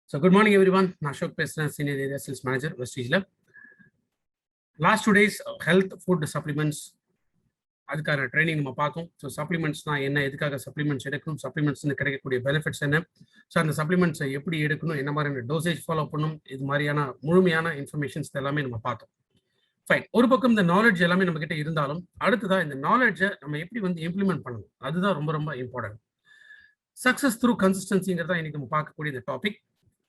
So good morning everyone. Ashok Pesna, Senior Area Sales Manager, Vestige Lab. Last 2 days, health food supplements அதுக்கான training நம்ம பார்த்தோம். So சப்ளிமெண்ட்ஸ்னா என்ன, எதுக்காக supplements எடுக்கணும், சப்ளிமெண்ட்ஸ்னு கிடைக்கக்கூடிய பெனிஃபிட்ஸ் என்ன, ஸோ அந்த சப்ளிமெண்ட்ஸை எப்படி எடுக்கணும், என்ன மாதிரியான டோசேஜ் ஃபாலோ பண்ணணும், இது மாதிரியான முழுமையான இன்ஃபர்மேஷன்ஸ் எல்லாமே நம்ம பார்த்தோம். ஃபைன். ஒரு பக்கம் இந்த நாலேஜ் எல்லாமே நம்ம கிட்ட இருந்தாலும் அடுத்ததா இந்த நாலேஜை நம்ம எப்படி இம்ப்ளிமெண்ட் பண்ணணும், அதுதான் ரொம்ப ரொம்ப இம்பார்ட்டன்ட். சக்சஸ் த்ரூ கன்சிஸ்டன்சிங்கிறதா இன்னைக்கு நம்ம பார்க்கக்கூடிய இந்த டாபிக்.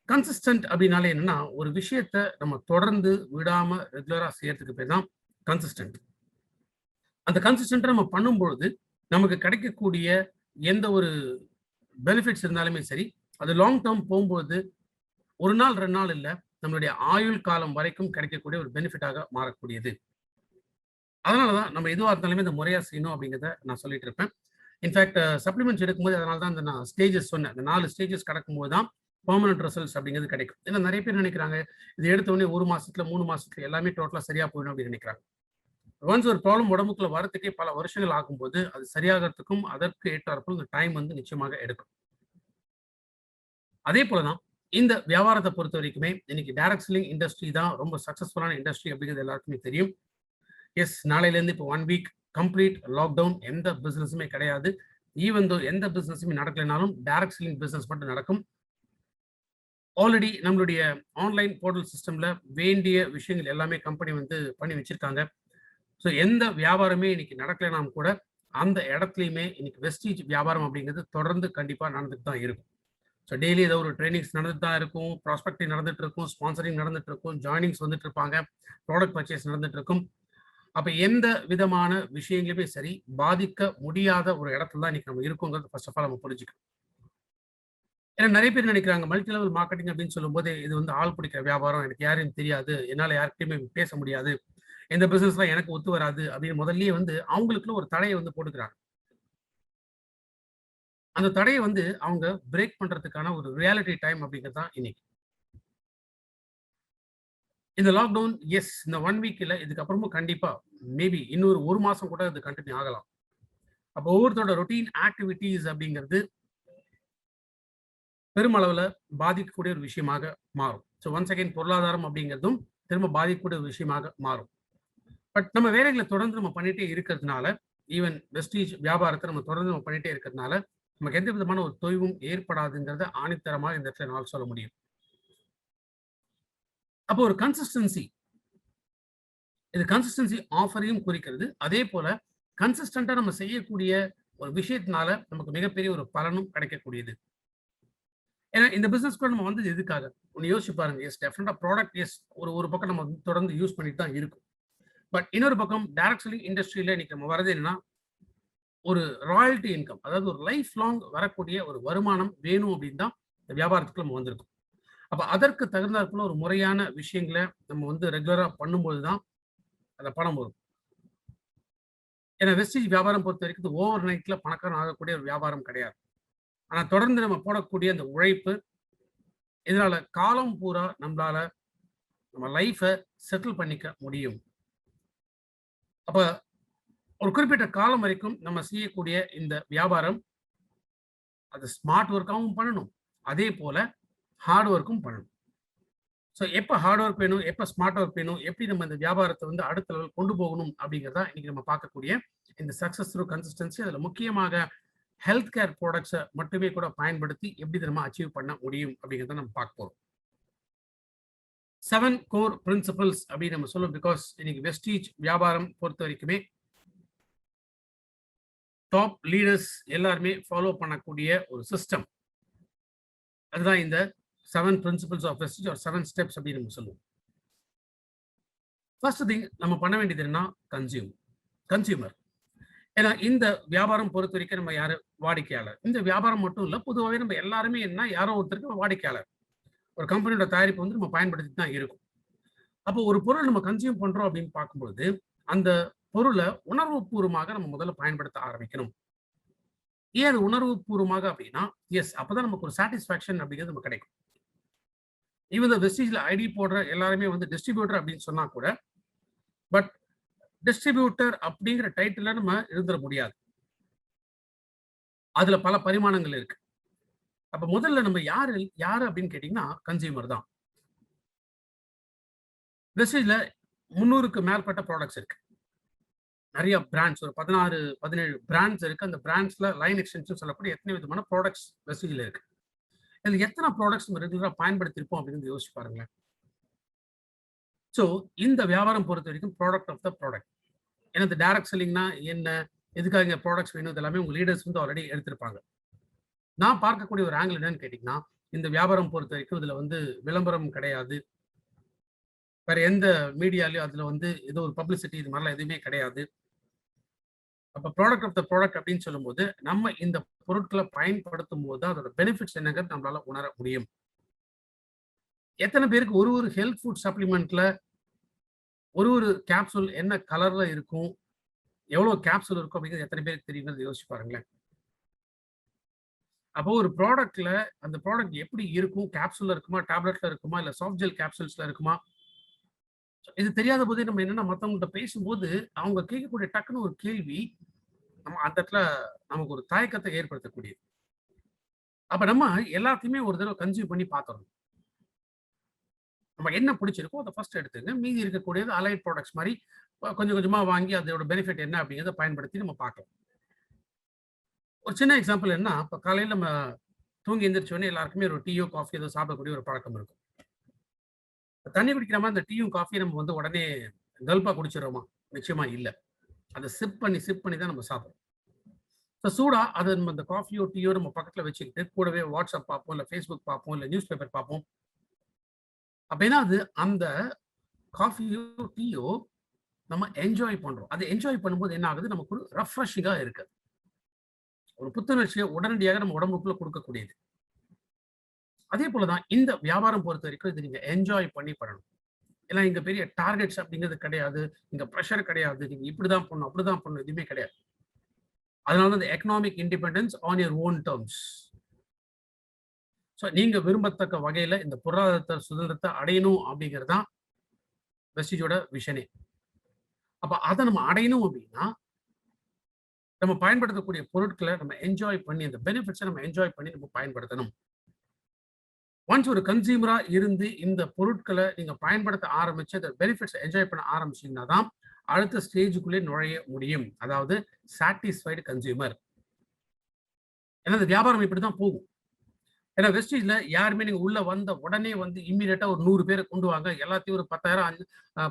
கன்சிஸ்டன்ட் அப்படின்னாலே என்னன்னா, ஒரு விஷயத்த நம்ம தொடர்ந்து விடாம ரெகுலரா செய்யறதுக்கு பேர் தான் கன்சிஸ்டன்ட். அந்த கன்சிஸ்டன்ட்டை நம்ம பண்ணும்பொழுது நமக்கு கிடைக்கக்கூடிய எந்த ஒரு பெனிஃபிட்ஸ் இருந்தாலுமே சரி, அது லாங் டேர்ம் போகும்போது 1 நாள் 2 நாள் இல்லை, நம்மளுடைய ஆயுள் காலம் வரைக்கும் கிடைக்கக்கூடிய ஒரு பெனிஃபிட்டாக மாறக்கூடியது. அதனாலதான் நம்ம எதுவாக இருந்தாலுமே இந்த முறையா செய்யணும் அப்படிங்கிறத நான் சொல்லிட்டு இருப்பேன். இன்ஃபேக்ட் சப்ளிமெண்ட்ஸ் எடுக்கும்போது அதனால தான் இந்த நான் ஸ்டேஜஸ் சொன்னேன். அந்த 4 ஸ்டேஜஸ் கடக்கும்போது தான் பெர்மனன்ட் ரிசல்ட்ஸ் அப்படிங்கிறது கிடைக்கும். ஏன்னா நிறைய பேர் நினைக்கிறாங்க இது எடுத்த உடனே 1 மாசத்துல 3 மாசத்துல எல்லாமே டோட்டலா சரியா போயிடும் அப்படின்னு நினைக்கிறாங்க. ஒன்ஸ் ஒரு ப்ராப்ளம் உடம்புக்குள்ள வரத்துக்கே பல வருஷங்கள் ஆகும்போது அது சரியாகிறதுக்கும் அதற்கு ஏற்றாற்போல் இந்த டைம் நிச்சயமாக எடுக்கும். அதே போலதான் இந்த வியாபாரத்தை பொறுத்த வரைக்குமே இன்னைக்கு டைரக்ட் செல்லிங் இண்டஸ்ட்ரி தான் ரொம்ப சக்சஸ்ஃபுல்லான இண்டஸ்ட்ரி அப்படிங்கிறது எல்லாருக்குமே தெரியும். எஸ், நாளையில இருந்து இப்போ 1 வீக் கம்ப்ளீட் லாக்டவுன், எந்த பிசினஸுமே கிடையாது. ஈவன் தோ எந்த பிசினஸுமே நடக்கலைனாலும் டைரக்ட் செல்லிங் பிசினஸ் மட்டும் நடக்கும். ஆல்ரெடி நம்மளுடைய ஆன்லைன் போர்ட்டல் சிஸ்டம்ல வேண்டிய விஷயங்கள் எல்லாமே கம்பெனி பண்ணி வச்சிருக்காங்க. ஸோ எந்த வியாபாரமே இன்னைக்கு நடக்கலைனாலும் கூட அந்த இடத்துலையுமே இன்னைக்கு வெஸ்டீஜ் வியாபாரம் அப்படிங்கிறது தொடர்ந்து கண்டிப்பாக நடந்துட்டு தான் இருக்கும். ஸோ டெய்லி ஏதோ ஒரு ட்ரைனிங்ஸ் நடந்துட்டு தான் இருக்கும், ப்ராஸ்பெக்டிங் நடந்துட்டு இருக்கும், ஸ்பான்சரிங் நடந்துட்டு இருக்கும், ஜாயினிங்ஸ் வந்துட்டு இருப்பாங்க, ப்ராடக்ட் பர்ச்சேஸ் நடந்துட்டு இருக்கும். அப்போ எந்த விதமான விஷயங்களுமே சரி பாதிக்க முடியாத ஒரு இடத்துல தான் இன்னைக்கு நம்ம இருக்கோங்கிறது ஃபர்ஸ்ட் ஆஃப் ஆல் நம்ம புரிஞ்சுக்கணும். ஏன்னா நிறைய பேர் நினைக்கிறாங்க மல்டி லெவல் மார்க்கெட்டிங் அப்படின்னு சொல்லும்போது இது ஆள் பிடிக்கிற வியாபாரம், எனக்கு யாரையும் தெரியாது, என்னால் யார்கிட்டயுமே பேச முடியாது, இந்த பிசினஸ்லாம் எனக்கு ஒத்து வராது அப்படின்னு முதல்லயே அவங்களுக்குள்ள ஒரு தடையை போட்டுக்கிறாங்க. அந்த தடையை அவங்க பிரேக் பண்றதுக்கான ஒரு ரியாலிட்டி டைம் அப்படிங்கிறது தான் இன்னைக்கு. இந்த லாக்டவுன் எஸ், இந்த 1 வீக் இல்லை, இதுக்கப்புறமும் கண்டிப்பா மேபி இன்னொரு 1 மாசம் கூட இது கண்டினியூ ஆகலாம். அப்போ ஒவ்வொருத்தரோட ரொட்டீன் ஆக்டிவிட்டிஸ் அப்படிங்கிறது பெருமளவுல பாதிக்கக்கூடிய ஒரு விஷயமாக மாறும். ஸோ ஒன்ஸ் அகைன் பொருளாதாரம் அப்படிங்கிறதும் திரும்ப பாதிக்கக்கூடிய ஒரு விஷயமாக மாறும். பட் நம்ம வேலைகளை தொடர்ந்து நம்ம பண்ணிட்டே இருக்கிறதுனால, ஈவன் வெஸ்டீஜ் வியாபாரத்தை நம்ம தொடர்ந்து நம்ம பண்ணிட்டே இருக்கிறதுனால நமக்கு எந்த விதமான ஒரு தொய்வும் ஏற்படாதுங்கிறத ஆணித்தரமாக இந்த இடத்துல நான் சொல்ல முடியும். அப்போ ஒரு கன்சிஸ்டன்சி, இது கன்சிஸ்டன்சி ஆஃபரையும் குறிக்கிறது. அதே போல கன்சிஸ்டண்டா நம்ம செய்யக்கூடிய ஒரு விஷயத்தினால நமக்கு மிகப்பெரிய ஒரு பலனும் கிடைக்கக்கூடியது. ஏன்னா இந்த பிசினஸ் கூட நம்ம வந்தது எதுக்காக ஒன்று யோசிச்சு பாருங்க. எஸ், டெஃபினட்டா ப்ராடக்ட் எஸ் ஒரு பக்கம் நம்ம தொடர்ந்து யூஸ் பண்ணிட்டு தான் இருக்கும். பட் இன்னொரு பக்கம் டைரக்ட் செல்லிங் இண்டஸ்ட்ரியில இன்னைக்கு நம்ம வரது என்னன்னா, ஒரு ராயல்டி இன்கம், அதாவது ஒரு லைஃப் லாங் வரக்கூடிய ஒரு வருமானம் வேணும் அப்படின்னு தான் இந்த வியாபாரத்துக்கு நம்ம வந்திருக்கோம். அப்ப அதற்கு தகுந்தாற்போல ஒரு முறையான விஷயங்களை நம்ம ரெகுலரா பண்ணும்போது தான் அந்த பணம் வரும். ஏன்னா வெஸ்டீஜ் வியாபாரம் பொறுத்த வரைக்கும் ஓவர் நைட்ல பணக்காரன் ஆகக்கூடிய ஒரு வியாபாரம் கிடையாது. ஆனா தொடர்ந்து நம்ம போடக்கூடிய அந்த உழைப்பு, இதனால காலம் பூரா நம்மளால நம்ம லைஃபை செட்டில் பண்ணிக்க முடியும். அப்ப ஒரு குறிப்பிட்ட காலம் வரைக்கும் நம்ம செய்யக்கூடிய இந்த வியாபாரம் அது ஸ்மார்ட் ஒர்க்காகவும் பண்ணணும், அதே போல ஹார்ட் ஒர்க்கும் பண்ணணும். ஸோ எப்போ ஹார்ட் ஒர்க் வேணும், எப்போ ஸ்மார்ட் ஒர்க் வேணும், எப்படி நம்ம இந்த வியாபாரத்தை அடுத்த லெவல் கொண்டு போகணும் அப்படிங்கிறதா இன்னைக்கு நம்ம பார்க்கக்கூடிய இந்த சக்சஸ் த்ரூ கன்சிஸ்டன்சி. அதில் முக்கியமாக ஹெல்த் கேர் ப்ராடக்ட்ஸை மட்டுமே கூட பயன்படுத்தி எப்படி நம்ம அச்சீவ் பண்ண முடியும் அப்படிங்கிறத நம்ம பார்க்க போகிறோம். 7 கோர் பிரின்சிபல்ஸ் அப்படின்னு நம்ம சொல்லுவோம். பிகாஸ் இன்னைக்கு வெஸ்டீஜ் வியாபாரம் பொறுத்த வரைக்குமே டாப் லீடர்ஸ் எல்லாருமே ஃபாலோ பண்ணக்கூடிய ஒரு சிஸ்டம், அதுதான் இந்த 7 principles of Vestige or 7 steps அப்படின்னு நம்ம சொல்லுவோம். ஃபர்ஸ்ட் திங் நம்ம பண்ண வேண்டியது என்ன, கன்சியூமர். ஏன்னா இந்த வியாபாரம் பொறுத்த வரைக்கும் நம்ம யாரு, வாடிக்கையாளர். இந்த வியாபாரம் மட்டும் இல்லை, பொதுவாகவே நம்ம எல்லாருமே என்ன, யாரோ ஒருத்தருக்கு வாடிக்கையாளர். ஒரு கம்பெனியோட தயாரிப்பு நம்ம பயன்படுத்தி தான் இருக்கும். அப்போ ஒரு பொருள் நம்ம கன்சியூம் பண்றோம் அப்படின்னு பார்க்கும்போது அந்த பொருளை உணர்வு பூர்வமாக நம்ம முதல்ல பயன்படுத்த ஆரம்பிக்கணும். ஏன் அது உணர்வு பூர்வமாக அப்படின்னா, எஸ், அப்பதான் நமக்கு ஒரு சாட்டிஸ்பாக்சன் அப்படிங்கிறது நமக்கு கிடைக்கும். ஈவன் வெஸ்டீஜ்ல ஐடி போடுற எல்லாருமே டிஸ்ட்ரிபியூட்டர் அப்படின்னு சொன்னா கூட, பட் டிஸ்ட்ரிபியூட்டர் அப்படிங்கிற டைட்டில் நம்ம இருந்துட முடியாது. அதுல பல பரிமாணங்கள் இருக்கு. அப்ப முதல்ல நம்ம யாரு அப்படின்னு கேட்டீங்கன்னா கன்சியூமர் தான். வெஸ்டேஜ்ல 300க்கு மேற்பட்ட ப்ராடக்ட்ஸ் இருக்கு. நிறைய பிராண்ட்ஸ் ஒரு 16, 17 பிராண்ட்ஸ் இருக்கு. அந்த பிராண்ட்ஸ்ல லைன் எக்ஸ்டென்ஷன் சொல்லக்கூடிய எத்தனை விதமான ப்ராடக்ட்ஸ் வெஸ்டேஜ்ல இருக்கு. இதுல எத்தனை ப்ராடக்ட்ஸ் நம்ம ரெகுலரா பயன்படுத்தியிருப்போம் அப்படின்னு யோசிச்சு பாருங்களேன். ஸோ இந்த வியாபாரம் பொறுத்த வரைக்கும் ப்ராடக்ட் ஆஃப் த ப்ராடக்ட். ஏன்னா இந்த டைரக்ட் செல்லிங்னா என்ன, எதுக்காக இங்க ப்ராடக்ட்ஸ் வேணும், இதெல்லாமே உங்க லீடர்ஸ் வந்து ஆல்ரெடி எடுத்திருப்பாங்க. நான் பார்க்கக்கூடிய ஒரு ஆங்கிள் என்னன்னு கேட்டீங்கன்னா, இந்த வியாபாரம் பொறுத்த வரைக்கும் இதுல வந்து விளம்பரம் கிடையாது. வேற எந்த மீடியாலயும் அதுல வந்து ஏதோ ஒரு பப்ளிசிட்டி இது மாதிரிலாம் எதுவுமே கிடையாது. அப்ப ப்ராடக்ட் ஆஃப் த ப்ராடக்ட் அப்படின்னு சொல்லும்போது, நம்ம இந்த பொருட்களை பயன்படுத்தும் போது அதோட பெனிஃபிட்ஸ் என்னங்கிறது நம்மளால உணர முடியும். எத்தனை பேருக்கு ஒரு ஹெல்த் ஃபுட் சப்ளிமெண்ட்ல ஒரு கேப்சூல் என்ன கலர்ல இருக்கும், எவ்வளவு கேப்சூல் இருக்கும் அப்படிங்கிறது எத்தனை பேருக்கு தெரியுங்கிறது யோசிச்சு பாருங்களேன். அப்போ ஒரு ப்ராடக்ட்ல அந்த ப்ராடக்ட் எப்படி இருக்கும், கேப்சூல்ல இருக்குமா, டேப்லெட்ல இருக்குமா, இல்ல சாஃப்ட் ஜெல் கேப்சூல்ஸ்ல இருக்குமா, இது தெரியாத போதே நம்ம என்னன்னா மத்தவங்கள்ட்ட பேசும்போது அவங்க கேட்கக்கூடிய டக்குன்னு ஒரு கேள்வி நம்ம அந்த இடத்துல நமக்கு ஒரு தயக்கத்தை ஏற்படுத்தக்கூடியது. அப்ப நம்ம எல்லாத்தையுமே ஒரு தடவை கன்சியூம் பண்ணி பார்த்துறணும். நம்ம என்ன பிடிச்சிருக்கோ அதை ஃபர்ஸ்ட் எடுத்துங்க. மீதி இருக்கக்கூடியது அலைட் ப்ராடக்ட்ஸ் மாதிரி கொஞ்சம் கொஞ்சமா வாங்கி அதோட பெனிஃபிட் என்ன அப்படிங்கிறத பயன்படுத்தி நம்ம பார்க்கலாம். ஒரு சின்ன எக்ஸாம்பிள் என்ன, இப்ப காலையில நம்ம தூங்கி எந்திரிச்ச உடனே எல்லாருக்குமே ஒரு டீயோ, காஃபி ஏதோ சாப்பிடக்கூடிய ஒரு பழக்கம் இருக்கும். தண்ணி குடிக்கிற மாதிரி அந்த டீயும், காஃபியும் நம்ம வந்து உடனே கல்ப்பா குடிச்சிடுறோமா? நிச்சயமா இல்ல. அத சிப் பண்ணி தான் நம்ம சாப்பிடுறோம். சூடா அது நம்ம அந்த காஃபியோ, டீயோ நம்ம பக்கத்துல வச்சுக்கிட்டு கூடவே வாட்ஸ்அப் பார்ப்போம், இல்ல Facebook பார்ப்போம், இல்ல நியூஸ் பேப்பர் பார்ப்போம். அப்ப என்ன ஆகுது, அந்த காஃபியோ, டீயோ நம்ம என்ஜாய் பண்றோம். அது என்ஜாய் பண்ணும்போது என்ன ஆகுது, நமக்கு ஒரு ரெஃப்ரெஷிங்கா இருக்கு. ஒரு புத்துணர்ச்சியை உடனடியாக நம்ம உடம்புக்குள்ள கொடுக்கக்கூடியது. அதே போல தான் இந்த வியாபாரம் பொறுத்த வரைக்கும் இது நீங்க என்ஜாய் பண்ணி பண்ணணும். ஏன்னா இங்க பெரிய டார்கெட்ஸ் அப்படிங்கிறது கிடையாது. இங்க பிரஷர் கிடையாது. நீங்க இப்படிதான் பண்ணணும், அப்படிதான் பண்ணணும் எதுவுமே கிடையாது. அதனால தான் இந்த economic independence on your own terms. So நீங்க விரும்பத்தக்க வகையில இந்த பொருளாதார சுதந்திரத்தை அடையணும் அப்படிங்கிறது தான் வெஸ்டிஜோட விஷனே. அப்ப அதை நம்ம அடையணும் அப்படின்னா நம்ம பயன்படுத்தக்கூடிய பொருட்களை நம்ம என்ஜாய் பண்ணி அந்த பெனிஃபிட்ஸை நம்ம என்ஜாய் பண்ணி நம்ம பயன்படுத்தணும். ஒன்ஸ் ஒரு கன்சியூமரா இருந்து இந்த பொருட்களை நீங்க பயன்படுத்த ஆரம்பிச்சு அந்த பெனிஃபிட்ஸ் என்ஜாய் பண்ண ஆரம்பிச்சீங்கன்னா தான் அடுத்த ஸ்டேஜுக்குள்ளே நுழைய முடியும். அதாவது சாட்டிஸ்ஃபைடு கன்சியூமர். ஏன்னா இந்த வியாபாரம் இப்படிதான் போகும். ஏன்னா வெஸ்டீஜ்ல யாருமே நீங்க உள்ள வந்த உடனே வந்து இம்மீடியட்டா ஒரு 100 பேரை கொண்டு வாங்க, எல்லாத்தையும் ஒரு 10,000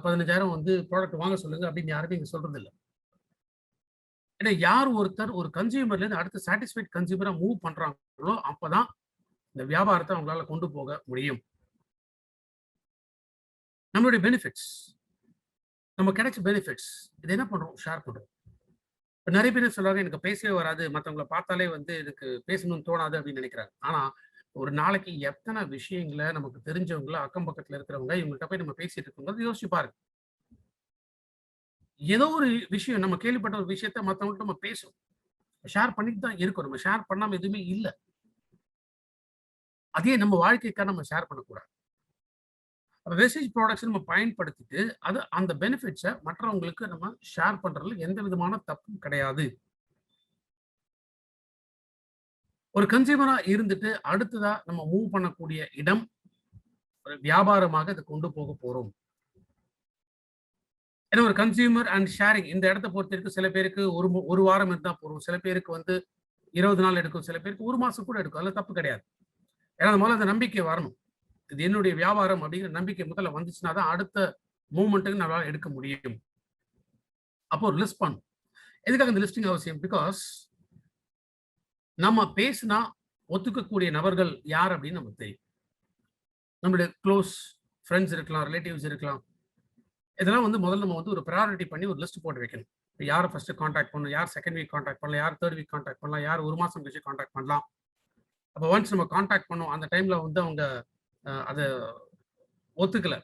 15,000 வந்து ப்ராடக்ட் வாங்க சொல்லுங்க அப்படின்னு யாருமே இங்க சொல்றது இல்ல. ஏன்னா யார் ஒருத்தர் ஒரு கன்சியூமர்ல இருந்து அடுத்த சாட்டிஸ்ஃபைட் கன்சியூமரா மூவ் பண்றாங்களோ அப்பதான் இந்த வியாபாரத்தை அவங்களால கொண்டு போக முடியும். நம்மளுடைய பெனிஃபிட்ஸ், நம்ம கிடைச்ச பெனிஃபிட்ஸ் இது என்ன பண்றோம், ஷேர் பண்றோம். இப்ப நிறைய பேர் சொல்றாங்க எனக்கு பேசவே வராது, மத்தவங்கள பார்த்தாலே வந்து எனக்கு பேசணும்னு தோணாது அப்படின்னு நினைக்கிறாங்க. ஆனா ஒரு நாளைக்கு எத்தனை விஷயங்களை நமக்கு தெரிஞ்சவங்கள அக்கம் பக்கத்துல இருக்கிறவங்க இவங்கள்ட்ட போய் நம்ம பேசிட்டு இருக்கோங்கிறது யோசிச்சு பாருங்க. ஏதோ ஒரு விஷயம் நம்ம கேள்விப்பட்ட ஒரு விஷயத்த மத்தவங்கள்ட்ட நம்ம பேசுறோம், ஷேர் பண்ணிட்டு தான் இருக்கோம். நம்ம ஷேர் பண்ணாம எதுவுமே இல்ல. அதே நம்ம வாழ்க்கைக்காக நம்ம ஷேர் பண்ணக்கூடாது. வெஸ்டேஜ் ப்ராடக்ட்ஸ் நம்ம பயன்படுத்திட்டு அது அந்த பெனிஃபிட்ஸை மற்றவங்களுக்கு நம்ம ஷேர் பண்றதுல எந்த விதமான தப்பும் கிடையாது. ஒரு கன்சியூமரா இருந்துட்டு அடுத்ததா நம்ம மூவ் பண்ணக்கூடிய இடம் ஒரு வியாபாரமாக இதை கொண்டு போக போறோம். ஏன்னா ஒரு கன்சியூமர் அண்ட் ஷேரிங் இந்த இடத்தை பொறுத்த வரைக்கும் சில பேருக்கு ஒரு வாரம் இருந்தா போறோம், சில பேருக்கு வந்து 20 நாள் எடுக்கும், சில பேருக்கு 1 மாசம் கூட எடுக்கும். அதுல தப்பு கிடையாது. ஏன்னா முதல்ல அந்த நம்பிக்கை வரணும். இது என்னுடைய வியாபாரம் அப்படிங்கிற நம்பிக்கை முதல்ல வந்துச்சுன்னா தான் அடுத்த மூவ்மெண்ட்டுக்கு நம்மளால எடுக்க முடியும். அப்போ ஒரு லிஸ்ட் பண்ணும். எதுக்காக இந்த லிஸ்டிங் அவசியம்? பிகாஸ் நம்ம பேசினா ஒத்துக்கக்கூடிய நபர்கள் யார் அப்படின்னு நமக்கு தெரியும். நம்மளுடைய க்ளோஸ் ஃப்ரெண்ட்ஸ் இருக்கலாம், ரிலேட்டிவ்ஸ் இருக்கலாம். இதெல்லாம் வந்து முதல்ல நம்ம வந்து ஒரு ப்ரையாரிட்டி பண்ணி ஒரு லிஸ்ட் போட்டு வைக்கணும். யாரை ஃபர்ஸ்ட் கான்டாக்ட் பண்ணணும், யார் செகண்ட் வீக் கான்டாக்ட் பண்ணலாம், யார் தேர்ட் வீக் கான்டாக்ட் பண்ணலாம், யார் 1 மாசம் கழிச்சு கான்டாக்ட் பண்ணலாம். அப்போ ஒன்ஸ் நம்ம கான்டாக்ட் பண்ணோம் அந்த டைம்ல வந்து அவங்க அதை ஒத்துக்கல,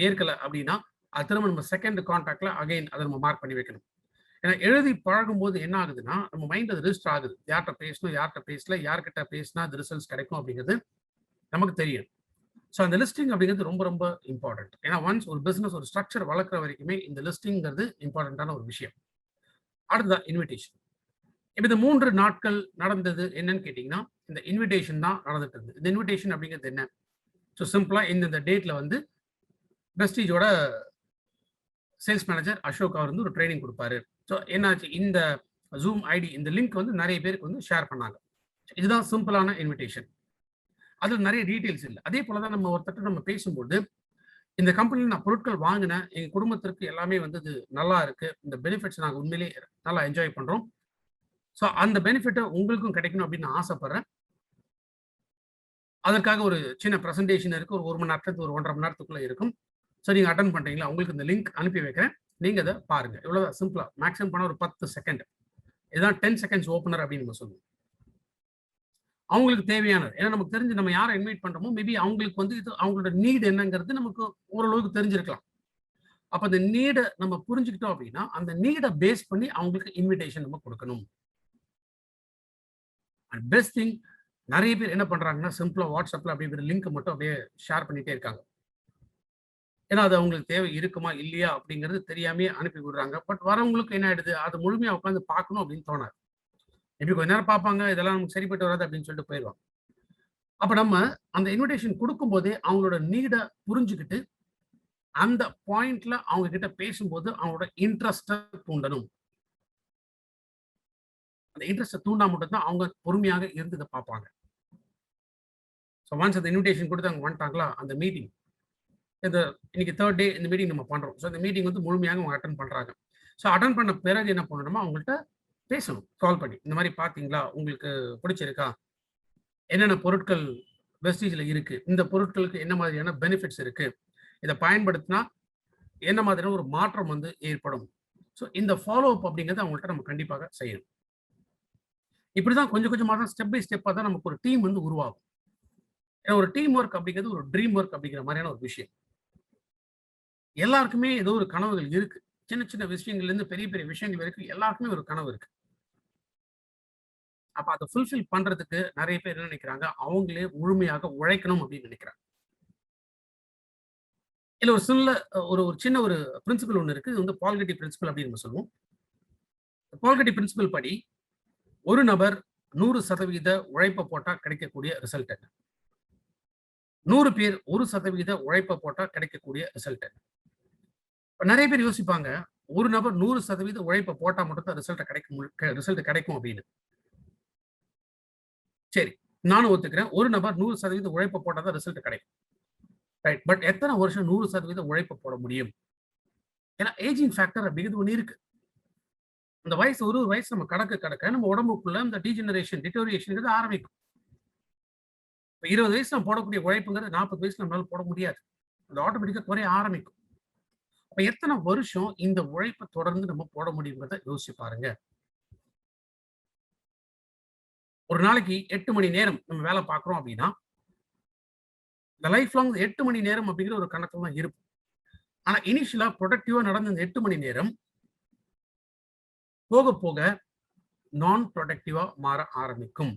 ஏற்கல அப்படின்னா அது திரும்ப நம்ம செகண்ட் கான்டாக்ட்ல அகைன் அதை நம்ம மார்க் பண்ணி வைக்கணும். ஏன்னா எழுதி பழகும் போது என்ன ஆகுதுன்னா நம்ம மைண்ட் அது ரிஜிஸ்டர் ஆகுது. யார்கிட்ட பேசணும், யார்கிட்ட பேசல, யார்கிட்ட பேசினா அது ரிசல்ட்ஸ் கிடைக்கும் அப்படிங்கிறது நமக்கு தெரியும். ஸோ அந்த லிஸ்டிங் அப்படிங்கிறது ரொம்ப ரொம்ப இம்பார்ட்டன்ட். ஏன்னா ஒன்ஸ் ஒரு பிசினஸ் ஒரு ஸ்ட்ரக்சர் வளர்க்குற வரைக்குமே இந்த லிஸ்டிங்கிறது இம்பார்ட்டன்டான ஒரு விஷயம். அடுத்ததான் இன்விடேஷன். இப்ப இந்த 3 நாட்கள் நடந்தது என்னன்னு கேட்டீங்கன்னா இந்த இன்விடேஷன் தான் நடந்துட்டு இருக்கு. இந்த இன்விடேஷன் அப்படிங்கிறது என்ன? ஸோ சிம்பிளா இந்த டேட்ல வந்து பிரஸ்டீஜோட சேல்ஸ் மேனேஜர் அசோக் அவர் வந்து ஒரு ட்ரைனிங் கொடுப்பாரு. ஸோ என்னாச்சு, இந்த ஜூம் ஐடி இந்த லிங்க் வந்து நிறைய பேருக்கு வந்து ஷேர் பண்ணாங்க. இதுதான் சிம்பிளான இன்விடேஷன். அதுல நிறைய டீடைல்ஸ் இல்லை. அதே போல தான் நம்ம ஒருத்தர் நம்ம பேசும்போது, இந்த கம்பெனியில் நான் பொருட்கள் வாங்கினேன், எங்க குடும்பத்திற்கு எல்லாமே வந்து இது நல்லா இருக்கு, இந்த பெனிஃபிட்ஸ் நாங்கள் உண்மையிலேயே நல்லா என்ஜாய் பண்றோம், ஸோ அந்த பெனிஃபிட்டை உங்களுக்கும் கிடைக்கணும் அப்படின்னு நான் ஆசைப்படுறேன். அதற்காக ஒரு சின்ன பிரசன்டேஷன் இருக்கு. ஒரு 1 மணி நேரத்துக்கு ஒரு 1.5 மணி நேரத்துக்குள்ள இருக்கும். ஸோ நீங்க அட்டெண்ட் பண்றீங்களா? உங்களுக்கு இந்த லிங்க் அனுப்பி வைக்கிறேன். நீங்க அதை பாருங்க. இவ்வளவுதான் சிம்பிளா. மேக்ஸிமம் பண்ண ஒரு 10 செகண்ட். இதுதான் 10 செகண்ட்ஸ் ஓப்பனர் அப்படின்னு நம்ம சொல்லுவோம். அவங்களுக்கு தேவையானது. ஏன்னா நமக்கு தெரிஞ்சு நம்ம யாரை இன்வைட் பண்றோமோ, மேபி அவங்களுக்கு வந்து இது அவங்களோட நீட் என்னங்கிறது நமக்கு ஓரளவுக்கு தெரிஞ்சிருக்கலாம். அப்ப அந்த நீட நம்ம புரிஞ்சுக்கிட்டோம் அப்படின்னா, அந்த நீட பேஸ் பண்ணி அவங்களுக்கு இன்விடேஷன் நம்ம கொடுக்கணும். அண்ட் பெஸ்ட் திங், நிறைய பேர் என்ன பண்றாங்கன்னா, சிம்பிளா வாட்ஸ்அப்ல அப்படிங்கிற லிங்க் மட்டும் அப்படியே ஷேர் பண்ணிட்டே இருக்காங்க. ஏன்னா அது அவங்களுக்கு தேவை இருக்குமா இல்லையா அப்படிங்கிறது தெரியாமயே அனுப்பி விடுறாங்க. பட் வரவங்களுக்கு என்ன ஆயிடுது, அது முழுமையா உட்காந்து பார்க்கணும் அப்படின்னு தோணாது. எப்படி கொஞ்ச நேரம் பார்ப்பாங்க, இதெல்லாம் நமக்கு சரிப்பட்டு வராது அப்படின்னு சொல்லிட்டு போயிடுவாங்க. அப்ப நம்ம அந்த இன்விடேஷன் கொடுக்கும்போதே அவங்களோட நீட புரிஞ்சுக்கிட்டு, அந்த பாயிண்ட்ல அவங்க கிட்ட பேசும்போது அவங்களோட இன்ட்ரெஸ்ட தூண்டணும். அந்த இன்ட்ரெஸ்ட தூண்டா மட்டும் தான் அவங்க பொறுமையாக இருந்து இத பார்ப்பாங்க. ஸோ ஒன்ஸ் அந்த இன்விடேஷன் கொடுத்து அவங்க வந்துட்டாங்களா, அந்த மீட்டிங் இந்த இன்னைக்கு 3rd டே இந்த மீட்டிங் நம்ம பண்றோம். ஸோ இந்த மீட்டிங் வந்து முழுமையாக அவங்க அட்டெண்ட் பண்றாங்க. ஸோ அட்டெண்ட் பண்ண பிறகு என்ன பண்ணணுமோ அவங்கள்ட்ட பேசணும். கால் பண்ணி. இந்த மாரி பார்த்தீங்களா? உங்களுக்கு பிடிச்சிருக்கா? என்னென்ன பொருட்கள் வெஸ்டீஜ்ல இருக்கு? இந்த பொருட்களுக்கு என்ன மாதிரியான பெனிஃபிட்ஸ் இருக்கு? இத பயன்படுத்தினா என்ன மாதிரியான ஒரு மாற்றம் வந்து ஏற்படும்? ஸோ இந்த ஃபாலோ அப் அப்படிங்கிறது அவங்கள்ட்ட நம்ம கண்டிப்பாக செய்யணும். இப்படிதான் கொஞ்சம் கொஞ்சமா தான் ஸ்டெப் பை ஸ்டெப்பா தான் நமக்கு ஒரு டீம் வந்து உருவாகும். ஏன்னா ஒரு டீம் ஒர்க் அப்படிங்கிறது ஒரு ட்ரீம் ஒர்க் அப்படிங்கிற மாதிரியான ஒரு விஷயம். எல்லாருக்குமே ஏதோ ஒரு கனவுகள் இருக்கு. சின்ன சின்ன விஷயங்கள்ல இருந்து பெரிய பெரிய விஷயங்கள் வரைக்கும் எல்லாருக்குமே ஒரு கனவு இருக்கு. அப்ப அத ஃபுல்ஃபில் பண்றதுக்கு நெறைய பேர் என்ன நினைக்கிறாங்க, அவங்களே முழுமையாக உழைக்கணும் அப்படின்னு நினைக்கிறாங்க. இதுல ஒரு சின்ன ஒரு சின்ன ஒரு பிரின்சிபல் ஒண்ணு இருக்கு. இது வந்து பால்கெட்டி பிரின்சிபல் அப்படின்னு நம்ம சொல்லுவோம். பால்கெட்டி பிரின்சிபல் படி ஒரு நபர் 100% உழைப்ப போட்டா கிடைக்கக்கூடிய ரிசல்ட் என்ன? 100 பேர் 1% உழைப்ப போட்டா கிடைக்கக்கூடிய ரிசல்ட் என்ன? இப்ப நெறைய பேர் யோசிப்பாங்க, ஒரு நபர் 100% உழைப்ப போட்டா மட்டும் தான் ரிசல்ட் கிடைக்கும் அப்படின்னு. சரி, நானும் ஒத்துக்கிறேன். ஒரு நபர் 100% உழைப்ப போட்டா தான் ரிசல்ட் கிடைக்கும். ரைட். பட் எத்தன வருஷம் 100% உழைப்ப போட முடியும்? ஏன்னா ஏஜிங் ஃபேக்டர் அப்படிங்கிறது ஒண்ணு இருக்கு. அந்த வயசு ஒரு வயசு நம்ம கடக்க நம்ம உடம்புக்குள்ள இந்த டிட்டோரியேஷன்ங்கிறது ஆரம்பிக்கும். இப்ப 20 வயசுல நம்ம போடக்கூடிய உழைப்புங்கிறது 40 வயசுல நம்மளால போட முடியாது. அது ஆட்டோமேட்டிக்கா குறைய ஆரம்பிக்கும். அப்ப எத்தன வருஷம் இந்த உழைப்ப தொடர்ந்து நம்ம போட முடியுங்கிறத யோசிச்சு பாருங்க. ஒரு நாளைக்கு 8 மணி நேரம் நம்ம வேலை பார்க்கிறோம் அப்படின்னா, இந்த லைஃப் லாங் 8 மணி நேரம் அப்படிங்கிற ஒரு கணக்குல தான் இருக்கும். ஆனா இனிஷியலா புரொடக்டிவா நடந்த இந்த 8 மணி நேரம் போக போக நான் புரொடக்டிவா மாற ஆரம்பிக்கும்.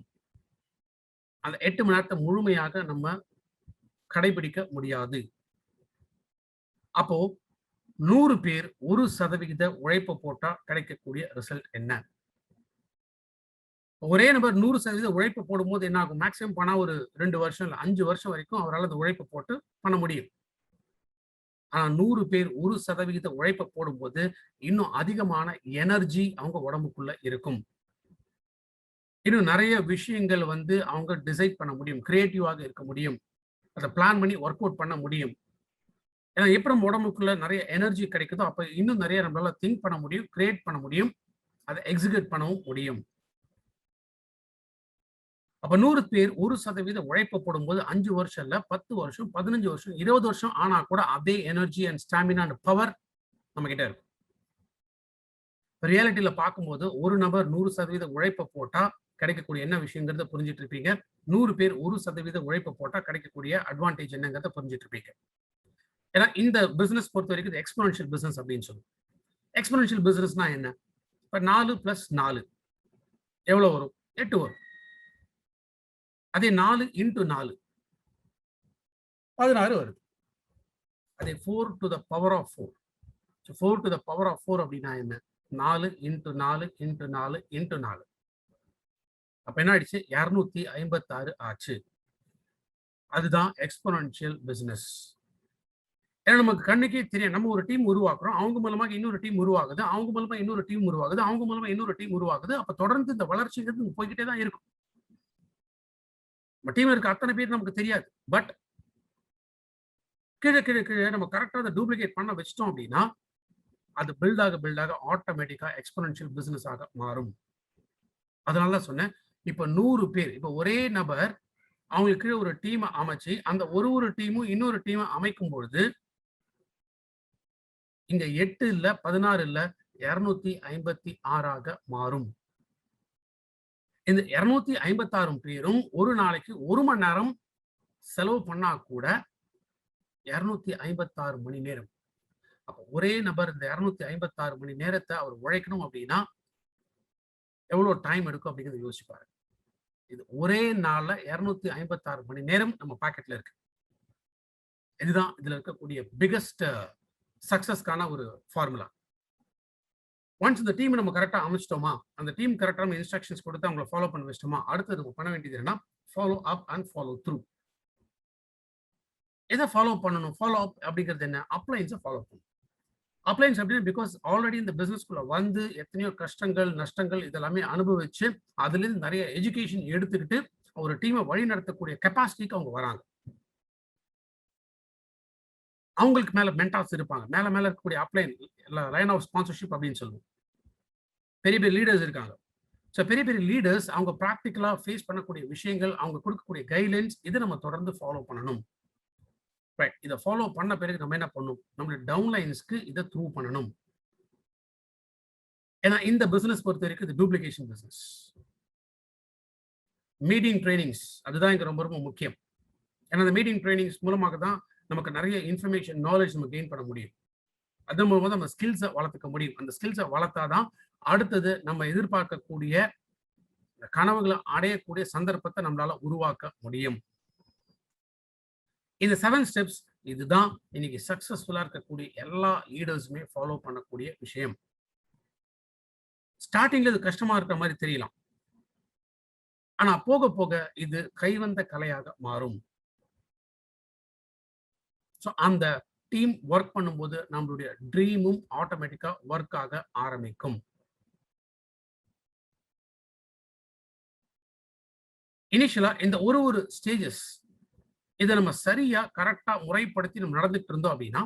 அந்த 8 மணி நேரத்த முழுமையாக நம்ம கடைபிடிக்க முடியாது. அப்போ 100 பேர் 1% உழைப்ப போட்டா கிடைக்கக்கூடிய ரிசல்ட் என்ன? ஒரே நபர் 100% உழைப்பு போடும்போது என்ன ஆகும்? மேக்ஸிமம் போனா ஒரு 2 வருஷம் இல்ல 5 வருஷம் வரைக்கும் அவரால அந்த உழைப்ப போட்டு பண்ண முடியும். ஆனா 100 பேர் 1% உழைப்ப போடும்போது, இன்னும் அதிகமான எனர்ஜி அவங்க உடம்புக்குள்ள இருக்கும். இன்னும் நெறைய விஷயங்கள் வந்து அவங்க டிசைட் பண்ண முடியும். கிரியேட்டிவாக இருக்க முடியும். அத பிளான் பண்ணி வொர்க் அவுட் பண்ண முடியும். ஏன்னா எப்ப நம்ம உடம்புக்குள்ள நெறைய எனர்ஜி கிடைக்குதோ, அப்ப இன்னும் நெறைய நம்மளால திங்க் பண்ண முடியும், கிரியேட் பண்ண முடியும். அத எக்ஸிக்யூட் பண்ணவும் முடியும். அப்ப 100 பேர் 1% உழைப்ப போடும்போது 5 வருஷம் இல்ல, 10 வருஷம், 15 வருஷம், 20 வருஷம் ஆனா கூட அதே energy and stamina and power நம்மகிட்ட இருக்கும். ரியாலிட்டில பார்க்கும்போது ஒரு நபர் 100% உழைப்ப போட்டா கிடைக்கக்கூடிய என்ன விஷயங்கிறத புரிஞ்சுட்டு இருப்பீங்க. 100 பேர் 1% உழைப்ப போட்டா கிடைக்கக்கூடிய அட்வான்டேஜ் என்னங்கிறத புரிஞ்சுட்டு இருப்பீங்க. ஏன்னா இந்த பிசினஸ் பொறுத்தவரைக்கும் இது எக்ஸ்போனென்ஷியல் பிசினஸ் அப்படின்னு சொல்லுவோம். எக்ஸ்போனென்ஷியல் பிசினஸ்னா என்ன? இப்ப 4 பிளஸ் 4 எவ்வளவு வரும்? 8 வரும். அதே 4 இன்டு 4 16 வருது. அதே 4 to the power of 4. 4 to the power of 4 அப்படின்னா என்ன? 4 இன்டு 4 இன்டு 4 இன்டு 4. அப்ப என்ன ஆயிடுச்சு? 256 ஆச்சு. அதுதான் எக்ஸ்போனென்ஷியல் பிசினஸ். ஏன்னா நமக்கு கண்ணுக்கே தெரியும். நம்ம ஒரு டீம் உருவாக்குறோம். அவங்க மூலமா இன்னொரு டீம் உருவாகுது. அவங்க மூலமா இன்னொரு டீம் உருவாகுது. அவங்க மூலமா இன்னொரு டீம் உருவாகுது. அப்ப தொடர்ந்து இந்த வளர்ச்சிங்கிறது போய்க்கிட்டே தான் இருக்கும். நம்ம டீம்ல இருக்க அத்தனை பேர் நமக்கு தெரியாது. பட் கீழ நம்ம கரெக்ட்டா அத டூப்ளிகேட் பண்ண வச்சுட்டோம் அப்படின்னா, அது பில்ட் ஆக ஆட்டோமேட்டிக்கா எக்ஸ்போனென்ஷியல் பிசினஸ் ஆக மாறும். அதனால தான் சொன்னேன். இப்ப 100 பேர், இப்ப ஒரே நபர் அவங்களுக்கு கீழ ஒரு டீம அமைச்சு, அந்த ஒரு டீமும் இன்னொரு டீம அமைக்கும் பொழுது, இங்க 8 இல்ல, 16 இல்ல, 256 மாறும். இந்த 256 பேரும் ஒரு நாளைக்கு 1 மணி நேரம் செலவு பண்ணா கூட 256 மணி நேரம். அப்ப ஒரே நபர் இந்த 256 மணி நேரத்த அவர் உழைக்கணும் அப்படின்னா, எவ்வளவு டைம் எடுக்கும் அப்படிங்கிறத யோசிச்சு பாருங்க. இது ஒரே நாள்ல 256 மணி நேரம் நம்ம பாக்கெட்ல இருக்கு. இதுதான் இதுல இருக்கக்கூடிய பிக்கஸ்ட் சக்சஸ்க்கான ஒரு ஃபார்முலா. ஒன்ஸ் இந்த டீம் நம்ம கரெக்ட்டா அமைச்சிட்டோமா, அந்த டீம் கரெக்ட்டான இன்ஸ்ட்ரக்ஷன்ஸ் கொடுத்து அவங்கள ஃபாலோ பண்ண வச்சுட்டோமா, அடுத்து நம்ம பண்ண வேண்டியது என்னன்னா, follow up and follow through. எத ஃபாலோ பண்ணணும்? ஃபாலோ அப் அப்படிங்கிறது என்ன? அப்ளையன்ஸ ஃபாலோ பண்ணணும். அப்ளையன்ஸ் அப்படின்னா பிகாஸ் ஆல்ரெடி இந்த பிசினஸ்க்குள்ள வந்து எத்தனையோ கஷ்டங்கள், நஷ்டங்கள் இதெல்லாமே அனுபவிச்சு, அதிலிருந்து நிறைய எஜுகேஷன் எடுத்துக்கிட்டு, ஒரு டீம வழிநடத்தக்கூடிய கெப்பாசிட்டிக்கு அவங்க வராங்க. அவங்களுக்கு மேல மென்டார்ஸ் இருப்பாங்க. மேல மேல இருக்கக்கூடிய அப்ளைன் லைன் ஆஃப் ஸ்பான்சர்ஷிப் அப்படின்னு சொல்லுவோம். பெரிய பெரிய லீடர்ஸ் இருக்காங்க. ஸோ பெரிய பெரிய லீடர்ஸ் அவங்க பிராக்டிகலா ஃபேஸ் பண்ணக்கூடிய விஷயங்கள், அவங்க கொடுக்கக்கூடிய கைட்லைன்ஸ் இத நம்ம தொடர்ந்து ஃபாலோ பண்ணணும். ரைட். இத ஃபாலோ பண்ண பிறகு நம்ம என்ன பண்ணணும்? நம்மளுடைய டவுன்லைன்ஸ்க்கு இத த்ரூ பண்ணணும். ஏன்னா இந்த பிசினஸ் பொறுத்தவரைக்கும் இது டூப்ளிகேஷன் பிசினஸ். மீட்டிங் ட்ரெய்னிங்ஸ் அதுதான் இங்க ரொம்ப ரொம்ப முக்கியம். ஏன்னா அந்த மீட்டிங் ட்ரெய்னிங்ஸ் மூலமாக தான் நமக்கு நிறைய இன்ஃபர்மேஷன், நாலேட்ஜ் நம்ம கெயின் பண்ண முடியும். அதன் மூலமா நம்ம ஸ்கில்ஸ வளர்த்துக்க முடியும். அந்த ஸ்கில்ஸ வளர்த்தா தான் அடுத்தது நம்ம எதிர்பார்க்கக்கூடிய கனவுகள அடையக்கூடிய சந்தர்ப்பத்த நம்மளால உருவாக்க முடியும். இந்த 7 ஸ்டெப்ஸ் இதுதான் இன்னைக்கு சக்சஸ்ஃபுல்லா இருக்கக்கூடிய எல்லா லீடர்ஸுமே ஃபாலோ பண்ணக்கூடிய விஷயம். ஸ்டார்ட்டிங்ல இது கஷ்டமா இருக்கிற மாரி தெரியலாம். ஆனா போக போக இது கைவந்த கலையாக மாறும். சோ அந்த டீம் வொர்க் பண்ணும்போது நம்மளுடைய ட்ரீமும் ஆட்டோமேட்டிக்கா வொர்க் ஆக ஆரம்பிக்கும். இனிஷியலா இந்த ஒரு ஸ்டேஜஸ் இத நம்ம சரியா, கரெக்ட்டா முறைப்படுத்தி நம்ம நடந்துட்டு இருந்தோம் அப்படின்னா,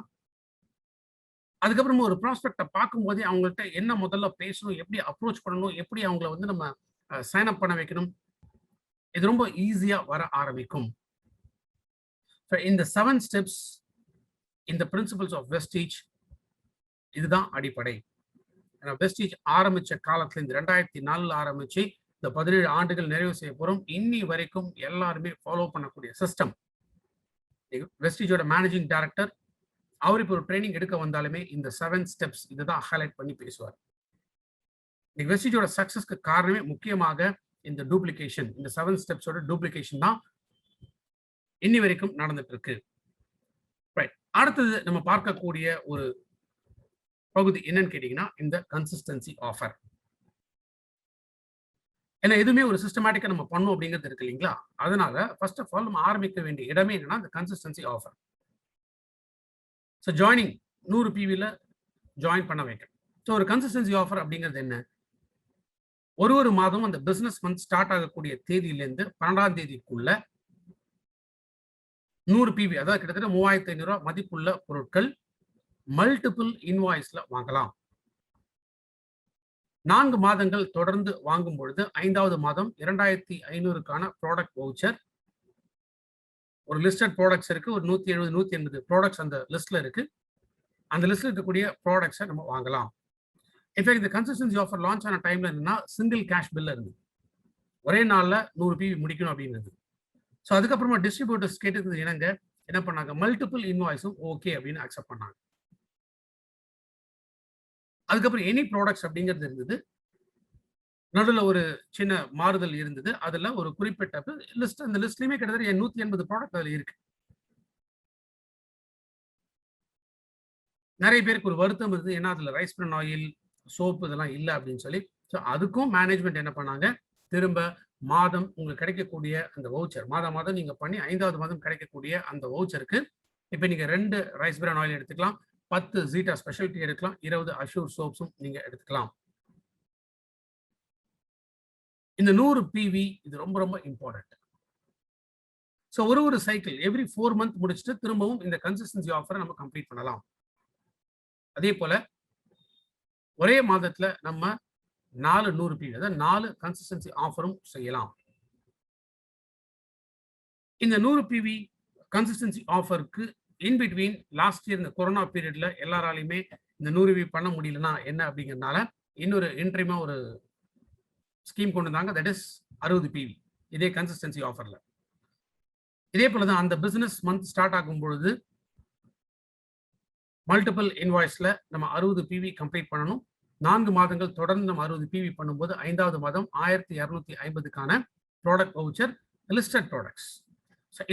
அதுக்கப்புறமா ஒரு ப்ராஸ்பெக்ட்ட பார்க்கும்போதே அவங்கள்ட்ட என்ன முதல்ல பேசணும், எப்படி அப்ரோச் பண்ணணும், எப்படி அவங்கள வந்து நம்ம சைன் அப் பண்ண வைக்கணும், இது ரொம்ப ஈஸியா வர ஆரம்பிக்கும். இந்த 7 ஸ்டெப்ஸ் இந்த பிரின்சிபல்ஸ் ஆஃப் வெஸ்டீஜ் இதுதான் அடிப்படை. ஏன்னா வெஸ்டீஜ் ஆரம்பிச்ச காலத்துல இந்த 2004ல ஆரம்பிச்சு இந்த 17 ஆண்டுகள் நிறைவு செய்ய போறோம். இன்னி வரைக்கும் எல்லாருமே ஃபாலோ பண்ணக்கூடிய சிஸ்டம். வெஸ்டீஜோட மேனேஜிங் டைரக்டர் அவர் இப்போ ஒரு ட்ரெய்னிங் எடுக்க வந்தாலுமே இந்த 7 ஸ்டெப்ஸ் இதுதான் ஹைலைட் பண்ணி பேசுவார். இன்னைக்கு வெஸ்டீஜோட சக்சஸ்க்கு காரணமே முக்கியமாக இந்த டூப்ளிகேஷன், இந்த 7 ஸ்டெப்ஸோட டூப்ளிகேஷன் தான் இன்னி வரைக்கும் நடந்துட்டு இருக்கு. ரைட். அடுத்தது நம்ம பார்க்கக்கூடிய ஒரு பகுதி என்னன்னு கேட்டீங்கன்னா, இந்த கன்சிஸ்டன்சி ஆஃபர். ஏன்னா எதுவுமே ஒரு சிஸ்டமேட்டிக்கா நம்ம பண்ணோம் அப்படிங்கிறது இருக்கு இல்லைங்களா? அதனால ஃபர்ஸ்ட் ஆஃப் ஆல் நம்ம ஆரம்பிக்க வேண்டிய இடமே என்னன்னா, இந்த கன்சிஸ்டன்சி ஆஃபர். ஸோ ஜாயினிங் 100 பிவில ஜாயின் பண்ண வைக்கணும். ஸோ ஒரு கன்சிஸ்டன்சி ஆஃபர் அப்படிங்கிறது என்ன? ஒரு மாதம் அந்த பிசினஸ் மந்த் ஸ்டார்ட் ஆகக்கூடிய தேதியிலிருந்து 12ஆம் தேதிக்குள்ள 100 பிவி அதாவது கிட்டத்தட்ட ரூ. 3500 மதிப்புள்ள பொருட்கள் மல்டிபிள் இன்வாய்ஸ்ல வாங்கலாம். 4 மாதங்கள் தொடர்ந்து வாங்கும் பொழுது 5வது மாதம் 2500க்கான ப்ராடக்ட் வவுச்சர். ஒரு லிஸ்டட் ப்ராடக்ட்ஸ் இருக்கு. ஒரு 170, 180 ப்ராடக்ட்ஸ் அந்த லிஸ்ட்ல இருக்கு. அந்த லிஸ்ட்ல இருக்கக்கூடிய ப்ராடக்ட்ஸை நம்ம வாங்கலாம். இன்ஃபேக்ட் இந்த கன்சிஸ்டன்சி ஆஃபர் லான்ச் ஆன டைம்ல என்னன்னா சிங்கிள் கேஷ் பில் இருந்தது. ஒரே நாள்ல 100 பிவி முடிக்கணும் அப்படிங்கிறது. ஸோ அதுக்கப்புறமா டிஸ்ட்ரிபியூட்டர்ஸ் கேட்டதுக்கு இணங்க என்ன பண்ணாங்க, மல்டிபிள் இன்வாய்ஸும் ஓகே அப்படின்னு அக்செப்ட் பண்ணாங்க. அதுக்கப்புறம் எனி ப்ராடக்ட்ஸ் அப்படிங்கிறது இருந்தது. நடுவில் ஒரு சின்ன மாறுதல் இருந்தது. அதுல ஒரு குறிப்பிட்ட லிஸ்ட், அந்த லிஸ்ட்லயுமே கிட்டத்தட்ட 180 ப்ராடக்ட் அதுல இருக்கு. நிறைய பேருக்கு ஒரு வருத்தம் இருந்தது. ஏன்னா அதுல ரைஸ் பிரான் ஆயில், சோப்பு இதெல்லாம் இல்ல அப்படின்னு சொல்லி. ஸோ அதுக்கும் மேனேஜ்மெண்ட் என்ன பண்ணாங்க, திரும்ப மாதம் உங்களுக்கு கிடைக்கக்கூடிய அந்த வவுச்சர், மாதம் மாதம் நீங்க பண்ணி 5வது மாதம் கிடைக்கக்கூடிய அந்த வவுச்சருக்கு இப்ப நீங்க 2 ரைஸ் பிரான் ஆயில் எடுத்துக்கலாம், 10 ஜீட்டா ஸ்பெஷல் டீ எடுக்கலாம், 20 அஷ்யூர் சோப்ஸும் நீங்க எடுத்துக்கலாம். இந்த 100 பிவி இது ரொம்ப ரொம்ப இம்பார்ட்டன்ட். ஸோ ஒரு சைக்கிள் எவ்ரி 4 மந்த் முடிச்சுட்டு திரும்பவும் இந்த கன்சிஸ்டன்சி ஆஃபரை நம்ம கம்ப்ளீட் பண்ணலாம். அதே போல ஒரே மாதத்துல நம்ம 4 100 பிவி, அதாவது 4 கன்சிஸ்டன்சி ஆஃபரும் செய்யலாம். இந்த 100 பிவி கன்சிஸ்டன்சி ஆஃபருக்கு இன் பிட்வீன் லாஸ்ட் இயர் இந்த கொரோனா பீரியட்ல எல்லாராலையுமே இந்த 100 பிவி பண்ண முடியலன்னா என்ன அப்படிங்கிறதுனால இன்னொரு இன்ட்ரீமா ஒரு ஸ்கீம் கொண்டு வந்தாங்க. தட் இஸ் 60 பிவி, இதே கன்சிஸ்டன்சி ஆஃபர்ல. இதே போல தான் அந்த பிசினஸ் மந்த் ஸ்டார்ட் ஆகும் பொழுது மல்டிபிள் இன்வாய்ஸ்ல நம்ம 60 பிவி கம்ப்ளீட் பண்ணணும். 4 மாதங்கள் தொடர்ந்து நம்ம 60 பிவி பண்ணும்போது 5வது மாதம் 1250க்கான ப்ராடக்ட் வவுச்சர் லிஸ்டட் ப்ராடக்ட்ஸ்.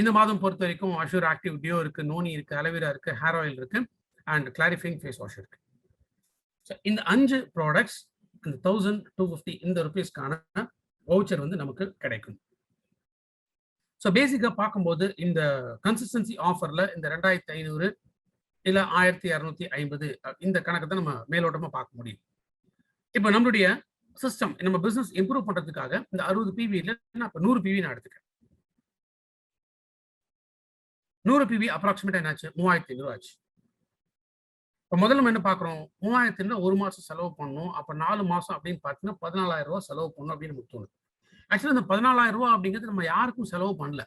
இந்த மாதம் பொறுத்த வரைக்கும் அஷூர் ஆக்டிவ் டியோ இருக்கு, நோனி இருக்கு, அலோவேரா இருக்கு, ஹேர் ஆயில் இருக்கு அண்ட் கிளாரிஃபைங் ஃபேஸ் வாஷ் இருக்கு. இந்த 5 ப்ராடக்ட்ஸ் இந்த 1250 இந்த ருபீஸ்க்கான வவுச்சர் வந்து நமக்கு கிடைக்கும். ஸோ பேசிக்கா பார்க்கும்போது இந்த கன்சிஸ்டன்சி ஆஃபர்ல இந்த 2500 இல்ல 1250 இந்த கணக்கு தான் நம்ம மேலோட்டமா பார்க்க முடியும். இப்போ நம்மளுடைய சிஸ்டம் நம்ம பிசினஸ் இம்ப்ரூவ் பண்றதுக்காக இந்த 60 பிவில நான் இப்போ 100 பிவி நான் எடுத்துக்கிறேன். 100 பிவி அப்ராக்சிமேட்டா என்னாச்சு? 3500 ஆச்சு. இப்போ முதல்ல நம்ம என்ன பார்க்குறோம்? 3500 ஒரு மாசம் செலவு பண்ணணும். அப்போ 4 மாசம் அப்படின்னு பார்த்தீங்கன்னா 14,000 செலவு பண்ணணும் அப்படின்னு நமக்கு தோணுது. ஆக்சுவலி இந்த 14,000 அப்படிங்கிறது நம்ம யாருக்கும் செலவு பண்ணல.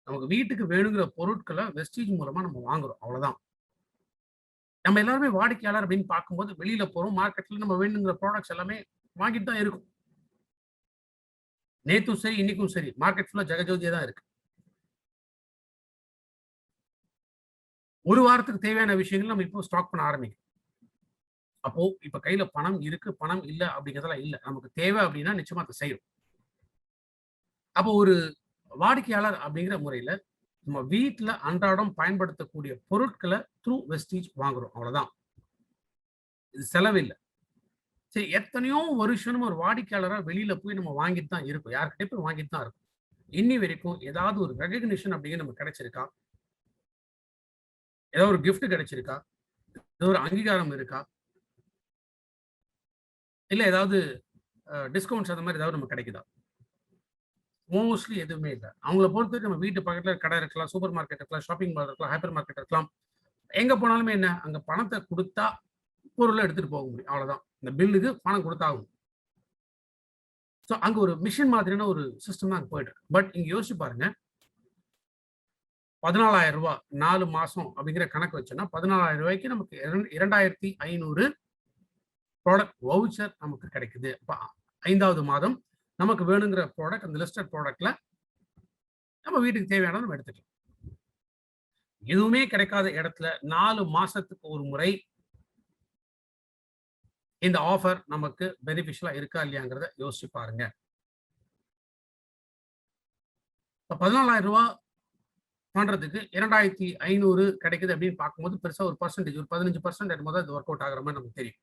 நமக்கு வீட்டுக்கு வேணுங்கிற பொருட்களை வெஸ்டீஜ் மூலமா நம்ம வாங்குறோம், அவ்வளவுதான். நம்ம எல்லாருமே வாடிக்கையாளர் அப்படின்னு பார்க்கும்போது வெளியில போறோம், மார்க்கெட்ல நம்ம வேணுங்கிற ப்ராடக்ட்ஸ் எல்லாமே வாங்கிட்டு தான் இருக்கும். நேத்தும் சரி இன்னைக்கும் சரி மார்க்கெட் ஃபுல்லா ஜெகஜோதியா தான் இருக்கு. ஒரு வாரத்துக்கு தேவையான விஷயங்கள் நம்ம இப்போ ஸ்டாக் பண்ண ஆரம்பிக்கும். அப்போ இப்ப கையில பணம் இருக்கு, பணம் இல்ல அப்படிங்கிறதெல்லாம் இல்ல. நமக்கு தேவை அப்படின்னா நிச்சயமா அதை செய்யும். அப்போ ஒரு வாடிக்கையாளர் அப்படிங்கிற முறையில நம்ம வீட்டுல அன்றாடம் பயன்படுத்தக்கூடிய பொருட்களை த்ரூ வெஸ்டீஜ் வாங்குறோம், அவ்வளவுதான். இது செலவில்லை. சரி, எத்தனையோ வருஷம் நம்ம ஒரு வாடிக்கையாளரா வெளியில போய் நம்ம வாங்கிட்டு தான் இருக்கோம், யார்கிட்ட போய் வாங்கிட்டு தான் இருக்கும். இன்னி வரைக்கும் ஏதாவது ஒரு ரெகக்னிஷன் அப்படிங்கிற நமக்கு கிடைச்சிருக்கா? ஏதாவது ஒரு கிஃப்ட் கிடைச்சிருக்கா? ஏதோ ஒரு அங்கீகாரம் இருக்கா? இல்ல ஏதாவது டிஸ்கவுண்ட்ஸ் அந்த மாதிரி ஏதாவது நமக்கு கிடைக்குதா? மோஸ்ட்லி எதுவுமே இல்லை. அவங்கள பொறுத்தவரைக்கும் நம்ம வீட்டு பக்கத்துல கடை இருக்கலாம், சூப்பர் மார்க்கெட் இருக்கலாம், ஷாப்பிங் மால் இருக்கலாம், ஹைப்பர் மார்க்கெட் இருக்கலாம். எங்க போனாலுமே என்ன, அங்க பணத்தை கொடுத்தா பொருளை எடுத்துட்டு போக முடியும், அவ்வளவுதான். இந்த பில்லுக்கு பணம் கொடுத்தாகும். ஸோ அங்க ஒரு மிஷின் மாதிரியான ஒரு சிஸ்டம் தான் அங்க போயிட்டு இருக்கு. பட் இங்க யோசிச்சு பாருங்க, 14,000 4 மாசம் அப்படிங்கிற கணக்கு வச்சோன்னா 14,000 நமக்கு 2,500 ப்ராடக்ட் வவுச்சர் நமக்கு கிடைக்குது. 5வது மாதம் நமக்கு வேணுங்கிற ப்ராடக்ட் அந்த லிஸ்டட் ப்ராடக்ட்ல நம்ம வீட்டுக்கு தேவையானதை நம்ம எடுத்துக்கலாம். எதுவுமே கிடைக்காத இடத்துல 4 மாசத்துக்கு ஒரு முறை இந்த ஆஃபர் நமக்கு பெனிஃபிஷியலா இருக்கா இல்லையாங்கிறத யோசிச்சு பாருங்க. 14,000 பண்றதுக்கு 2,500 கிடைக்குது அப்படின்னு பார்க்கும்போது பெருசா ஒரு பர்சன்டேஜ் ஒரு 15% போது அது ஒர்க் அவுட் ஆகிற மாதிரி நமக்கு தெரியும்.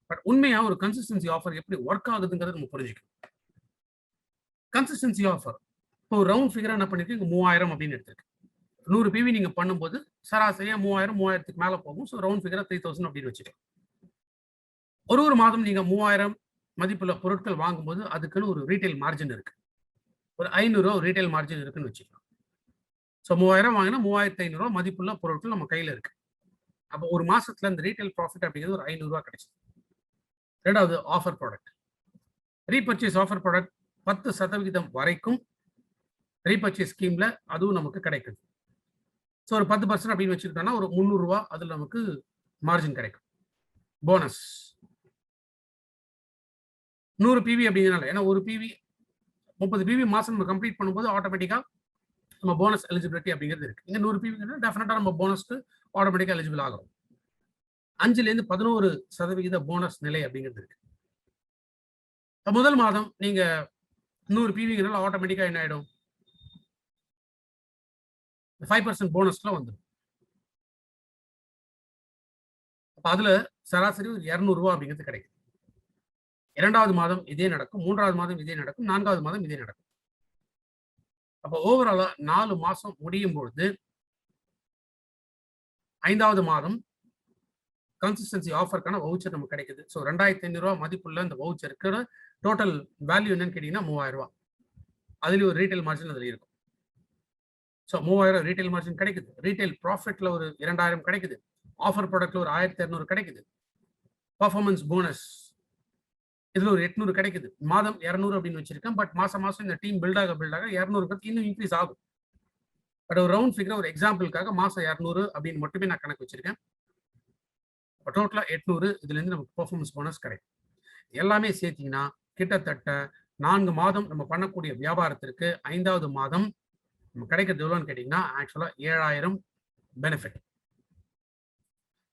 பட் உண்மையா ஒரு கன்சிஸ்டன்சி ஆஃபர் எப்படி ஒர்க் ஆகுதுங்கிறது நம்ம புரிஞ்சுக்கணும். கன்சிஸ்டன்சி ஆஃபர் இப்போ ரவுண்ட் ஃபிகரா என்ன பண்ணிருக்கு, 3000 அப்படின்னு எடுத்திருக்கு. 100 பிவி நீங்க பண்ணும்போது சராசரியா 3000 3000க்கு மேல போகும். ஸோ ரவுண்ட் ஃபிகரா 3000 அப்படின்னு வச்சுக்கலாம். ஒரு மாதம் நீங்க 3000 மதிப்புள்ள பொருட்கள் வாங்கும்போது அதுக்குன்னு ஒரு ரீட்டைல் மார்ஜின் இருக்கு. ஒரு 500 ஒரு ரீட்டைல் மார்ஜின் இருக்குன்னு வச்சுக்கலாம். ஸோ 3000 வாங்கினா 3,500 மதிப்புள்ள பொருட்கள் நம்ம கையில இருக்கு. அப்போ ஒரு மாசத்துல இந்த ரீட்டைல் ப்ராஃபிட் அப்படிங்கிறது ஒரு 500 கிடைச்சது. 2வது offer product. Repurchase offer product 10% வரைக்கும் ரீபர்ச்சேஸ் ஸ்கீம்ல அதுவும் நமக்கு கிடைக்குது. ஸோ ஒரு 10% அப்படின்னு வச்சுக்கிட்டோம்னா ஒரு 300 அதுல நமக்கு மார்ஜின் கிடைக்கும். போனஸ் 100 பிவி அப்படிங்கிறனால, ஏன்னா ஒரு பிவி 30 பிவி மாசம் நம்ம கம்ப்ளீட் பண்ணும்போது ஆட்டோமேட்டிக்கா நம்ம போனஸ் எலிஜிபிலிட்டி அப்படிங்கிறது இருக்கு. இங்க 100 பிவி டெஃபினட்டா நம்ம போனஸ்க்கு ஆட்டோமேட்டிக்கா எலிஜிபிள் ஆகிறோம். 5லேருந்து 11% போனஸ் நிலை அப்படிங்கிறது இருக்கு. முதல் மாதம் நீங்க 100 பிவிங்கிறனால ஆட்டோமேட்டிக்கா என்ன ஆயிடும், 5% போனஸ்ல வந்துடும். அப்ப அதுல சராசரி ஒரு 200 அப்படிங்கிறது கிடைக்கும். 2வது மாதம் இதே நடக்கும். 3வது மாதம் இதே நடக்கும். 4வது மாதம் இதே நடக்கும். அப்ப ஓவராலா 4 மாசம் முடியும் பொழுது 5வது மாதம் கன்சிஸ்டன்சி ஆஃபர்க்கான வவுச்சர் நமக்கு கிடைக்குது. ஸோ ரூ. 2,500 மதிப்புள்ள இந்த வவுச்சருக்கு டோட்டல் வேல்யூ என்னன்னு கேட்டீங்கன்னா ரூ. 3000. அதுலயும் ஒரு ரீட்டெயில் மார்ஜின் அதுல இருக்கும். ஸோ 3000 ரீட்டெயில் மார்ஜின் கிடைக்குது. ரீட்டெயில் ப்ராஃபிட்ல ஒரு 2000 கிடைக்குது. ஆஃபர் ப்ராடக்ட்ல ஒரு 1200 கிடைக்குது. பெர்ஃபார்மன்ஸ் போனஸ் இதுல ஒரு 800 கிடைக்குது. மாதம் 200 அப்படின்னு வச்சிருக்கேன். பட் மாசம் மாசம் இந்த டீம் பில்ட் ஆக 200 இன்னும் இன்க்ரீஸ் ஆகும். பட் ஒரு ரவுண்ட் ஃபிகர் ஒரு எக்ஸாம்பிளுக்காக மாசம் 200 அப்படின்னு மட்டுமே நான் கணக்கு வச்சிருக்கேன். டோட்டலா 800 இதுல இருந்து நமக்கு பெர்ஃபார்மன்ஸ் போனஸ் கிடைக்கும். எல்லாமே சேர்த்தீங்கன்னா கிட்டத்தட்ட 4 மாதம் நம்ம பண்ணக்கூடிய வியாபாரத்திற்கு 5வது மாதம் நம்ம கிடைக்கிறது எவ்வளோன்னு கேட்டீங்கன்னா ஆக்சுவலா 7000 பெனிஃபிட்.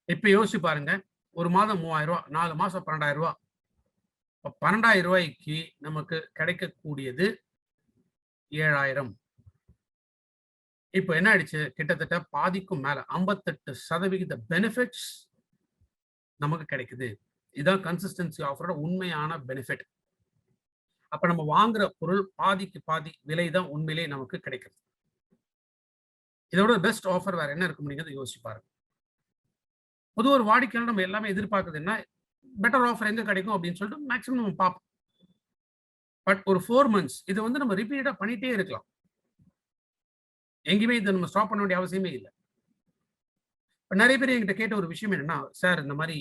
இப்ப யோசிச்சு பாருங்க. ஒரு மாதம் 3000, 4 மாசம் 12,000. இப்ப 12,000 நமக்கு கிடைக்கக்கூடியது 7000. இப்ப என்ன ஆயிடுச்சு? கிட்டத்தட்ட பாதிக்கும் மேல 58% பெனிஃபிட்ஸ் நமக்கு கிடைக்குது. இதான் கன்சிஸ்டன்சி ஆஃபரோட உண்மையான பெனிஃபிட். அப்ப நம்ம வாங்குற பொருள் பாதிக்கு பாதி விலை தான் உண்மையிலேயே நமக்கு கிடைக்குது. இதோட பெஸ்ட் ஆஃபர் வேற என்ன இருக்க முடியுங்கிறத யோசிச்சு பாருங்க. பொதுவா ஒரு வாடிக்கையாளர் நம்ம எல்லாமே எதிர்பார்க்குறது என்ன? பெட்டர் ஆஃபர் எங்க கிடைக்கும் அப்படின்னு சொல்லிட்டு மேக்ஸிமம் நம்ம பார்ப்போம். பட் ஒரு 4 மந்த்ஸ் இத வந்து நம்ம ரிப்பீட்டடா பண்ணிட்டே இருக்கலாம். எங்கேயுமே இத நம்ம ஸ்டாப் பண்ண வேண்டிய அவசியமே இல்ல. இப்ப நெறைய பேர் என்கிட்ட கேட்ட ஒரு விஷயம் என்னன்னா, சார் இந்த மாரி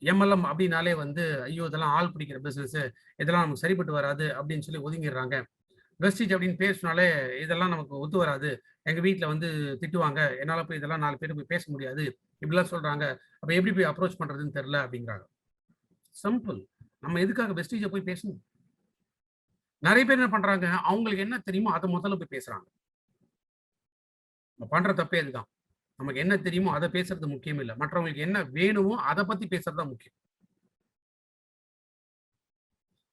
எம்எல்எம் அப்படின்னாலே வந்து, ஐயோ! இதெல்லாம் ஆள் பிடிக்கிற பிசினஸ். இதெல்லாம் நமக்கு சரிப்பட்டு வராது அப்படின்னு சொல்லி ஒதுங்கிடுறாங்க. வெஸ்டீஜ் அப்படின்னு பேர் சொன்னாலே இதெல்லாம் நமக்கு ஒத்து வராது. எங்க வீட்ல வந்து திட்டுவாங்க. என்னால போய் இதெல்லாம் 4 பேர்ட்ட போய் பேச முடியாது. இப்படிலாம் சொல்றாங்க. அப்ப எப்படி போய் அப்ரோச் பண்றதுன்னு தெரியல அப்படிங்கிறாங்க. சிம்பிள். நம்ம எதுக்காக வெஸ்டீஜ போய் பேசணும்? நெறைய பேர் என்ன பண்றாங்க, அவங்களுக்கு என்ன தெரியுமோ அத முதல்ல போய் பேசுறாங்க. நம்ம பண்ற தப்பே அதுதான். நமக்கு என்ன தெரியுமோ அத பேசுறது முக்கியம் இல்ல. மற்றவங்களுக்கு என்ன வேணுமோ அத பத்தி பேசுறது தான் முக்கியம்.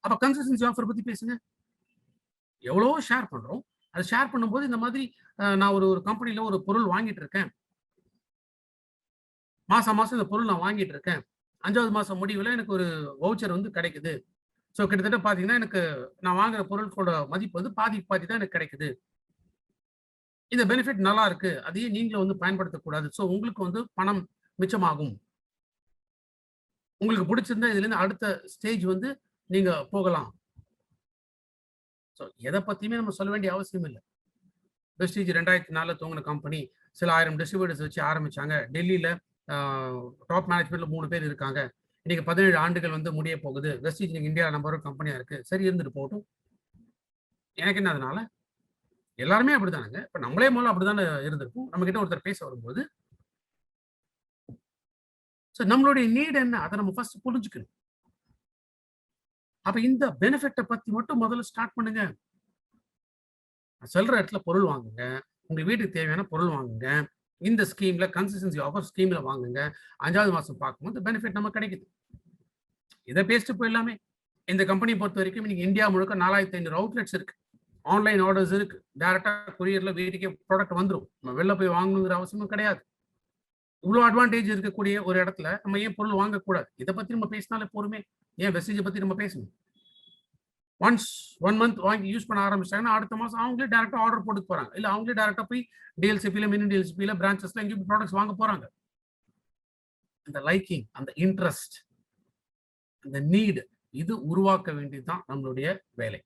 அப்ப கன்சிஸ்டன்சி ஆஃபர் பத்தி பேசுங்க. எவ்வளவோ ஷேர் பண்றோம். அத ஷேர் பண்ணும்போது இந்த மாதிரி நான் ஒரு ஒரு கம்பெனில ஒரு பொருள் வாங்கிட்டு இருக்கேன். மாசம் மாசம் இந்த பொருள் நான் வாங்கிட்டு இருக்கேன். 5வது மாசம் முடிவுல எனக்கு ஒரு வவுச்சர் வந்து கிடைக்குது. ஸோ கிட்டத்தட்ட பார்த்தீங்கன்னா, எனக்கு நான் வாங்குற பொருட்களோட மதிப்பு வந்து பாதிக்கு பாதி தான் எனக்கு கிடைக்குது. இந்த பெனிஃபிட் நல்லா இருக்கு. அதையே நீங்களும் வந்து பயன்படுத்தக்கூடாது. ஸோ உங்களுக்கு வந்து பணம் மிச்சமாகும். உங்களுக்கு பிடிச்சிருந்தா இதுலேருந்து அடுத்த ஸ்டேஜ் வந்து நீங்க போகலாம். ஸோ எத பத்தியுமே நம்ம சொல்ல வேண்டிய அவசியம் இல்ல. வெஸ்டீஜ் 2004ல துவங்குன கம்பெனி. சில 1000 டிஸ்ட்ரிபியூட்டர்ஸ் வச்சு ஆரம்பிச்சாங்க. டெல்லியில ஆ டாப் மேனேஜ்மென்ட்ல 3 பேர் இருக்காங்க. இன்னைக்கு 17 ஆண்டுகள் வந்து முடிய போகுது. வெஸ்டீஜ் இன்னைக்கு இந்தியால நம்பர் 1 கம்பெனியா இருக்கு. சரி இருந்துட்டு போகட்டும். எனக்கு என்ன அதனால? எல்லாருமே அப்படித்தானங்க. இப்ப நம்மளே முதல்ல அப்படித்தானே இருந்திருப்போம். நம்மகிட்ட ஒருத்தர் பேச வரும்போது, சோ நம்மளுடைய நீட் என்ன? அத நம்ம ஃபர்ஸ்ட் புரிஞ்சுக்கணும். அப்ப இந்த பெனிஃபிட்ட பத்தி மட்டும் முதல்ல ஸ்டார்ட் பண்ணுங்க. நான் சொல்ற இடத்துல பொருள் வாங்குங்க. உங்க வீட்டுக்கு தேவையான பொருள் வாங்குங்க. இந்த ஸ்கீம்ல கன்சிஸ்டன்சி ஆஃபர் ஸ்கீம்ல வாங்குங்க. 5வது மாசம் பார்க்கும்போது பெனிஃபிட் நமக்கு கிடைக்குது. இத பேசிட்டு போயிடலாமே. இந்த கம்பெனிய பொறுத்தவரைக்கும் இன்னைக்கு இந்தியா முழுக்க 4,500 அவுட்லெட்ஸ் இருக்கு. ஆன்லைன் ஆர்டர்ஸ் இருக்கு. டைரக்ட்டா கொரியர்ல வீட்டுக்கே ப்ராடக்ட் வந்துரும். நம்ம வெளில போய் வாங்கணுங்கிற அவசியமும் கிடையாது. இவ்ளோ அட்வான்டேஜ் இருக்கக்கூடிய ஒரு இடத்துல நம்ம ஏன் பொருள் வாங்கக்கூடாது? இத பத்தி நம்ம பேசினாலே போதுமே. ஏன் வெஸ்டேஜ பத்தி நம்ம பேசணும்? ஒன்ஸ் 1 மந்த் வாங்கி யூஸ் பண்ண ஆரம்பிச்சுட்டாங்கன்னா, அடுத்த மாசம் அவங்களே டைரக்ட்டா ஆர்டர் போட்டுக்க போறாங்க. இல்ல அவங்களே டைரக்ட்டா போய் டிஎல்சிபில, மினி டிஎல்சிபில பிரான்ச்சஸ்ல எங்கேயும் ப்ராடக்ட்ஸ் வாங்க போறாங்க. அந்த லைக்கிங், அந்த இன்ட்ரெஸ்ட், அந்த நீட் இது உருவாக்க வேண்டியது தான் நம்மளுடைய வேலை.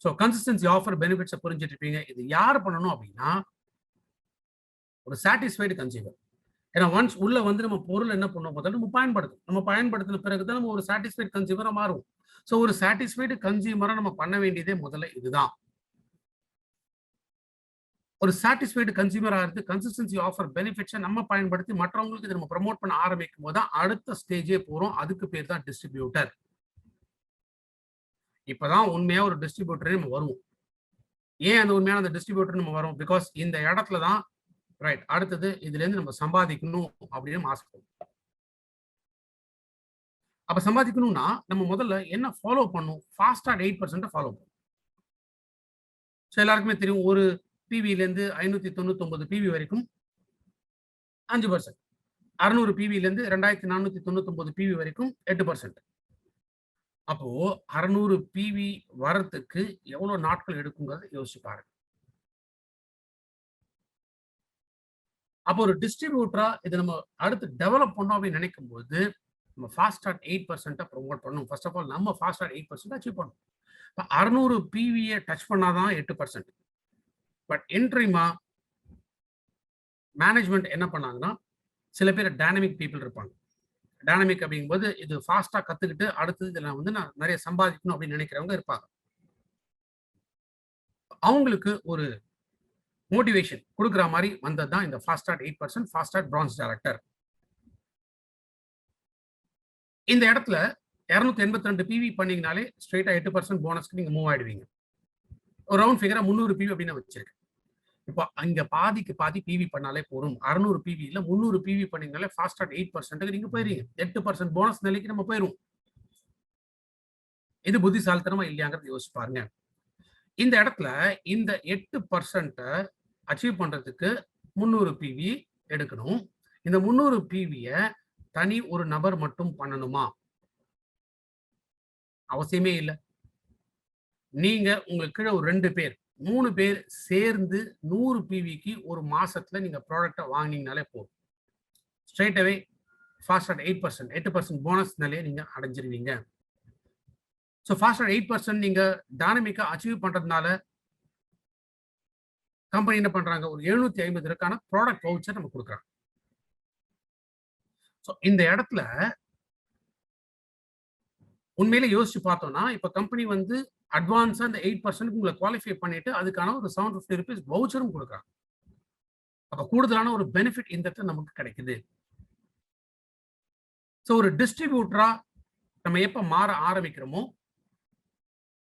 சோ கன்சிஸ்டன்சி ஆஃபர் பெனிஃபிட்ஸ புரிஞ்சுட்டு இருப்பீங்க. இது யார் பண்ணணும் அப்டின்னா, ஒரு சாட்டிஸ்ஃபைட் கன்சியூமர். ஏன்னா ஒன்ஸ் உள்ள வந்து நம்ம பொருள் என்ன பண்ணுவோம் முதல்ல நம்ம பயன்படுத்தும். நம்ம பயன்படுத்தின பிறகு தான் நம்ம ஒரு சாட்டிஸ்ஃபைட் கன்சியூமரா மாறுவோம். சோ ஒரு சாட்டிஸ்ஃபைட் கன்சியூமரா நம்ம பண்ண வேண்டியதே முதல்ல இதுதான். ஒரு சாட்டிஸ்ஃபைட் கன்சியூமர் ஆகுறது கன்சிஸ்டன்சி ஆஃபர் பெனிஃபிட்ஸ நம்ம பயன்படுத்தி மற்றவங்களுக்கு இத நம்ம புரமோட் பண்ண ஆரம்பிக்கும்போது தான் அடுத்த ஸ்டேஜே போறோம். அதுக்கு பேர் தான் டிஸ்ட்ரிபியூட்டர். இப்பதான் உண்மையா ஒரு டிஸ்ட்ரிபியூட்டரே நம்ம வருவோம். ஏன் அந்த உண்மையான அந்த டிஸ்ட்ரிபியூட்டர் நம்ம வரோம்? பிகாஸ் இந்த இடத்துல தான் ரைட் அடுத்தது இதுலேருந்து நம்ம சம்பாதிக்கணும் அப்படின்னு ஆசைப்படுவோம். அப்ப சம்பாதிக்கணும்னா நம்ம முதல்ல என்ன ஃபாலோ பண்ணணும்? ஃபாஸ்டா 8% ஃபாலோ பண்ணணும். சோ எல்லாருக்குமே தெரியும். ஒரு பிவில இருந்து 599 பிவி வரைக்கும் 5%. 600 பிவிலேருந்து 2499 பிவி வரைக்கும் 8%. அப்போ 600 பிவி வரத்துக்கு எவ்வளவு நாட்கள் எடுக்குங்கிறத யோசிச்சு பாருங்க. அப்போ ஒரு டிஸ்ட்ரிபியூட்டரா இது நம்ம அடுத்து டெவலப் பண்ணோம் அப்படின்னு நினைக்கும் போது நம்ம ஃபாஸ்ட் ஸ்டார்ட் 8% ப்ரொமோட் பண்ணணும். ஃபர்ஸ்ட் ஆஃப் ஆல் நம்ம ஃபாஸ்ட் ஸ்டார்ட் 8% அச்சீவ் பண்ணணும். 600 பிவியை டச் பண்ணாதான் 8%. பட் இன்ட்ரீமா மேனேஜ்மெண்ட் என்ன பண்ணாங்கன்னா, சில பேர் டைனமிக் பீப்புள் இருப்பாங்க. டைனமிக் அப்படிங்கும்போது இது ஃபாஸ்டா கத்துக்கிட்டு அடுத்தது இதுல வந்து நான் நிறைய சம்பாதிக்கணும் அப்படின்னு நினைக்கிறவங்க இருப்பாங்க. அவங்களுக்கு ஒரு மோட்டிவேஷன் கொடுக்குற மாதிரி வந்தது தான் இந்த fast start 8%, fast start France director. இந்த இடத்துல 282 பிவி பண்ணீங்கனாலே ஸ்ட்ரெயிட்டா 8% போனஸ்க்கு நீங்க மூவ் ஆயிடுவீங்க. ஒரு ரவுண்ட் ஃபிகரா 300 பிவி அப்படின்னு வச்சிருக்கேன். இப்போ அங்க பாதிக்கு பாதி பிவி பண்ணாலே போதும். 600 பிவி இல்ல 300 பிவி பண்ணீங்கனாலே ஃபாஸ்ட் ஸ்டார்ட் 8%க்கு நீங்க போயிருவீங்க. 8% போனஸ் நிலைக்கு நம்ம போயிருவோம். இது புத்திசாலித்தனமா இல்லையாங்கிறத யோசிச்சு பாருங்க. இந்த இடத்துல இந்த 8% அச்சீவ் பண்றதுக்கு 300 பிவி எடுக்கணும். இந்த 300 பிவிய தனி ஒரு நபர் மட்டும் பண்ணணுமா? அவசியமே இல்ல. நீங்க உங்களுக்கு கீழ ஒரு 2 பேர், 3 பேர் சேர்ந்து 100 பிவிக்கு ஒரு மாசத்துல நீங்க ப்ராடக்ட்ட வாங்குனீங்கனாலே போதும். ஸ்ட்ரெயிட் அவே ஃபாஸ்ட் ஸ்டார்ட் 8% போனஸ் நிலையை நீங்க அடைஞ்சிருவீங்க. ஸோ ஃபாஸ்ட் ஸ்டார்ட் 8% நீங்க டைனமிக்கா அச்சீவ் பண்றதுனால கம்பெனி என்ன பண்றாங்க? ஒரு 750 ப்ராடக்ட் வவுச்சர் நம்ம கொடுக்குறாங்க. ஸோ இந்த இடத்துல உண்மையிலே யோசிச்சு பார்த்தோம்னா, இப்ப கம்பெனி வந்து அட்வான்ஸா இந்த 8% உங்களை குவாலிஃபை பண்ணிட்டு அதுக்கான ஒரு ₹750 வவுச்சரும் கொடுக்குறாங்க. அப்ப கூடுதலான ஒரு பெனிஃபிட் இந்த இடத்துல நமக்கு கிடைக்குது. ஸோ ஒரு டிஸ்ட்ரிபியூட்டரா நம்ம எப்ப மாற ஆரம்பிக்கிறோமோ,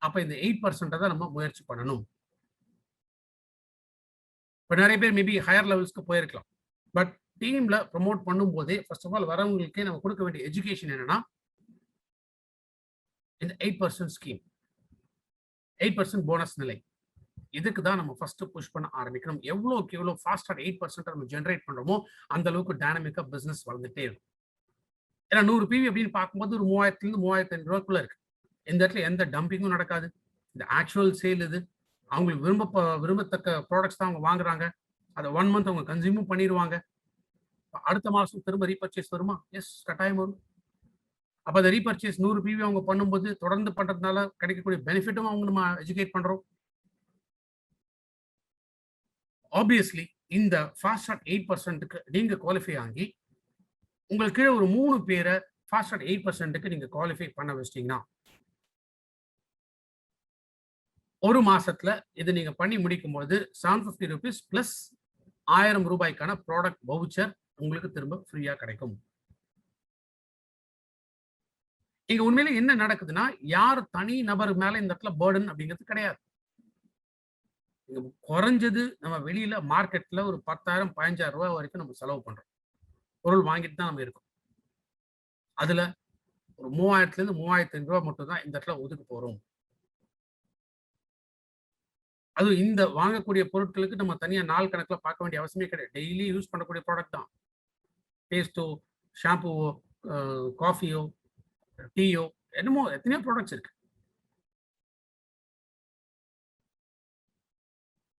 அப்ப இந்த 8% தான் நம்ம முயற்சி பண்ணணும். இப்ப நிறைய பேர் மேபி ஹையர் லெவல்ஸ்க்கு போயிருக்கலாம். பட் டீம்ல ப்ரமோட் பண்ணும்போதே ஃபர்ஸ்ட் ஆஃப் ஆல் வரவங்களுக்கே நம்ம கொடுக்க வேண்டிய எஜுகேஷன் என்னன்னா, இந்த 8% ஸ்கீம், 8% போனஸ் நிலை. இதுக்கு தான் நம்ம ஃபர்ஸ்ட் புஷ் பண்ண ஆரம்பிக்கணும். எவ்வளவுக்கு எவ்வளவு ஃபாஸ்டா 8% நம்ம ஜெனரேட் பண்றோமோ அந்த அளவுக்கு டைனமிக்கா பிசினஸ் வளர்ந்துட்டே இருக்கும். ஏன்னா 100 பிவி அப்படின்னு பார்க்கும்போது ஒரு 3000 ரூபாய்க்குள்ள இருக்கு. இந்த இடத்துல எந்த டம்பிங்கும் நடக்காது. இந்த ஆக்சுவல் சேல் இது. அவங்களுக்கு விரும்பத்தக்க ப்ராடக்ட்ஸ் தான் அவங்க வாங்குறாங்க. அதை 1 மந்த் அவங்க கன்சியூமும் பண்ணிடுவாங்க. அடுத்த மாசம் திரும்ப ரீபர்ச்சேஸ் வருமா? எஸ், கட்டாயம் வரும். அப்ப அந்த ரீபர்ச்சேஸ் 100 பிவி அவங்க பண்ணும்போது தொடர்ந்து பண்றதுனால கிடைக்கக்கூடிய பெனிஃபிட்டும் அவங்க நம்ம எஜுகேட் பண்றோம். ஆப்வியஸ்லி இந்த ஃபாஸ்ட் ஸ்டார்ட் 8%க்கு நீங்க குவாலிஃபை ஆகி உங்களுக்கு கீழே ஒரு 3 பேரை ஃபாஸ்ட் ஸ்டார்ட் 8%க்கு நீங்க குவாலிஃபை பண்ண வச்சிட்டீங்கன்னா, ஒரு மாசத்துல இது நீங்க பண்ணி முடிக்கும்போது ₹750 பிளஸ் ₹1000 ப்ராடக்ட் வவுச்சர் உங்களுக்கு திரும்ப ஃப்ரீயா கிடைக்கும். இங்க உண்மையில என்ன நடக்குதுன்னா, யார் தனி நபர் மேல இந்த இடத்துல பர்டன் அப்படிங்கிறது கிடையாது. குறைஞ்சது நம்ம வெளியில மார்க்கெட்ல ஒரு ₹10,000 ₹15,000 வரைக்கும் நம்ம செலவு பண்றோம். பொருள் வாங்கிட்டு தான் நம்ம இருக்கோம். அதுல ஒரு ₹3000 ₹3500 மட்டும் தான் இந்த இடத்துல ஒதுக்க போறோம். அதுவும் இந்த வாங்கக்கூடிய பொருட்களுக்கு நம்ம தனியா நாள் கணக்குல பார்க்க வேண்டிய அவசியமே கிடையாது. டெய்லி யூஸ் பண்ணக்கூடிய ப்ராடக்ட் தான். பேஸ்ட்டோ, ஷாம்புவோ, காஃபியோ, டீயோ, என்னமோ எத்தனையோ ப்ராடக்ட்ஸ் இருக்கு.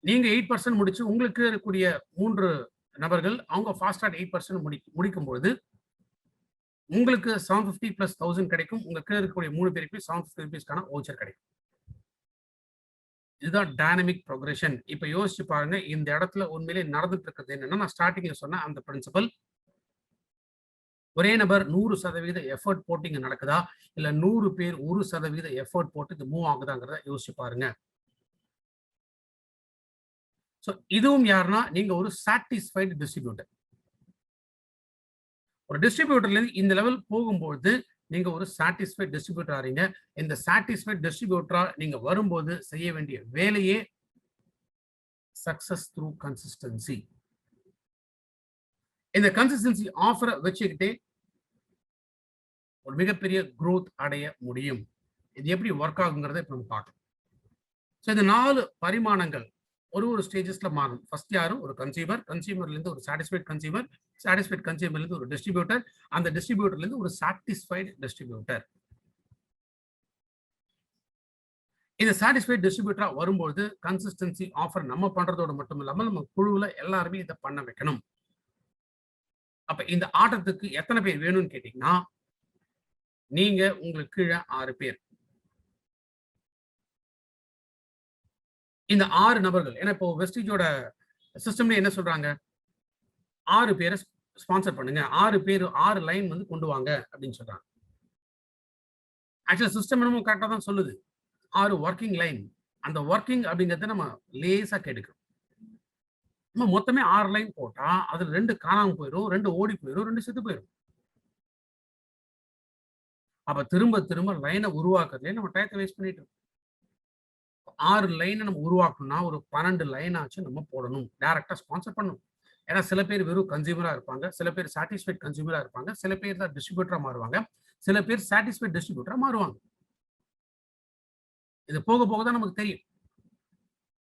நீங்க 8% முடிச்சு உங்களுக்கு இருக்கக்கூடிய 3 நபர்கள் அவங்க ஃபாஸ்ட் ஸ்டார்ட் 8% முடிக்கும்போது உங்களுக்கு 750 பிளஸ் 1000 கிடைக்கும். உங்க கீழ இருக்கக்கூடிய 3 பேருக்கு ₹750 வவுச்சர் கிடைக்கும். இதுதான் டைனமிக் புரோகிரஷன். இப்ப யோசிச்சு பாருங்க, இந்த இடத்துல உண்மையிலே நடந்துட்டு இருக்கிறது என்னன்னா, நான் ஸ்டார்டிங்ல சொன்ன அந்த பிரின்சிபல். ஒரே நபர் 100% எஃபோர்ட் போட்டு இங்க நடக்குதா? இல்ல 100 பேர் 1% எஃபோர்ட் போட்டு இது மூவ் ஆகுதாங்கிறத யோசிச்சு பாருங்க. சோ இதுவும் யாருன்னா, நீங்க ஒரு சாட்டிஸ்ஃபைட் டிஸ்ட்ரிபியூட்டர். ஒரு டிஸ்ட்ரிபியூட்டர்ல இருந்து இந்த லெவல் போகும்போது நீங்க ஒரு சாட்டிஸ்ஃபைட் டிஸ்ட்ரிபியூட்டர் ஆறீங்க. இந்த சாட்டிஸ்ஃபைட் டிஸ்ட்ரிபியூட்டரா நீங்க வரும்போது செய்ய வேண்டிய வேலையே சக்சஸ் த்ரூ கன்சிஸ்டன்சி. இந்த கன்சிஸ்டன்சி ஆஃபரை வச்சுக்கிட்டே ஒரு மிகப்பெரிய growth அடைய முடியும். இது எப்படி ஒர்க் ஆகுங்கிறத இப்ப நம்ம பார்க்கலாம். சோ இந்த 4 பரிமாணங்கள் ஒரு ஸ்டேஜஸ்ல மாறும். ஃபர்ஸ்ட் யாரு? ஒரு கன்சியூமர், கன்சியூமர்லேருந்து ஒரு சாட்டிஸ்ஃபைட் கன்சியூமர், சாட்டிஸ்ஃபைட் கன்சியூமர்லேருந்து ஒரு டிஸ்ட்ரிபியூட்டர், அந்த டிஸ்ட்ரிபியூட்டர்லேருந்து ஒரு சாட்டிஸ்ஃபைட் டிஸ்ட்ரிபியூட்டர். இந்த சாட்டிஸ்ஃபைட் டிஸ்ட்ரிபியூட்டரா வரும்போது கன்சிஸ்டன்சி ஆஃபர் நம்ம பண்றதோட மட்டும் இல்லாம நம்ம குழுவுல எல்லாருமே இதை பண்ண வைக்கணும். அப்ப இந்த ஆட்டத்துக்கு எத்தனை பேர் வேணும்னு கேட்டீங்கன்னா, நீங்க உங்களுக்கு கீழ 6 பேர். இந்த 6 நபர்கள் ஏன்னா இப்போ வெஸ்டிஜோட சிஸ்டம்ல என்ன சொல்றாங்க? 6 பேர ஸ்பான்சர் பண்ணுங்க. 6 பேர் 6 லைன் வந்து கொண்டு வாங்க அப்படின்னு சொல்றாங்க. ஆக்சுவலா சிஸ்டம் என்னமோ கரெக்ட்டா தான் சொல்லுது. 6 வொர்க்கிங் லைன். அந்த வொர்க்கிங் அப்படிங்கிறத நம்ம லேசா கெடுக்கிறோம். நம்ம மொத்தமே 6 லைன் போட்டா, அதுல 2 காணாம போயிரும், 2 ஓடி போயிரும், 2 செத்து போயிரும். அப்ப திரும்ப திரும்ப லைன உருவாக்குறதுலயே நம்ம டயத்த வேஸ்ட் பண்ணிட்டு இருக்கோம். 6 லைன நம்ம உருவாக்கணும்னா, ஒரு 12 லைனாச்சும் நம்ம போடணும். டைரக்ட்டா ஸ்பான்சர் பண்ணணும். ஏன்னா சில பேர் வெறும் கன்சியூமரா இருப்பாங்க. சில பேர் சாட்டிஸ்ஃபைட் கன்சியூமரா இருப்பாங்க. சில பேர் தான் டிஸ்ட்ரிபியூட்டரா மாறுவாங்க. சில பேர் சாட்டிஸ்ஃபைட் டிஸ்ட்ரிபியூட்டரா மாறுவாங்க. இது போக போக தான் நமக்கு தெரியும்.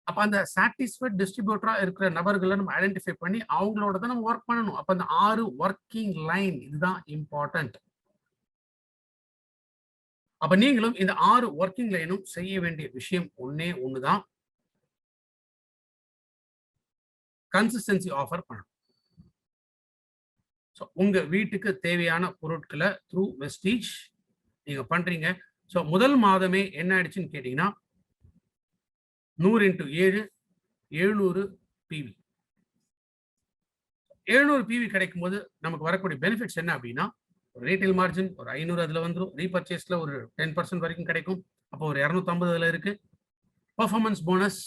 அப்ப அந்த சாட்டிஸ்ஃபைட் டிஸ்ட்ரிபியூட்டரா இருக்கிற நபர்கள நம்ம ஐடென்டிஃபை பண்ணி அவங்களோட தான் நம்ம வொர்க் பண்ணணும். அப்ப அந்த 6 வொர்க்கிங் லைன் இதுதான் இம்பார்ட்டன்ட். அப்ப நீங்களும் இந்த 6 வொர்க்கிங் லைனும் செய்ய வேண்டிய விஷயம் ஒண்ணே ஒண்ணு தான். கன்சிஸ்டன்சி ஆஃபர் பண்ணணும். சோ உங்க வீட்டுக்கு தேவையான பொருட்கள த்ரூ வெஸ்டீஜ் நீங்க பண்றீங்க. சோ முதல் மாதமே என்ன ஆயிடுச்சுன்னு கேட்டீங்கன்னா 100 × 7 700 பிவி. 700 பிவி கிடைக்கும்போது நமக்கு வரக்கூடிய பெனிஃபிட்ஸ் என்ன அப்படின்னா, ரீட்டெயில் மார்ஜின் ஒரு 500 அதுல வந்துரும். ரீபர்ச்சேஸ்ல ஒரு 10% வரைக்கும் கிடைக்கும். அப்போ ஒரு 250 அதுல இருக்கு. Performance bonus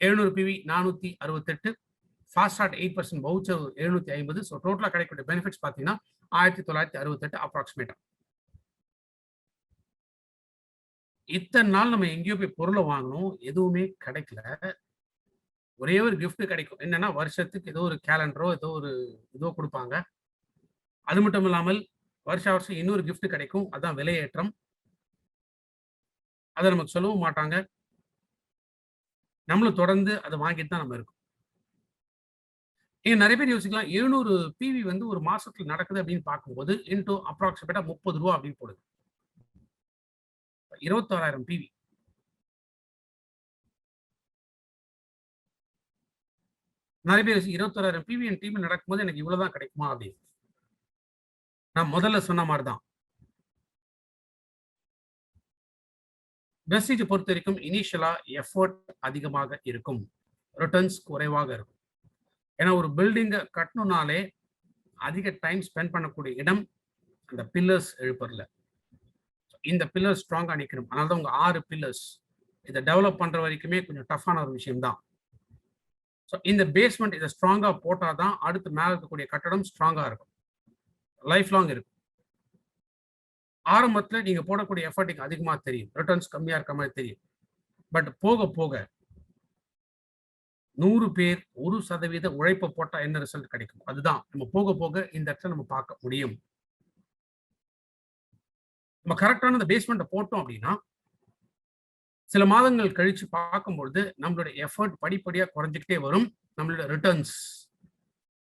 700 PV 468. Fast start 8% voucher 750. So டோட்டலா கிடைக்கக்கூடிய பெனிஃபிட்ஸ் பார்த்தீங்கன்னா 1968 அப்ராக்ஸிமேட்டா. இத்தன நாள் நம்ம எங்கேயோ போய் பொருள வாங்குனோம். எதுவுமே கிடைக்கல. ஒரே ஒரு கிஃப்ட் கிடைக்கும். என்னன்னா வருஷத்துக்கு ஏதோ ஒரு கேலண்டரோ ஏதோ குடுப்பாங்க. அது மட்டும் இல்லாமல் வருஷா வருஷம் இன்னொரு கிஃப்ட் கிடைக்கும். அதான் விலையேற்றம். அத நமக்கு சொல்லவும் மாட்டாங்க. நம்மளும் தொடர்ந்து அத வாங்கிட்டு தான் நம்ம இருக்கோம். இங்க நெறைய பேர் யோசிக்கலாம் 700 பிவி வந்து ஒரு மாசத்துல நடக்குது அப்படின்னு பார்க்கும்போது இன்டூ அப்ராக்ஸிமேட்டா ரூ. 30 அப்படின்னு போடுது. 26,000 பிவி. நெறைய பேர் 26,000 பிவி என் டீம்ல நடக்கும்போது எனக்கு இவ்வளவு தான் கிடைக்குமா அப்படின்னு. நான் முதல்ல சொன்ன மாரி தான். வெஸ்டீஜ பொறுத்தவரைக்கும் இனிஷியலா எஃபோர்ட் அதிகமாக இருக்கும். ரிட்டர்ன்ஸ் குறைவாக இருக்கும். ஏன்னா ஒரு பில்டிங்க கட்டணும்னாலே அதிக டைம் ஸ்பெண்ட் பண்ணக்கூடிய இடம் அந்த பில்லர்ஸ் எழுப்புறதுல. இந்த பில்லர்ஸ் ஸ்ட்ராங்கா நிக்கணும். அதனால தான் உங்க 6 பில்லர்ஸ். இத டெவலப் பண்ற வரைக்குமே கொஞ்சம் டஃப்பான ஒரு விஷயம் தான். ஸோ இந்த பேஸ்மெண்ட் இத ஸ்ட்ராங்கா போட்டா தான் அடுத்து மேல இருக்கக்கூடிய கட்டடம் ஸ்ட்ராங்கா இருக்கும். லைஃப் லாங் இருக்கும். ஆரம்பத்துல நீங்க போடக்கூடிய எஃபர்ட் அதிகமா தெரியும். ரிட்டர்ன்ஸ் கம்மியா இருக்க மாரி தெரியும். பட் போக போக 100 பேர் 1% உழைப்ப போட்டா என்ன ரிசல்ட் கிடைக்கும்? அதுதான் நம்ம போக போக இந்த இடத்துல நம்ம பார்க்க முடியும். நம்ம கரெக்ட்டான அந்த பேஸ்மெண்ட்ட போட்டோம் அப்படின்னா, சில மாதங்கள் கழிச்சு பார்க்கும்பொழுது நம்மளுடைய எஃபர்ட் படிப்படியா குறைஞ்சுக்கிட்டே வரும். நம்மளோட ரிட்டர்ன்ஸ்,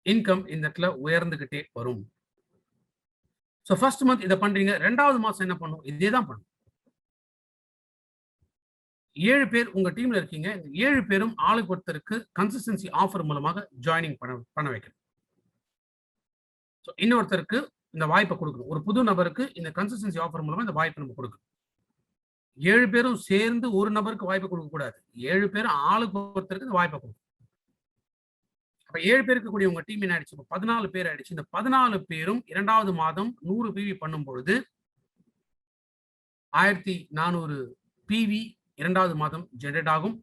இன்கம் இந்த இடத்துல உயர்ந்துகிட்டே வரும். சோ ஃபர்ஸ்ட் மந்த் இத பண்றீங்க. 2வது மாசம் என்ன பண்ணும்? இதே தான் பண்ணும். 7 பேர் உங்க டீம்ல இருக்கீங்க. இந்த 7 பேரும் ஆளுக்கு ஒருத்தருக்கு கன்சிஸ்டன்சி ஆஃபர் மூலமாக ஜாயினிங் பண்ண வைக்கணும். சோ இன்னொருத்தருக்கு இந்த வாய்ப்ப குடுக்கணும். ஒரு புது நபருக்கு இந்த கன்சிஸ்டன்சி ஆஃபர் மூலமா இந்த வாய்ப்ப நம்ம குடுக்கணும். 7 பேரும் சேர்ந்து ஒரு நபருக்கு வாய்ப்பு குடுக்கக் கூடாது. 7 பேரும் ஆளுக்கு ஒருத்தருக்கு இந்த வாய்ப்ப குடுக்கணும். அப்ப 7 பேர் இருக்கக்கூடிய உங்க டீம் என்ன ஆயிடுச்சு? இப்ப 14 பேர் ஆயிடுச்சு. இந்த 14 பேரும் 2வது மாதம் 100 பிவி பண்ணும்பொழுது 1400 பிவி 2வது மாதம் ஜெனரேட் ஆகும்.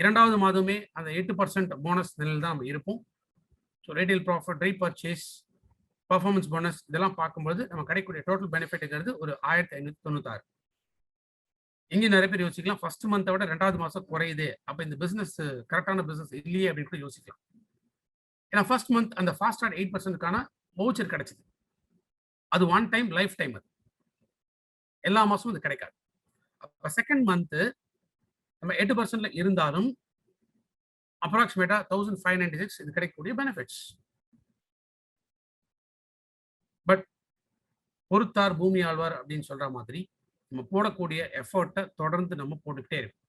2வது மாதமே அந்த 8% போனஸ் நிலையில தான் நம்ம இருப்போம். Retail profit, repurchase, performance bonus இதெல்லாம் பார்க்கும்போது நம்ம கிடைக்கக்கூடிய டோட்டல் பெனிஃபிட்ங்கிறது ஒரு 1596. இங்க நெறைய பேர் யோசிக்கலாம். ஃபர்ஸ்ட் மந்த்த விட 2வது மாசம் குறையுதே. அப்ப இந்த பிசினஸ் கரெக்ட்டான பிசினஸ் இல்லையே அப்படின்னு கூட யோசிக்கலாம். ஏன்னா ஃபர்ஸ்ட் மந்த் அந்த ஃபாஸ்ட் ஸ்டார்ட் 8%க்கான வவுச்சர் கிடைச்சது. அது ஒன் டைம், லைஃப் டைம் அது. எல்லா மாசமும் இது கிடைக்காது. அப்ப செகண்ட் மந்த் நம்ம 8% இருந்தாலும் அப்ராக்சிமேட்டா 1596 இது கிடைக்கக்கூடிய பெனிஃபிட்ஸ். பட் பொறுத்தார் பூமி ஆழ்வார் அப்படின்னு சொல்ற மாதிரி நம்ம போடக்கூடிய எஃபர்ட்டை தொடர்ந்து நம்ம போட்டுக்கிட்டே இருக்கோம்.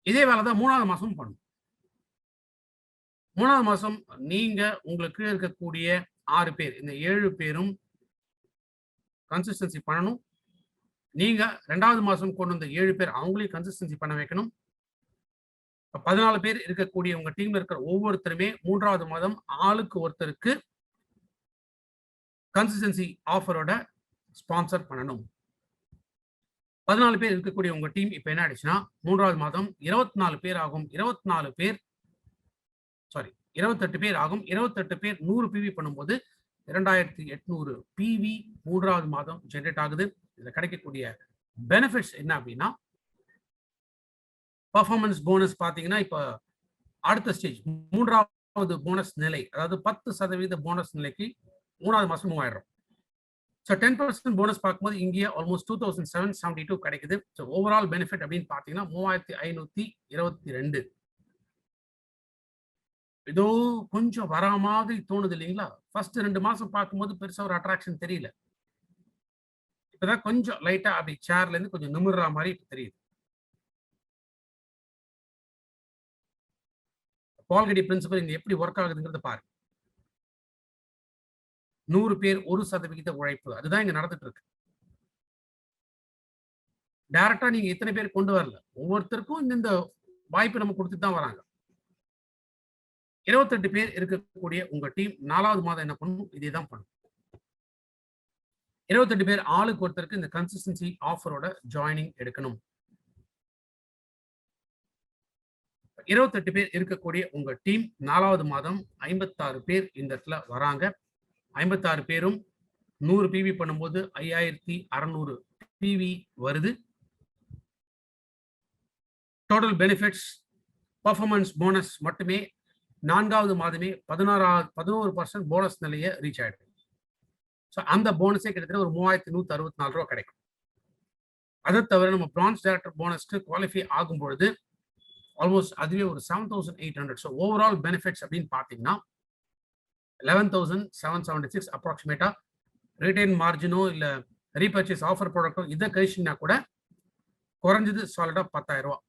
இதே வேலை தான் 3வது மாசம் பண்ணணும். 3வது மாசம் நீங்க உங்களுக்கு இருக்கக்கூடிய 6 பேர், இந்த 7 பேரும் கன்சிஸ்டன்சி பண்ணணும். நீங்க 2வது மாசம் கொண்டு வந்த 7 பேர் அவங்களையும் கன்சிஸ்டன்சி பண்ண வைக்கணும். 14 பேர் இருக்கக்கூடிய உங்க டீம்ல இருக்கிற ஒவ்வொருத்தருமே 3வது மாதம் ஆளுக்கு ஒருத்தருக்கு கன்சிஸ்டன்சி ஆஃபரோட ஸ்பான்சர் பண்ணணும். 14 பேர் இருக்கக்கூடிய உங்க டீம் இப்ப என்ன ஆயிடுச்சுன்னா 3வது மாதம் 24 பேர் ஆகும். 28 பேர் ஆகும். 28 பேர் 100 பிவி பண்ணும்போது 2800 பிவி 3வது மாதம் ஜெனரேட் ஆகுது. இதுல கிடைக்கக்கூடிய பெனிஃபிட்ஸ் என்ன அப்படின்னா, பர்ஃபார்மன்ஸ் போனஸ் பாத்தீங்கன்னா இப்ப அடுத்த ஸ்டேஜ் 3வது போனஸ் நிலை, அதாவது 10% போனஸ் நிலைக்கு 3வது மாசம் 3000. ஸோ 10% போனஸ் பார்க்கும்போது இங்கே ஆல்மோஸ்ட் 2772 கிடைக்குது. ஸோ ஓவரால் பெனிஃபிட் அப்படின்னு பார்த்தீங்கன்னா 3522. ஏதோ கொஞ்சம் வரா மாதிரி தோணுது இல்லைங்களா? ஃபர்ஸ்ட் 2 மாசம் பார்க்கும்போது பெருசா ஒரு அட்ராக்ஷன் தெரியல. இப்பதான் கொஞ்சம் லைட்டா அப்படி சேர்ல இருந்து கொஞ்சம் நிமிர்ற மாதிரி தெரியுது. பால்கடி பிரின்சிபல் இங்க எப்படி ஒர்க் ஆகுதுங்கிறத பாருங்க. 100 பேர் 1% உழைப்பு, அதுதான் இங்க நடந்துட்டு இருக்கு. டைரக்டா நீங்க இத்தனை பேர் கொண்டு வரல, ஒவ்வொருத்தருக்கும் இந்த வாய்ப்பு நம்ம கொடுத்துட்டு தான் வராங்க. 28 பேர் இருக்கக்கூடிய உங்க டீம் 4வது மாதம் என்ன பண்ணணும்? இதே தான் பண்ணணும். 28 பேர் ஆளுக்கு ஒருத்தருக்கு இந்த கன்சிஸ்டன்சி ஆஃபரோட ஜாயினிங் எடுக்கணும். 28 பேர் இருக்கக்கூடிய உங்க டீம் 4வது மாதம் 56 பேர் இந்த இடத்துல வராங்க. 56 பேரும் 100 பிவி பண்ணும்போது 5600 பிவி வருது. டோட்டல் பெனிஃபிட்ஸ் பர்ஃபார்மன்ஸ் போனஸ் மட்டுமே 4வது மாதமே 11% போனஸ் நிலையை ரீச் ஆயிடுது. ஸோ அந்த போனஸே கிட்டத்தட்ட ஒரு 3164 ரூபா கிடைக்கும். அதை தவிர நம்ம பிரான்ஸ் டைரக்டர் போனஸ்க்கு குவாலிஃபை ஆகும் பொழுது ஆல்மோஸ்ட் அதுவே ஒரு 7800. ஸோ ஓவரால் பெனிஃபிட்ஸ் அப்படின்னு பார்த்தீங்கன்னா 11776 அப்ராக்சிமேட்டா. ரிட்டைன் மார்ஜினோ இல்ல ரீபர்ச்சேஸ் ஆஃபர் ப்ராடக்டோ இதை கழிச்சிங்கன்னா கூட குறைஞ்சது சாலிடா 10,000 ரூபா.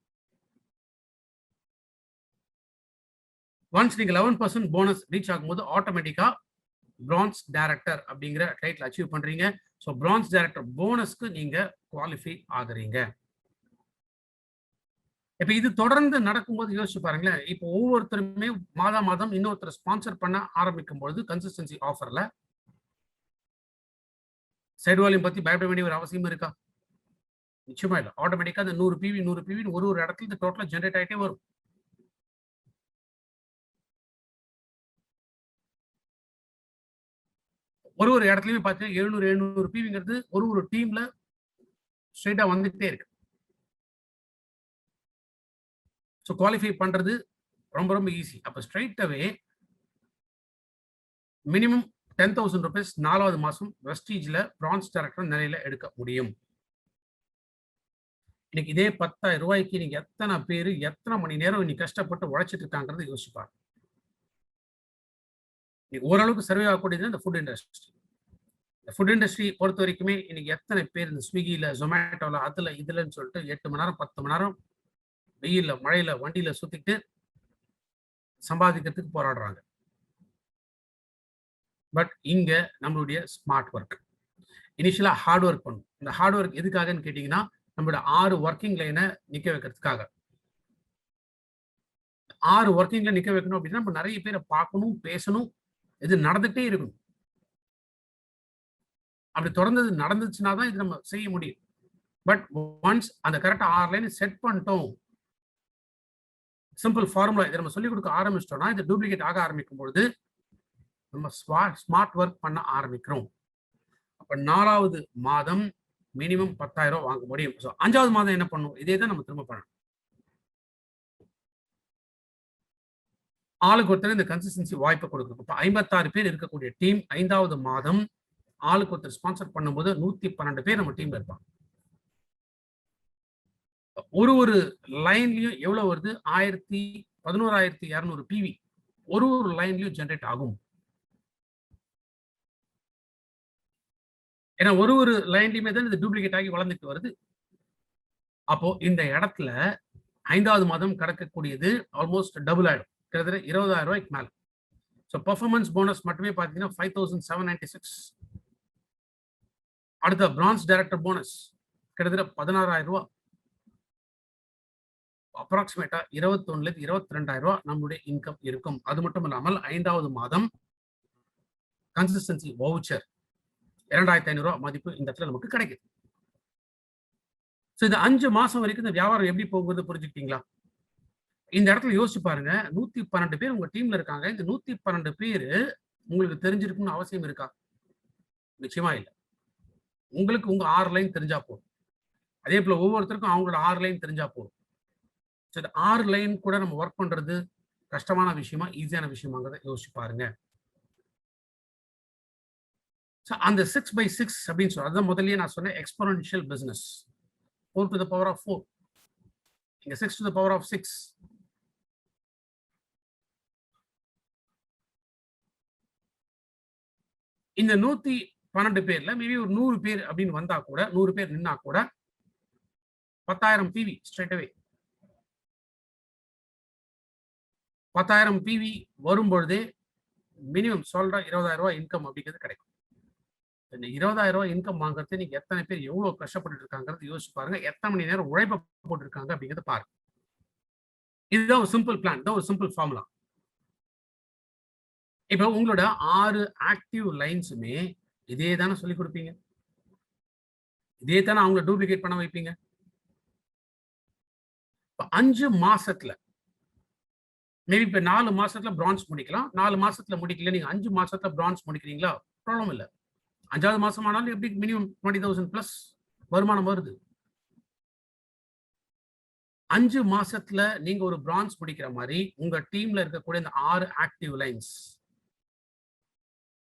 ஒன்ஸ் நீங்க 11% போனஸ் ரீச் ஆகும்போது ஆட்டோமேட்டிக்கா பிரான்ஸ் டைரக்டர் அப்படிங்கிற டைட்டில் அச்சீவ் பண்றீங்க. ஸோ பிரான்ஸ் டைரக்டர் போனஸ்க்கு நீங்க குவாலிஃபை ஆகுறீங்க. இப்ப இது தொடர்ந்து நடக்கும்போது யோசிச்சு பாருங்களேன். இப்போ ஒவ்வொருத்தருமே மாதம் இன்னொருத்தர் ஸ்பான்சர் பண்ண ஆரம்பிக்கும் பொழுது கன்சிஸ்டன்சி ஆஃபர்ல சைடு வால்யூம் பத்தி பயப்பட வேண்டிய ஒரு அவசியம் இருக்கா? நிச்சயமா இல்லை. ஆட்டோமேட்டிக்கா அந்த 100 பிவி ஒரு இடத்துல இந்த டோட்டலா ஜெனரேட் ஆகிட்டே வரும். ஒரு இடத்துலயுமே பார்த்தீங்கன்னா 700 பிவிங்கிறது ஒரு டீம்ல ஸ்ட்ரைட்டா வந்துட்டே இருக்கு. ஸோ குவாலிஃபை பண்றது ரொம்ப ஈஸி. அப்ப ஸ்ட்ரைட்டாவே மினிமம் 10,000 rupees 4வது மாசம் வெஸ்டீஜ்ல பிரான்ஸ் டைரக்டர் நிலையில எடுக்க முடியும். இன்னைக்கு இதே 10,000 ரூபாய்க்கு நீங்க எத்தனை பேர் எத்தனை மணி நேரம் இன்னைக்கு கஷ்டப்பட்டு உழைச்சிட்டு இருக்காங்கிறது யோசிச்சு பாருங்க. ஓரளவுக்கு சர்வே ஆகக்கூடியது இந்த ஃபுட் இண்டஸ்ட்ரி. இந்த ஃபுட் இண்டஸ்ட்ரி பொறுத்த வரைக்குமே இன்னைக்கு எத்தனை பேர் இந்த ஸ்விக்கியில ஜொமேட்டோல அதுல இதுலன்னு சொல்லிட்டு 8 மணி நேரம் 10 மணி நேரம் வெயில்ல மழையில வண்டியில சுத்திட்டு சம்பாதிக்கிறதுக்கு போராடுறாங்க. பட் இங்க நம்மளுடைய ஸ்மார்ட் ஒர்க் இனிஷியலா ஹார்ட் ஒர்க் பண்ணும். இந்த ஹார்ட் ஒர்க் எதுக்காகன்னு கேட்டீங்கன்னா நம்மளோட 6 ஒர்க்கிங் லைனை நிக்க வைக்கிறதுக்காக. 6 ஒர்க்கிங் லைன் நிக்க வைக்கணும் அப்படின்னா நம்ம நிறைய பேரை பார்க்கணும், பேசணும், இது நடந்துட்டே இருக்கணும். அப்படி தொடர்ந்து நடந்துச்சுன்னா தான் இது நம்ம செய்ய முடியும். பட் ஒன்ஸ் அந்த கரெக்டா 6 லைன் செட் பண்ணிட்டோம், சிம்பிள் ஃபார்முலா இதை நம்ம சொல்லிக் கொடுக்க ஆரம்பிச்சிட்டோம்னா இது டூப்ளிகேட் ஆக ஆரம்பிக்கும் பொழுது நம்ம ஸ்மார்ட் ஒர்க் பண்ண ஆரம்பிக்கிறோம். அப்ப 4வது மாதம் மினிமம் 10,000 ரூபாய் வாங்க முடியும். ஸோ 5வது மாதம் என்ன பண்ணும்? இதே தான் நம்ம திரும்ப பண்ணணும். ஆளுக்கு ஒருத்தர் இந்த கன்சிஸ்டன்சி வாய்ப்பை கொடுக்கணும். இப்போ 56 பேர் இருக்கக்கூடிய டீம் 5வது மாதம் ஆளுக்கு ஒருத்தர் ஸ்பான்சர் பண்ணும்போது 112 பேர் நம்ம டீம்ல இருப்பாங்க. ஒரு லைன்லயும் எவ்வளவு வருது? 11,200 பிவி ஒரு லைன்லயும் ஜெனரேட் ஆகும். ஏன்னா ஒரு லைன்லயுமே தான் இது டூப்ளிகேட் ஆகி வளர்ந்துட்டு வருது. அப்போ இந்த இடத்துல 5வது மாதம் கடக்கக்கூடியது ஆல்மோஸ்ட் டபுள் ஆயிடும். கிட்டத்தட்ட ரூ. 20,000 மேல. சோ பெர்ஃபார்மன்ஸ் போனஸ் மட்டுமே பார்த்தீங்கன்னா 5,796. அடுத்த பிரான்ஸ் டைரக்டர் போனஸ் கிட்டத்தட்ட ரூ. 16,000. அப்ராக்ஸிமேட்டா 21,000 இருந்து 22,000 நம்மளுடைய இன்கம் இருக்கும். அது மட்டும் இல்லாமல் 5வது மாதம் கன்சிஸ்டன்சி வவுச்சர் ரூ. 2,500 மதிப்பு இந்த இடத்துல நமக்கு கிடைக்குது. சோ இந்த 5 மாசம் வரைக்கும் இந்த வியாபாரம் எப்படி போகுது புரிஞ்சுக்கிட்டீங்களா? இந்த இடத்துல யோசிச்சு பாருங்க. 112 பேர் உங்க டீம்ல இருக்காங்க. இந்த 112 பேரு உங்களுக்கு தெரிஞ்சிருக்கும்னு அவசியம் இருக்கா? நிச்சயமா இல்ல. உங்களுக்கு உங்க 6 லைன் தெரிஞ்சா போதும். அதே போல ஒவ்வொருத்தருக்கும் அவங்களோட 6 லைன் தெரிஞ்சா போதும். சோ இந்த 6 லைன் கூட நம்ம வொர்க் பண்றது கஷ்டமான விஷயமா, ஈஸியான விஷயமாங்கிறத யோசிச்சு பாருங்க. சோ அந்த 6/6 அப்படின்னு சொல்லி அதான் முதல்லயே நான் சொன்னேன் exponential business. 4 to the power of 4. இங்க 6 to the power of 6. இந்த 112 பேர்ல மேபி ஒரு 100 பேர் அப்படின்னு வந்தா கூட 100 பேர் நின்னா கூட 10,000 பிவி ஸ்ட்ரெயிட் அவே. 10,000 பிவி வரும்பொழுதே மினிமம் சொல்ற ரூ. 20,000 இன்கம் அப்படிங்கிறது கிடைக்கும். இந்த ரூ. 20,000 இன்கம் வாங்குறது நீங்க எத்தனை பேர் எவ்வளவு கஷ்டப்பட்டு இருக்காங்கிறது யோசிச்சு பாருங்க. எத்தனை மணி நேரம் உழைப்ப போட்டிருக்காங்க அப்படிங்கிறத பாருங்க. இதுதான் ஒரு சிம்பிள் பிளான். இதுதான் ஒரு சிம்பிள் ஃபார்முலா. இப்ப உங்களோட 6 ஆக்டிவ் லைன்ஸுமே இதே தானே சொல்லிக் கொடுப்பீங்க. இதே தானே அவங்கள டூப்ளிகேட் பண்ண வைப்பீங்க. இப்ப 5 மாசத்துல மேபி இப்ப 4 மாசத்துல பிரான்ஸ் முடிக்கலாம். 4 மாசத்துல முடிக்கல. நீங்க 5 மாசத்துல பிரான்ஸ் முடிக்கிறீங்களா? ப்ராப்ளம் இல்ல. 5வது மாசம் ஆனாலும் எப்படி மினிமம் 20,000 பிளஸ் வருமானம் வருது. 5 மாசத்துல நீங்க ஒரு பிரான்ஸ் முடிக்கிற மாதிரி உங்க டீம்ல இருக்கக்கூடிய இந்த 6 ஆக்டிவ் லைன்ஸ்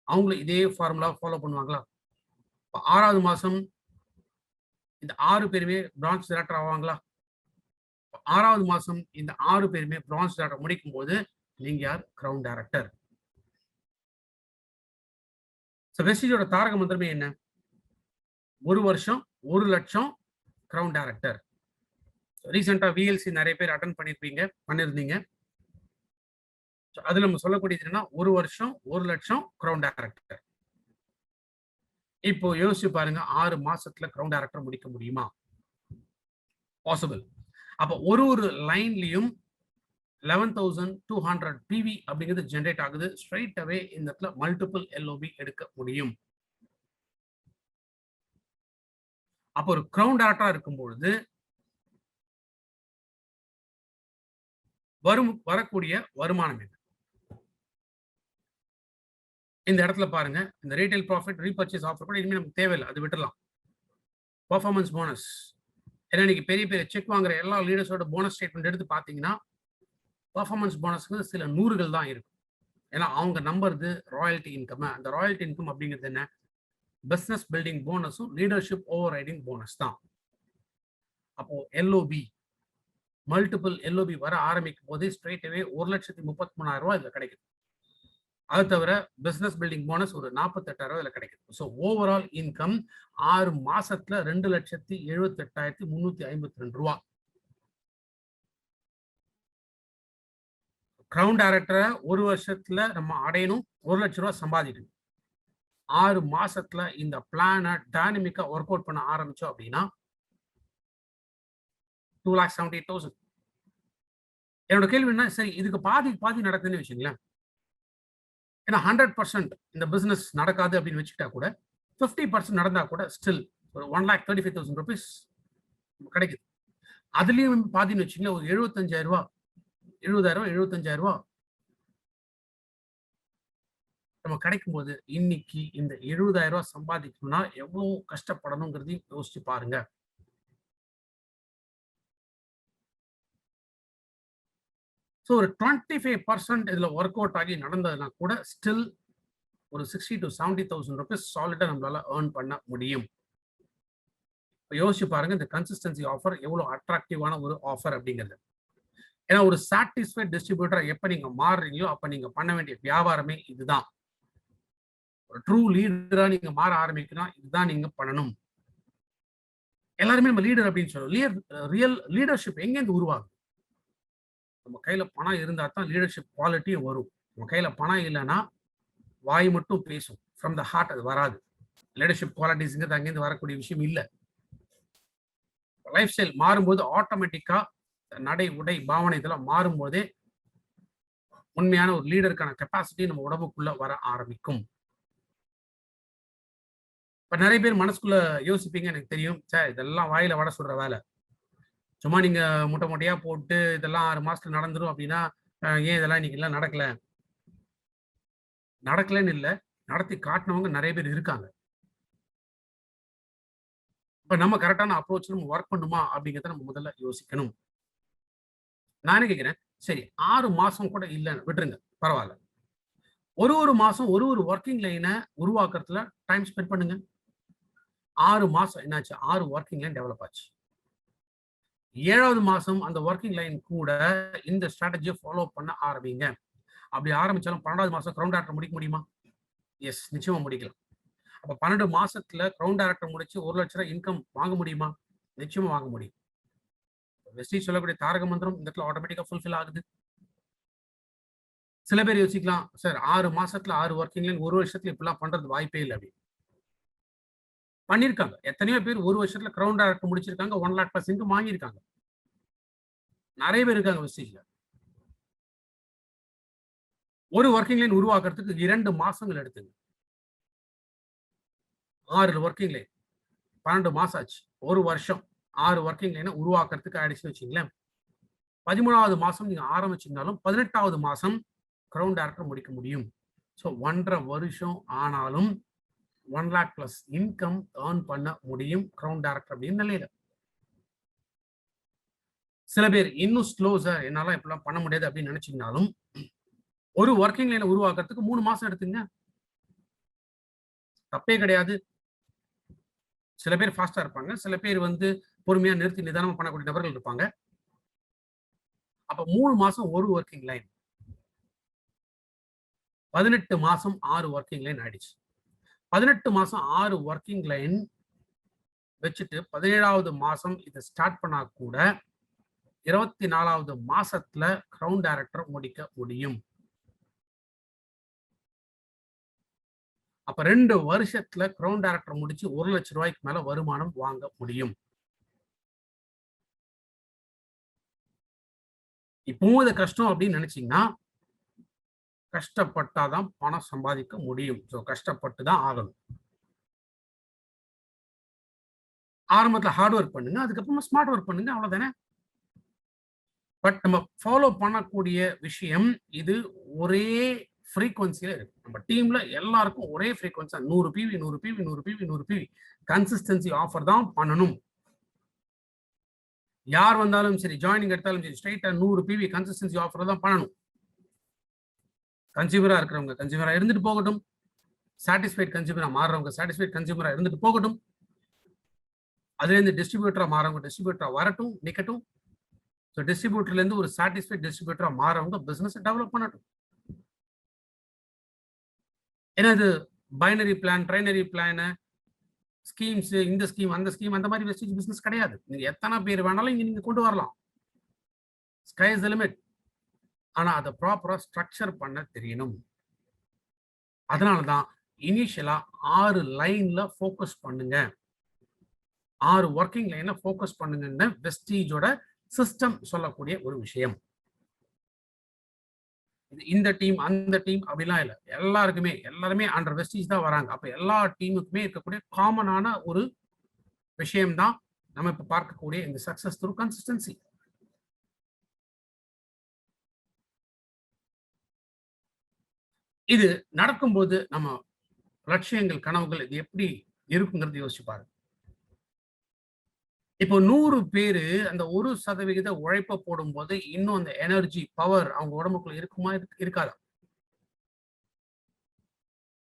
அவங்களும் இதே ஃபார்முலா ஃபாலோ பண்ணுவாங்களா? 6வது மாசம் இந்த 6 பேருமே பிரான்ஸ் டைரக்டர் ஆவாங்களா? 6வது மாசம் இந்த 6 பேருமே பிரான்ஸ் டைரக்டர் முடிக்கும் போது நீங்க யார்? Crown director. வெஸ்டிஜோட தாரக மந்திரமே என்ன? 1 வருஷம் 1 லட்சம் கிரவுன் டைரக்டர். ரீசெண்டா விஎல்சி நிறைய பேர் அட்டெண்ட் பண்ணிருந்தீங்க. அதுல நம்ம சொல்லக்கூடியது என்னன்னா 1 வருஷம் 1 லட்சம் கிரவுன் டைரக்டர். இப்போ யோசிச்சு பாருங்க 6 மாசத்துல கிரவுன் டைரக்டர் முடிக்க முடியுமா? பாசிபிள். அப்ப ஒரு லைன்லயும் 11,200 பிவி அப்படிங்கிறது ஜெனரேட் ஆகுது. ஸ்ட்ரைட் அவே இந்த இடத்துல மல்டிபிள் எல்ஓபி எடுக்க முடியும். அப்போ ஒரு கிரவுன் டைரக்டரா இருக்கும்பொழுது வரக்கூடிய வருமானம் என்ன? இந்த இடத்துல பாருங்க. இந்த ரீட்டைல் ப்ராஃபிட் ரீபர்ச்சேஸ் ஆஃபர் கூட இனிமே நமக்கு தேவையில்லை. அது விட்டுறலாம். Performance bonus. ஏன்னா இன்னைக்கு பெரிய பெரிய செக் வாங்குற எல்லா லீடர்ஸோட போனஸ் ஸ்டேட்மெண்ட் எடுத்து பார்த்தீங்கன்னா பெர்ஃபார்மன்ஸ் போனஸ்க்கு சில நூறுகள் தான் இருக்கும். ஏன்னா அவங்க நம்புறது ராயல்டி இன்கம். அந்த ராயல்டி இன்கம் அப்படிங்கிறது என்ன? பிசினஸ் பில்டிங் போனஸும் லீடர்ஷிப் ஓவர் ரைடிங் போனஸ் தான். அப்போ எல்ஓபி மல்டிபிள் எல்ஓபி வர ஆரம்பிக்கும் போதே ஸ்ட்ரெயிட் அவே 1,33,000 இதுல கிடைக்குது. அது தவிர பிசினஸ் பில்டிங் போனஸ் ஒரு 48,000 இதுல கிடைக்குது. ஸோ ஓவரால் இன்கம் 6 மாசத்துல 2,78,352 கிரவுன் டைரக்டரை 1 வருஷத்துல நம்ம அடையணும். 1 லட்சம் ரூபாய் சம்பாதிக்கணும். 6 மாசத்துல இந்த பிளானை டைனமிக்கா ஒர்க் அவுட் பண்ண ஆரம்பிச்சோம் அப்படின்னா 2,78,000. என்னோட கேள்வி என்ன? சரி இதுக்கு பாதி நடக்குதுன்னு வச்சுங்களேன். ஏன்னா 100% இந்த பிசினஸ் நடக்காது அப்படின்னு வச்சுக்கிட்டா கூட 50% நடந்தா கூட ஸ்டில் ஒரு 1,35,000 rupees கிடைக்குது. அதுலயும் பாதின்னு வச்சுங்களேன் ஒரு 75,000 75,000 நம்ம கிடைக்கும் போது இன்னைக்கு இந்த 70,000 சம்பாதிக்கணும்னா எவ்வளவு கஷ்டப்படணுங்கிறதையும் யோசிச்சு பாருங்க. ஸோ ஒரு 25% இதுல ஒர்க் அவுட் ஆகி நடந்ததுன்னா கூட ஸ்டில் ஒரு 60,000 to 70,000 rupees சாலிடா நம்மளால ஏர்ன் பண்ண முடியும். இப்ப யோசிச்சு பாருங்க இந்த கன்சிஸ்டன்சி ஆஃபர் எவ்வளவு அட்ராக்டிவான ஒரு ஆஃபர் அப்படிங்கிறது. ஏன்னா ஒரு சாட்டிஸ்ஃபைட் டிஸ்ட்ரிபியூட்டர் எப்ப நீங்க மாறுறீங்களோ அப்ப நீங்க பண்ண வேண்டிய வியாபாரமே இதுதான். ஒரு ட்ரூ லீடரா நீங்க மாற ஆரம்பிக்கணும், இதுதான் நீங்க பண்ணணும். எல்லாருமே நம்ம லீடர் அப்படின்னு சொல்லுவோம். ரியல் லீடர்ஷிப் எங்கேருந்து உருவாகும்? நம்ம கையில பணம் இருந்தா தான் லீடர்ஷிப் குவாலிட்டியும் வரும். நம்ம கையில பணம் இல்லைன்னா வாய் மட்டும் பேசும். ஃப்ரம் த ஹார்ட் அது வராது. லீடர்ஷிப் குவாலிட்டிஸ்ங்கிறது அங்கேருந்து வரக்கூடிய விஷயம் இல்ல. லைஃப் ஸ்டைல் மாறும்போது ஆட்டோமேட்டிக்கா நடை, உடை, பாவனை இதெல்லாம் மாறும்போதே உண்மையான ஒரு லீடருக்கான கெப்பாசிட்டி நம்ம உடம்புக்குள்ள வர ஆரம்பிக்கும். இப்ப நிறைய பேர் மனசுக்குள்ள யோசிப்பீங்க எனக்கு தெரியும். இதெல்லாம் வாயில வடை சுடுற வேலை. சும்மா நீங்க மூட்டை மூட்டையா போட்டு இதெல்லாம் 6 மாசத்துல நடந்துரும் அப்படின்னா, ஏன் இதெல்லாம் இன்னைக்கு எல்லாம் நடக்கல? நடக்கலன்னு இல்ல. நடத்தி காட்டுனவங்க நிறைய பேர் இருக்காங்க. இப்ப நம்ம கரெக்ட்டான அப்ரோச் நம்ம வொர்க் பண்ணுமா அப்படிங்கிறத நம்ம முதல்ல யோசிக்கணும். நான் என்ன கேட்கிறேன், சரி 6 மாசம் கூட இல்ல விட்டுருங்க. பரவால்ல. ஒரு மாசம் ஒரு வொர்க்கிங் லைன உருவாக்குறதுல டைம் ஸ்பெண்ட் பண்ணுங்க. 6 மாசம் என்னாச்சு? 6 வொர்க்கிங் லைன் டெவலப் ஆச்சு. 7வது மாசம் அந்த வொர்க்கிங் லைன் கூட இந்த ஸ்ட்ராட்டஜிய ஃபாலோ பண்ண ஆரம்பிங்க. அப்படி ஆரம்பிச்சாலும் 12வது மாசம் கிரவுண்ட் டாக்டர் முடிக்க முடியுமா? எஸ், நிச்சயமா முடிக்கலாம். அப்ப 12 மாசத்துல கிரவுண்ட் டைரக்டர் முடிச்சு ரூ. 1,00,000 இன்கம் வாங்க முடியுமா? நிச்சயமா வாங்க முடியும். வெஸ்டீஜ் சொல்லக்கூடிய தாரக மந்திரம் இந்த இடத்துல ஆட்டோமேட்டிக்கா ஃபுல்ஃபில் ஆகுது. சில பேர் யோசிக்கலாம், சார் 6 மாசத்துல 6 வொர்க்கிங் லைன் 1 வருஷத்துல இப்படிலாம் பண்றது வாய்ப்பே இல்ல அப்படின்னு. பண்ணியிருக்காங்க. எத்தனையோ பேர் 1 வருஷத்துல கிரவுண்ட் டைரக்டர் முடிச்சிருக்காங்க. 1,00,000+ இன்கம் வாங்கியிருக்காங்க. நெறைய பேர் இருக்காங்க வெஸ்டீஜ்ல. ஒரு வொர்க்கிங் லைன் உருவாக்குறதுக்கு 2 மாசங்கள் எடுத்துங்க. 6 வொர்க்கிங் லைன். 12 மாசம் ஆச்சு. 1 வருஷம் 6 வொர்க்கிங் லைன உருவாக்குறதுக்கு ஆயிடுச்சுன்னு வச்சுக்கங்களேன். 13வது மாசம் நீங்க ஆரம்பிச்சீங்கனாலும் 18வது மாசம் கிரவுண்ட் டைரக்டர் முடிக்க முடியும். ஸோ 1 1/2 வருஷம் ஆனாலும் 1,00,000+ இன்கம் ஏர்ன் பண்ண முடியும் கிரவுண்ட் டைரக்டர் அப்படின்னு நிலையில. சில பேர் இன்னும் ஸ்லோ சார் என்னால இப்படிலாம் பண்ண முடியாது அப்படின்னு நினைச்சீங்கனாலும் ஒரு வொர்க்கிங் லைனை உருவாக்குறதுக்கு 3 மாசம் எடுத்துங்க. தப்பே கிடையாது. சில பேர் ஃபாஸ்டா இருப்பாங்க. சில பேர் பொறுமையா நிறுத்தி நிதானமா பண்ணக்கூடிய நபர்கள் இருப்பாங்க. அப்ப 3 மாசம் ஒரு வொர்க்கிங் லைன். 18 மாசம் 6 வொர்க்கிங் லைன் ஆயிடுச்சு. 18 மாசம் 6 வொர்க்கிங் லைன் வச்சுட்டு 17வது மாசம் இத ஸ்டார்ட் பண்ணா கூட 24வது மாசத்துல கிரவுண்ட் டைரக்டர் முடிக்க முடியும். அப்ப 2 வருஷத்துல கிரவுண்ட் டைரக்டர் முடிச்சு ரூ. 1,00,000 மேல வருமானம் வாங்க முடியும். இப்பவும் இது கஷ்டம் அப்படின்னு நினைச்சீங்கன்னா, கஷ்டப்பட்டாதான் பணம் சம்பாதிக்க முடியும். சோ கஷ்டப்பட்டு தான் ஆகணும். ஆரம்பத்துல ஹார்ட் ஒர்க் பண்ணுங்க. அதுக்கப்புறமா ஸ்மார்ட் ஒர்க் பண்ணுங்க. அவ்வளவுதானே. பட் நம்ம ஃபாலோ பண்ணக்கூடிய விஷயம் இது ஒரே ஃப்ரீக்வன்சில இருக்கு. நம்ம டீம்ல எல்லாருக்கும் ஒரே frequency 100 PV 100 PV 100 PV 100 PV consistency offer தான் பண்ணணும். யார் வந்தாலும் சரி, ஜாயினிங் எடுத்தாலும் சரி, ஸ்ட்ரெயிட்டா 100 பிவி கன்சிஸ்டன்சி ஆஃபர் தான் பண்ணணும். கன்சியூமரா இருக்கிறவங்க கன்சியூமரா இருந்துட்டு போகட்டும். சாட்டிஸ்ஃபைட் கன்சியூமரா மாறுறவங்க சாட்டிஸ்ஃபைட் கன்சியூமரா இருந்துட்டு போகட்டும். அதுல இருந்து டிஸ்ட்ரிபியூட்டரா மாறவங்க டிஸ்ட்ரிபியூட்டரா வரட்டும், நிக்கட்டும். ஸோ டிஸ்ட்ரிபியூட்டர்ல இருந்து ஒரு சாட்டிஸ்ஃபைட் டிஸ்ட்ரிபியூட்டரா மாறவங்க பிசினஸ் டெவலப் பண்ணட்டும். ஏன்னா இது பைனரி பிளான், ட்ரைனரி பிளான், ஸ்கீம்ஸ், இந்த ஸ்கீம், அந்த ஸ்கீம் அந்த மாதிரி வெஸ்டேஜ் பிசினஸ் கிடையாது. நீங்க எத்தனை பேர் வேணாலும் இங்க நீங்க கொண்டு வரலாம். Sky is the limit. ஆனா அதை ப்ராப்பரா ஸ்ட்ரக்சர் பண்ண தெரியணும். அதனால தான் இனிஷியலா 6 லைன்ல ஃபோக்கஸ் பண்ணுங்க. 6 வொர்க்கிங் லைன்ல ஃபோக்கஸ் பண்ணுங்கன்னு வெஸ்டீஜோட சிஸ்டம் சொல்லக்கூடிய ஒரு விஷயம். இந்த டீம், அந்த டீம் அப்படிலாம் இல்ல. எல்லாருமே அண்டர் வெஸ்டீஜ் தான் வராங்க. அப்ப எல்லா டீமுக்குமே இருக்கக்கூடிய காமனான ஒரு விஷயம் தான் நம்ம இப்ப பார்க்கக்கூடிய இந்த சக்சஸ் த்ரூ கன்சிஸ்டன்சி. இது நடக்கும்போது நம்ம லட்சியங்கள், கனவுகள் இது எப்படி இருக்குங்கிறது யோசிச்சு பாருங்க. இப்போ 100 பேரு அந்த 1% உழைப்ப போடும்போது இன்னும் அந்த எனர்ஜி, பவர் அவங்க உடம்புக்குள்ள இருக்குமா? இருக்காதா?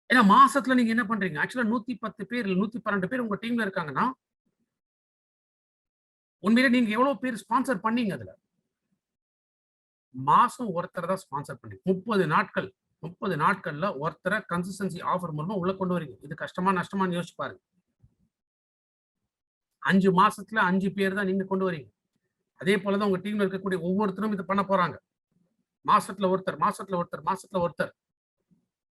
ஏன்னா மாசத்துல நீங்க என்ன பண்றீங்க? ஆக்சுவலா 110 பேர், 112 பேர் உங்க டீம்ல இருக்காங்கன்னா உண்மையிலே நீங்க எவ்வளவு பேர் ஸ்பான்சர் பண்ணீங்க அதுல? மாசம் ஒருத்தர் தான் ஸ்பான்சர் பண்ணி 30 நாட்கள்ல ஒருத்தர கன்சிஸ்டன்சி ஆஃபர் மூலமா உள்ள கொண்டு வரீங்க. இது கஷ்டமா நஷ்டமான்னு யோசிச்சு பாருங்க. 5 மாசத்துல 5 பேர் தான் நீங்க கொண்டு வரீங்க. அதே போல தான் உங்க டீம்ல இருக்கக்கூடிய ஒவ்வொருத்தரும் இது பண்ண போறாங்க. மாசத்துல ஒருத்தர், மாசத்துல ஒருத்தர், மாசத்துல ஒருத்தர்.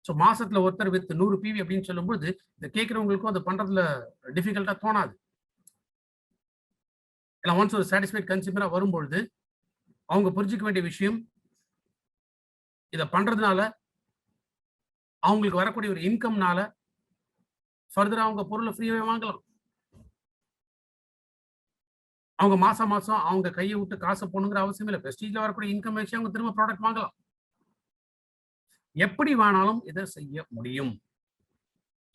சோ மாசத்துல ஒருத்தர் வித் 100 பிவி அப்படின்னு சொல்லும்போது, இத கேட்கிறவங்களுக்கும் அது பண்றதுல டிஃபிகல்ட்டா தோணாது. ஏன்னா ஒன்ஸ் ஒரு சாட்டிஸ்ஃபைட் கன்சியூமரா வரும்பொழுது, அவங்க புரிஞ்சுக்க வேண்டிய விஷயம், இத பண்றதுனால அவங்களுக்கு வரக்கூடிய ஒரு இன்கம்னால ஃபர்தரா அவங்க பொருள ஃப்ரீயாவே வாங்கலாம். அவங்க மாசம் மாசம் அவங்க கைய விட்டு காசு போடணுங்கிற அவசியம் இல்ல. பிரஸ்டீஜ்ல வரக்கூடிய இன்கம் வச்சு அவங்க திரும்ப ப்ராடக்ட் வாங்கலாம். எப்படி வேணாலும் இத செய்ய முடியும்.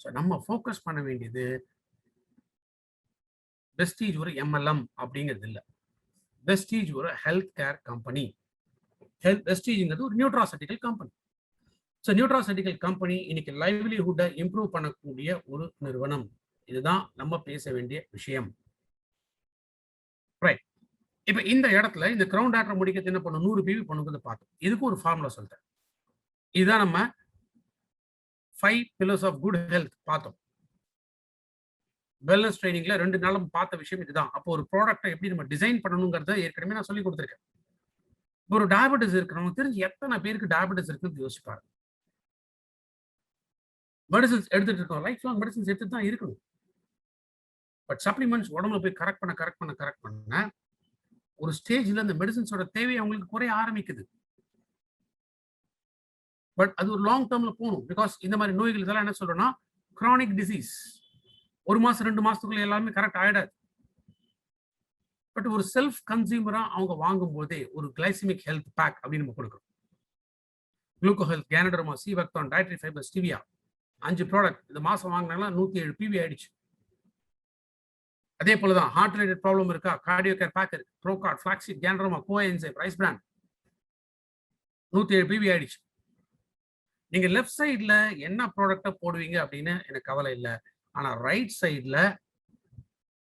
சோ நம்ம ஃபோக்கஸ் பண்ண வேண்டியது வெஸ்டீஜ் ஒரு எம்எல்எம் அப்படிங்கிறது இல்ல. வெஸ்டீஜ் ஒரு ஹெல்த் கேர் கம்பெனி. வெஸ்டீஜ்ங்கிறது ஒரு nutraceutical company. So nutraceutical company இன்னைக்கு லைவ்லிஹுட்ட இம்ப்ரூவ் பண்ணக்கூடிய ஒரு நிறுவனம். இதுதான் நம்ம பேச வேண்டிய விஷயம். ரைட். இப்ப இந்த இடத்துல இந்த கிரவுண்ட் ஆட்டர் முடிக்கிறது என்ன பண்ணும்? 100 பிவி பண்ணுங்கிறத பார்த்தோம். இதுக்கு ஒரு ஃபார்முலா சொல்றேன். இதுதான் நம்ம 5 பில்லர்ஸ் ஆஃப் குட் ஹெல்த் பார்த்தோம். வெல்னஸ் ட்ரெய்னிங்ல 2 நாளும் பார்த்த விஷயம் இதுதான். அப்போ ஒரு ப்ராடக்ட்ட எப்படி நம்ம டிசைன் பண்ணணுங்கிறத ஏற்கனவே நான் சொல்லிக் குடுத்திருக்கேன். ஒரு டயபெட்டிஸ் இருக்கிறவங்க தெரிஞ்சு எத்தன பேருக்கு டயபெட்டிஸ் இருக்குன்னு யோசிச்சு பாருங்க. மெடிசின்ஸ் எடுத்துட்டு இருக்கோம். லைஃப் லாங் மெடிசின்ஸ் எடுத்துட்டு தான் இருக்கணும். பட் சப்ளிமெண்ட்ஸ் உடம்புல போய் கரெக்ட் பண்ண ஒரு ஸ்டேஜ்ல அந்த மெடிசின்ஸோட தேவை அவங்களுக்கு குறைய ஆரம்பிக்குது. பட் அது ஒரு லாங் டேர்ம்ல போணும். பிகாஸ் இந்த மாதிரி நோய்கள் இதெல்லாம் என்ன சொல்றோம்னா, கிரானிக் டிசீஸ். 1 மாசம் 2 மாசத்துக்குள்ள எல்லாமே கரெக்ட் ஆயிடாது. பட் ஒரு செல்ஃப் கன்சியூமரா அவங்க வாங்கும்போதே ஒரு கிளைசெமிக் ஹெல்த் பேக் அப்படின்னு நம்ம கொடுக்கிறோம். Gluco health, ganoderma, seabuckthorn, dietary fibre, stevia 5 product இந்த மாசம் வாங்கினாங்கன்னா 107 பிவி ஆயிடுச்சு. அதே போல தான் ஹார்ட் ரிலேட்டட் ப்ராப்ளம் இருக்கா? கார்டியோ கேர் பேக் இருக்கு. Procard, flaxseed, ganoderma, coenzyme, rice bran 107 PV ஆயிடுச்சு. நீங்க லெஃப்ட் சைடுல என்ன ப்ராடக்ட்ட போடுவீங்க அப்படின்னு எனக்கு கவலை இல்ல. ஆனா ரைட் சைடுல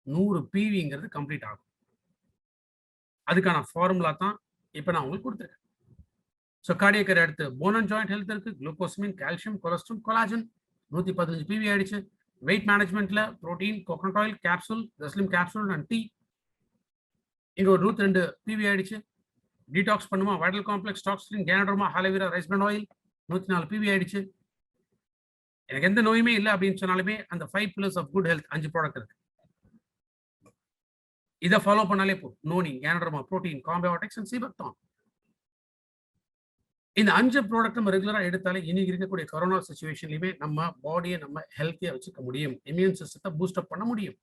100 பிவிங்கிறது கம்ப்ளீட் ஆகும். அதுக்கான ஃபார்முலா தான் இப்ப நான் உங்களுக்கு குடுத்திருக்கேன். சோ கார்டியோ கேர் அடுத்து போன் அண்ட் ஜாயிண்ட் ஹெல்த் இருக்கு. Glucosamine, calcium, cholesterol, collagen 115 PV ஆயிடுச்சு. வெயிட் மேனேஜ்மென்ட்ல protein, coconut oil, capsule, Reslim capsule and tea இங்க ஒரு 102 பிவி ஆயிடுச்சு. டீடாக்ஸ் பண்ணுமா? Vital complex, toxin, ganoderma, aloe vera, rice bran oil 104 PV ஆயிடுச்சு. எனக்கு எந்த நோயுமே இல்ல அப்படின்னு சொன்னாலுமே அந்த 5 pillars of good health 5 product இருக்கு. இத ஃபாலோ பண்ணாலே போதும். Noni, கேனடர்மா, protein, probiotics and seabuckthorn. இந்த 5 ப்ராடக்ட் நம்ம ரெகுலரா எடுத்தாலே இன்னைக்கு இருக்கக்கூடிய கொரோனா சிச்சுவேஷன்லயுமே நம்ம பாடியை நம்ம ஹெல்த்தியா வச்சுக்க முடியும். இம்யூன் சிஸ்டத்தை பூஸ்ட் அப் பண்ண முடியும்.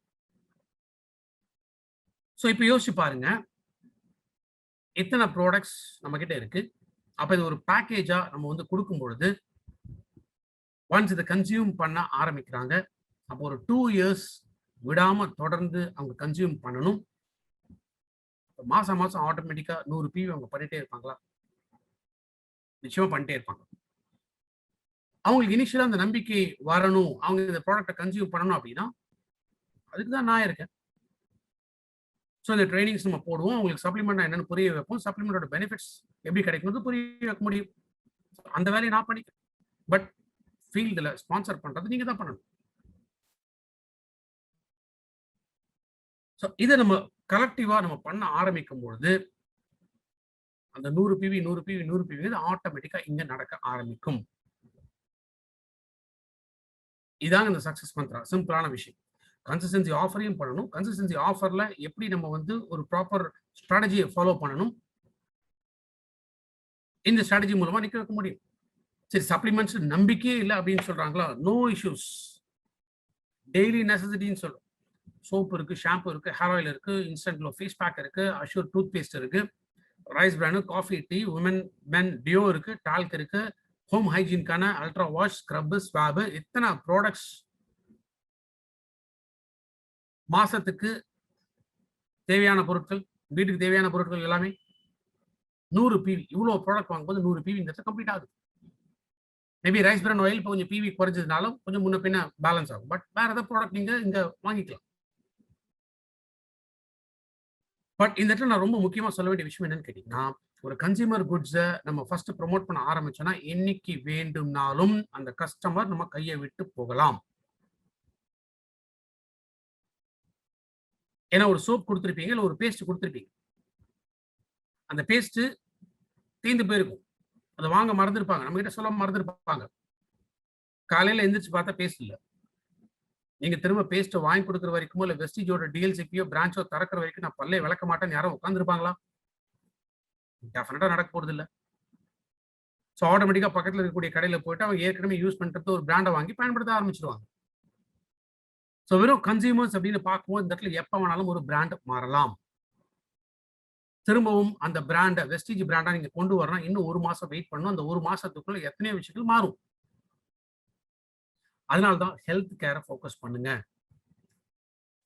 சோ இப்ப யோசிச்சு பாருங்க. இத்தனை ப்ராடக்ட்ஸ் நம்ம கிட்ட இருக்கு. அப்ப இது ஒரு பேக்கேஜா நம்ம வந்து கொடுக்கும் பொழுது ஒன்ஸ் இதை கன்சியூம் பண்ண ஆரம்பிக்கிறாங்க. அப்போ ஒரு 2 இயர்ஸ் விடாம தொடர்ந்து அவங்க கன்சியூம் பண்ணணும். மாசம் மாசம் ஆட்டோமேட்டிக்கா 100 பிவி அவங்க பண்ணிட்டே இருப்பாங்களா? நிச்சயமா பண்ணிட்டே இருப்பாங்க. அவங்களுக்கு இனிஷியலா அந்த நம்பிக்கை வரணும். அவங்க இந்த ப்ராடக்ட்ட கன்சியூம் பண்ணணும் அப்படின்னா, அதுக்கு தான் நான் இருக்கேன். சோ இந்த ட்ரெய்னிங்ஸ் நம்ம போடுவோம். அவங்களுக்கு சப்ளிமெண்ட்னா என்னன்னு புரிய வைப்போம். சப்ளிமெண்டோட பெனிஃபிட்ஸ் எப்படி கிடைக்கும்னு புரிய வைக்க முடியும். அந்த வேலையை நான் பண்ணிக்கிறேன். பட் ஃபீல்டுல ஸ்பான்சர் பண்றது நீங்க தான் பண்ணணும். சோ இத நம்ம கலெக்டிவா நம்ம பண்ண ஆரம்பிக்கும் பொழுது, அந்த 100 பிவி, 100 பிவி, 100 பிவி ஆட்டோமேட்டிக்கா இங்க நடக்க ஆரம்பிக்கும். இதாங்க இந்த சக்சஸ் மந்த்ரா. சிம்பிளான விஷயம். கன்சிஸ்டன்சி ஆஃபரையும் பண்ணணும். கன்சிஸ்டன்சி ஆஃபர்ல எப்படி நம்ம வந்து ஒரு ப்ராப்பர் ஸ்ட்ராட்டஜிய ஃபாலோ பண்ணணும். இந்த ஸ்ட்ராட்டஜி மூலமா நிக்க வைக்க முடியும். சரி சப்ளிமெண்ட்ஸ் நம்பிக்கையே இல்ல அப்படின்னு சொல்றாங்களா? No issues. டெய்லி நெசசிட்டின்னு சொல்றோம். சோப் இருக்கு, ஷாம்பு இருக்கு, ஹேர் ஆயில் இருக்கு, இன்ஸ்டன்ட் க்ளோ ஃபேஸ் பேக் இருக்கு, அஷ்யூர் டூத் பேஸ்ட் இருக்கு, rice bran, coffee, tea, woman men deo இருக்கு, டால்க் இருக்கு, ஹோம் ஹைஜீன்கான அல்ட்ரா வாஷ், ஸ்க்ரப், ஸ்வாப் இத்தனை ப்ராடக்ட்ஸ் மாசத்துக்கு தேவையான பொருட்கள், வீட்டுக்கு தேவையான பொருட்கள் எல்லாமே 100 பிவி. இவ்வளவு ப்ராடக்ட் வாங்கும்போது 100 பிவிங்கிறது கம்ப்ளீட் ஆகுது. மேபி ரைஸ் பிராண்ட் ஆயில் இப்போ கொஞ்சம் பிவி குறைஞ்சதுனாலும் கொஞ்சம் முன்ன பின்ன பேலன்ஸ் ஆகும். பட் வேற ஏதாவது ப்ராடக்ட் நீங்க இங்க வாங்கிக்கலாம். பட் இந்த இடத்துல நான் ரொம்ப முக்கியமா சொல்ல வேண்டிய விஷயம் என்னன்னு கேட்டீங்கன்னா, ஒரு கன்சியூமர் குட்ஸ நம்ம ஃபர்ஸ்ட் ப்ரமோட் பண்ண ஆரம்பிச்சோம்னா, என்னைக்கு வேண்டும்னாலும் அந்த கஸ்டமர் நம்ம கைய விட்டு போகலாம். ஏன்னா ஒரு சோப் குடுத்திருப்பீங்க, இல்ல ஒரு பேஸ்ட் குடுத்திருப்பீங்க. அந்த பேஸ்ட் தீர்ந்து போயிருக்கும். அத வாங்க மறந்திருப்பாங்க. நம்மகிட்ட சொல்ல மறந்திருப்பாங்க. காலையில எந்திரிச்சு பார்த்தா பேஸ்ட் இல்ல. நீங்க திரும்ப பேஸ்ட்ட வாங்கி குடுக்குற வரைக்குமோ, இல்ல வெஸ்டிஜோட டிஎல்சிபியோ, பிரான்ச்சோ திறக்கிற வரைக்கும் நான் பல்லே விளக்க மாட்டேன்னு யாரும் உட்கார்ந்திருப்பாங்களா? டெஃபினட்டா நடக்க போறதில்ல. ஸோ ஆட்டோமேட்டிக்கா பக்கத்துல இருக்கக்கூடிய கடையில போயிட்டு அவங்க ஏற்கனவே யூஸ் பண்றது ஒரு பிராண்ட வாங்கி பயன்படுத்த ஆரம்பிச்சுருவாங்க. ஸோ வெறும் கன்சியூமர்ஸ் அப்படின்னு பார்க்கும்போது இந்த இடத்துல எப்ப வேணாலும் ஒரு பிராண்ட் மாறலாம். திரும்பவும் அந்த பிராண்ட வெஸ்டிஜ் பிராண்டா நீங்க கொண்டு வரணும். இன்னும் 1 மாசம் வெயிட் பண்ணணும். அந்த 1 மாசத்துக்குள்ள எத்தனையோ விஷயங்கள் மாறும். அதனால தான் ஹெல்த் கேர ஃபோக்கஸ் பண்ணுங்க.